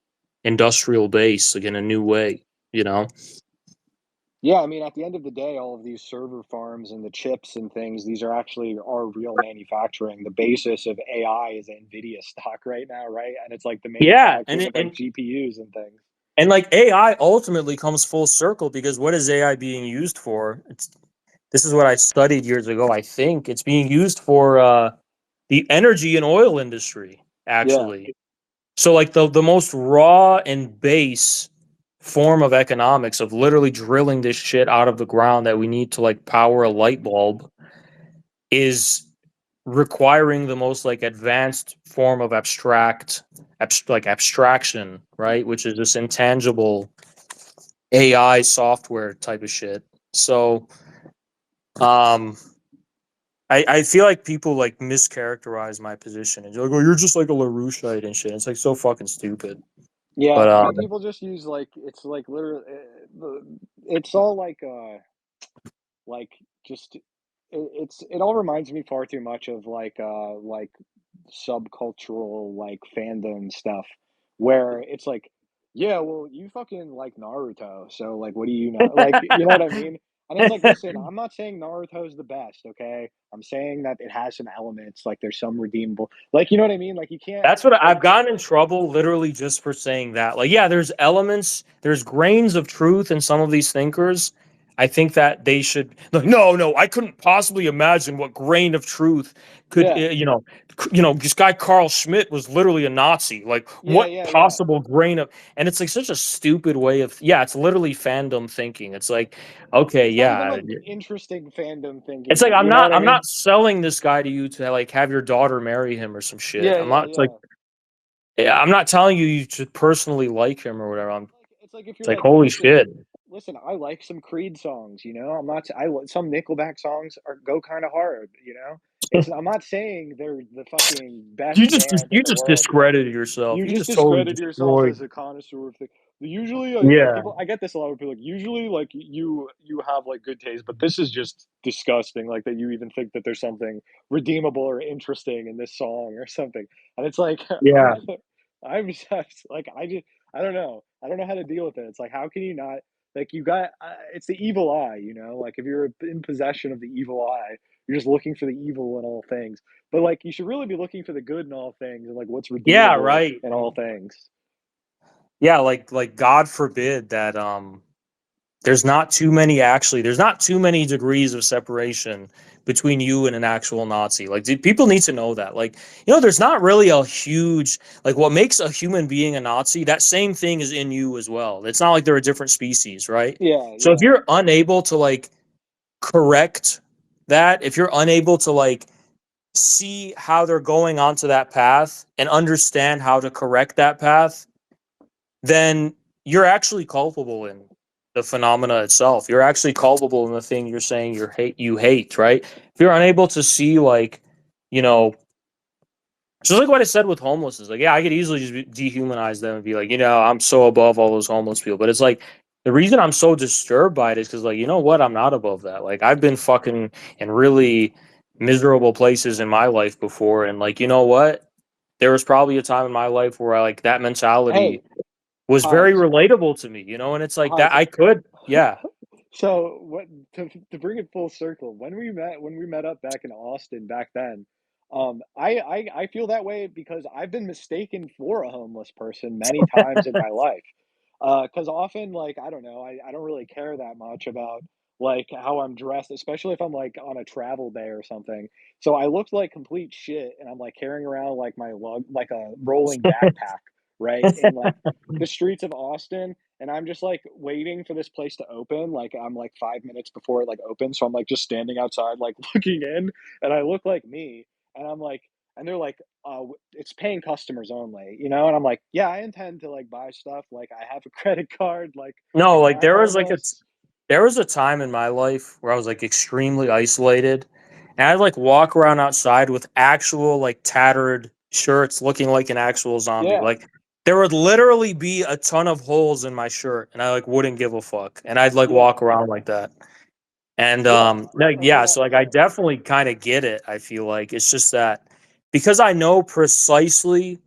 S2: industrial base like in a new way, you know?
S1: Yeah, I mean, at the end of the day, all of these server farms and the chips and things, these are actually are real manufacturing. The basis of AI is NVIDIA stock right now, right? And it's like the
S2: Yeah,
S1: manufacturing of like GPUs and things.
S2: and like AI ultimately comes full circle because what is AI being used for? This is what I studied years ago. I think it's being used for the energy and oil industry,
S1: Yeah,
S2: actually. So like the most raw and base form of economics of literally drilling this shit out of the ground that we need to like power a light bulb is requiring the most like advanced form of like abstraction, right? Which is this intangible AI software type of shit. So um I feel like people like mischaracterize my position and you're like, oh, you're just like a LaRoucheite and shit. It's like so fucking stupid.
S1: yeah.
S2: But
S1: I mean, people just use like it's like literally, it's all like just it all reminds me far too much of like subcultural like fandom stuff where it's like, yeah, well, you fucking like Naruto, so like what do you know, like, you know what I mean? And it's like, listen, I'm not saying Naruto's the best, okay? I'm saying that it has some elements, like there's some redeemable, like, you know what I mean? Like you can't
S2: that's what
S1: like,
S2: I've gotten in trouble literally just for saying that. Like, yeah, there's elements, there's grains of truth in some of these thinkers. I think that they should like, no, no, I couldn't possibly imagine what grain of truth could,
S1: yeah,
S2: this guy Carl Schmidt was literally a Nazi. Like,
S1: yeah,
S2: what
S1: yeah, yeah.
S2: possible grain of, and it's like such a stupid way of, yeah, it's literally fandom thinking. It's like, okay,
S1: It's not even
S2: yeah,
S1: like interesting fandom
S2: it's like
S1: thinking, you know what I
S2: I'm
S1: mean?
S2: not selling this guy to you to like have your daughter marry him or some shit.
S1: Yeah,
S2: I'm
S1: yeah,
S2: not. It's like
S1: yeah.
S2: yeah, I'm not telling you you should personally like him or whatever.
S1: It's like if
S2: It's
S1: you're
S2: like
S1: like,
S2: holy
S1: listen,
S2: shit.
S1: I like some Creed songs, you know. I'm not. Some Nickelback songs are go kind of hard, you know. I'm not saying they're the fucking best band in
S2: You
S1: the
S2: just
S1: world.
S2: discredited yourself.
S1: You
S2: You
S1: just
S2: just totally
S1: discredit yourself
S2: destroyed.
S1: as a connoisseur of things. Usually,
S2: Yeah.
S1: people. I get this a lot of people. Like, usually, like you have like good taste, but this is just disgusting. Like that you even think that there's something redeemable or interesting in this song or something. And it's like
S2: Yeah.
S1: I'm just like I don't know. I don't know how to deal with it. It's like how can you not like you got it's the evil eye, you know? Like if you're in possession of the evil eye, you're just looking for the evil in all things. But like you should really be looking for the good in all things and like what's
S2: Yeah,
S1: redeemable
S2: right.
S1: in all things.
S2: Yeah, like God forbid that there's not too many degrees of separation between you and an actual Nazi. Like people need to know that. Like, there's not really a huge like what makes a human being a Nazi, that same thing is in you as well. It's not like they're a different species, right?
S1: Yeah,
S2: So if
S1: yeah.
S2: you're unable to like correct that, if you're unable to like see how they're going onto that path and understand how to correct that path, then you're actually culpable in the phenomena itself. You're actually culpable in the thing you're saying you hate, right? If you're unable to see like, you know, just like what I said with homelessness, like yeah, I could easily just dehumanize them and be like, I'm so above all those homeless people. But it's like the reason I'm so disturbed by it is because like, you know what? I'm not above that. Like I've been fucking in really miserable places in my life before, and like, you know what? There was probably a time in my life where I like that mentality
S1: Hey,
S2: was very
S1: Haas,
S2: relatable to me, and it's like that
S1: Haas.
S2: I could, yeah.
S1: So what to bring it full circle, when we met up back in Austin back then, I feel that way because I've been mistaken for a homeless person many times in my life. Because often, like, I don't know, I don't really care that much about like how I'm dressed, especially if I'm like on a travel day or something. So I looked like complete shit, and I'm like carrying around like my lug, like a rolling backpack, right, in like the streets of Austin, and I'm just like waiting for this place to open. Like I'm like 5 minutes before it like opens, so I'm like just standing outside, like looking in, and I look like me, and I'm like, and they're like, it's paying customers only, you know? And I'm like, yeah, I intend to like buy stuff. Like I have a credit card.
S2: No,
S1: Like I
S2: like
S1: am homeless.
S2: there was a time in my life where I was like extremely isolated, and I'd like walk around outside with actual like tattered shirts, looking like an actual zombie.
S1: Yeah,
S2: Like there would literally be a ton of holes in my shirt, and I like wouldn't give a fuck, and I'd like
S1: yeah,
S2: walk around like that. And
S1: yeah.
S2: like, yeah, so like I definitely kind of get it. I feel like it's just that because I know precisely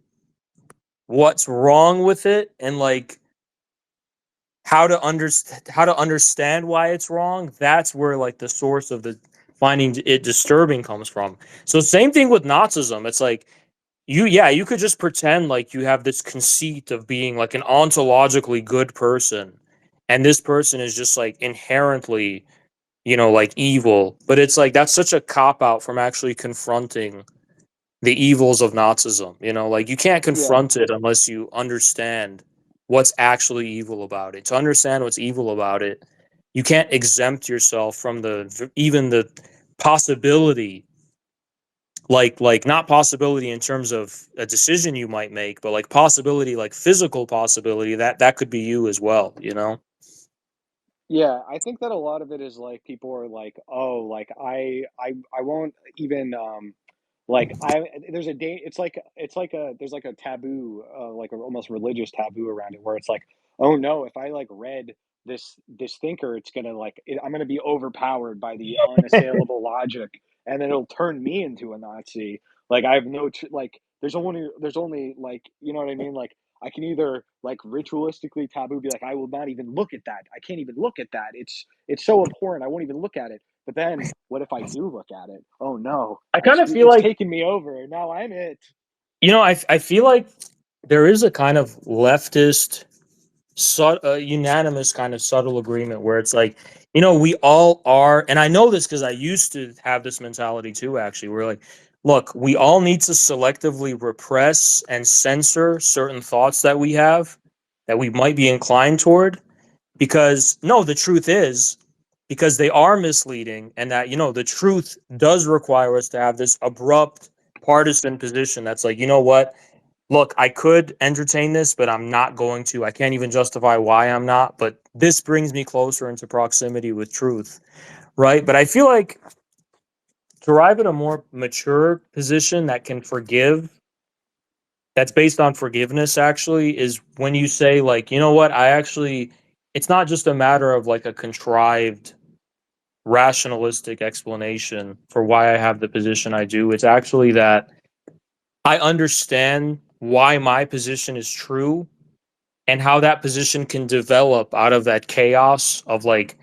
S2: what's wrong with it, and like how to understand why it's wrong, that's where like the source of the finding it disturbing comes from. So same thing with Nazism. It's like you could just pretend like you have this conceit of being like an ontologically good person, and this person is just like inherently, like evil. But it's like that's such a cop out from actually confronting the evils of Nazism. Like you can't
S1: Yeah.
S2: confront it unless you understand what's actually evil about it. To understand what's evil about it, you can't exempt yourself from even the possibility, like not possibility in terms of a decision you might make, but like possibility, like physical possibility that could be you as well.
S1: Yeah, I think that a lot of it is like people are like, "Oh, like I won't even like I there's a day it's like a there's like a taboo like a almost religious taboo around it where it's like, "Oh no, if I like read this thinker, it's going to I'm going to be overpowered by the unassailable logic and then it'll turn me into a Nazi." Like I have no like there's only like you know what I mean? Like I can either like ritualistically taboo be like, I will not even look at that. I can't even look at that. It's so abhorrent. I won't even look at it. But then what if I do look at it? Oh no,
S2: I kind of feel
S1: it's
S2: like,
S1: taken me over. Now I'm it.
S2: I feel like there is a kind of leftist unanimous kind of subtle agreement where it's like, we all are, and I know this because I used to have this mentality too. Actually, we're like, look, we all need to selectively repress and censor certain thoughts that we have, that we might be inclined toward, because no, the truth is, because they are misleading, and that the truth does require us to have this abrupt partisan position that's like, what, look, I could entertain this, but I'm not going to. I can't even justify why I'm not, but this brings me closer into proximity with truth, right? But I feel like to arrive at a more mature position that can forgive, that's based on forgiveness, actually, is when you say, like, what, it's not just a matter of like a contrived rationalistic explanation for why I have the position I do. It's actually that I understand why my position is true and how that position can develop out of that chaos of like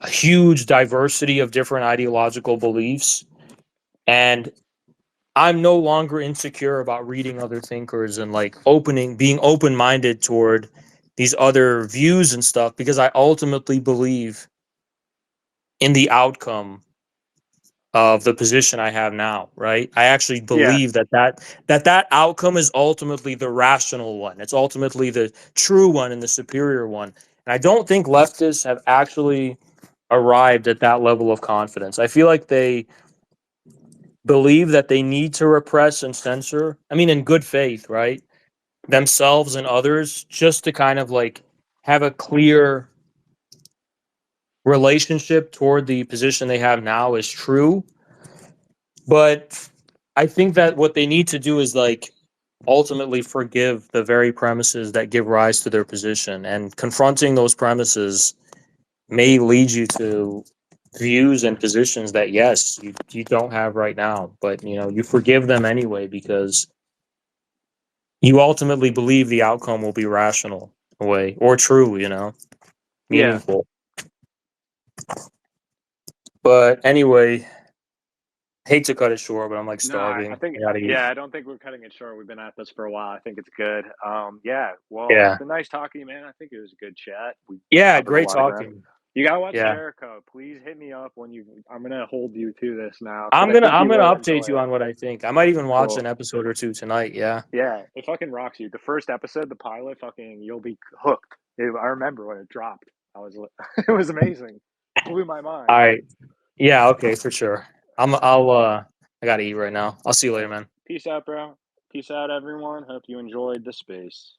S2: a huge diversity of different ideological beliefs. And I'm no longer insecure about reading other thinkers and like being open minded toward these other views and stuff, because I ultimately believe in the outcome of the position I have now, right? I actually
S1: Yeah.
S2: believe that outcome is ultimately the rational one. It's ultimately the true one and the superior one. And I don't think leftists have actually arrived at that level of confidence. I feel like they believe that they need to repress and censor, I mean, in good faith, right? Themselves and others, just to kind of like have a clear relationship toward the position they have now is true. But I think that what they need to do is like ultimately forgive the very premises that give rise to their position, and confronting those premises may lead you to views and positions that, yes, you don't have right now, but you forgive them anyway because you ultimately believe the outcome will be rational way or true,
S1: Yeah.
S2: meaningful. But anyway, hate to cut it short, but I'm like
S1: No, I
S2: starving.
S1: think
S2: I gotta eat.
S1: yeah, I don't think we're cutting it short. We've been at this for a while. I think it's good. Yeah. Well, it's
S2: Yeah.
S1: been nice talking, to you, man. I think it was a good chat. We
S2: Yeah,
S1: covered a
S2: great
S1: lot of ground.
S2: talking.
S1: You gotta watch
S2: Yeah.
S1: Jericho. Please hit me up when you. I'm gonna hold you to this now because
S2: I'm
S1: I
S2: gonna
S1: think
S2: I'm
S1: you
S2: gonna
S1: will
S2: update
S1: enjoy
S2: you
S1: it.
S2: on what I think. I might even watch an
S1: Cool.
S2: episode or two tonight. Yeah.
S1: Yeah, it fucking rocks you. The first episode, the pilot, fucking, you'll be hooked. I remember when it dropped. It was amazing. Blew my
S2: All
S1: mind.
S2: right. Yeah, okay, for sure. I gotta eat right now. I'll see you later,
S1: All right.
S2: man.
S1: Peace out, bro. Peace out, everyone. Hope you enjoyed the space.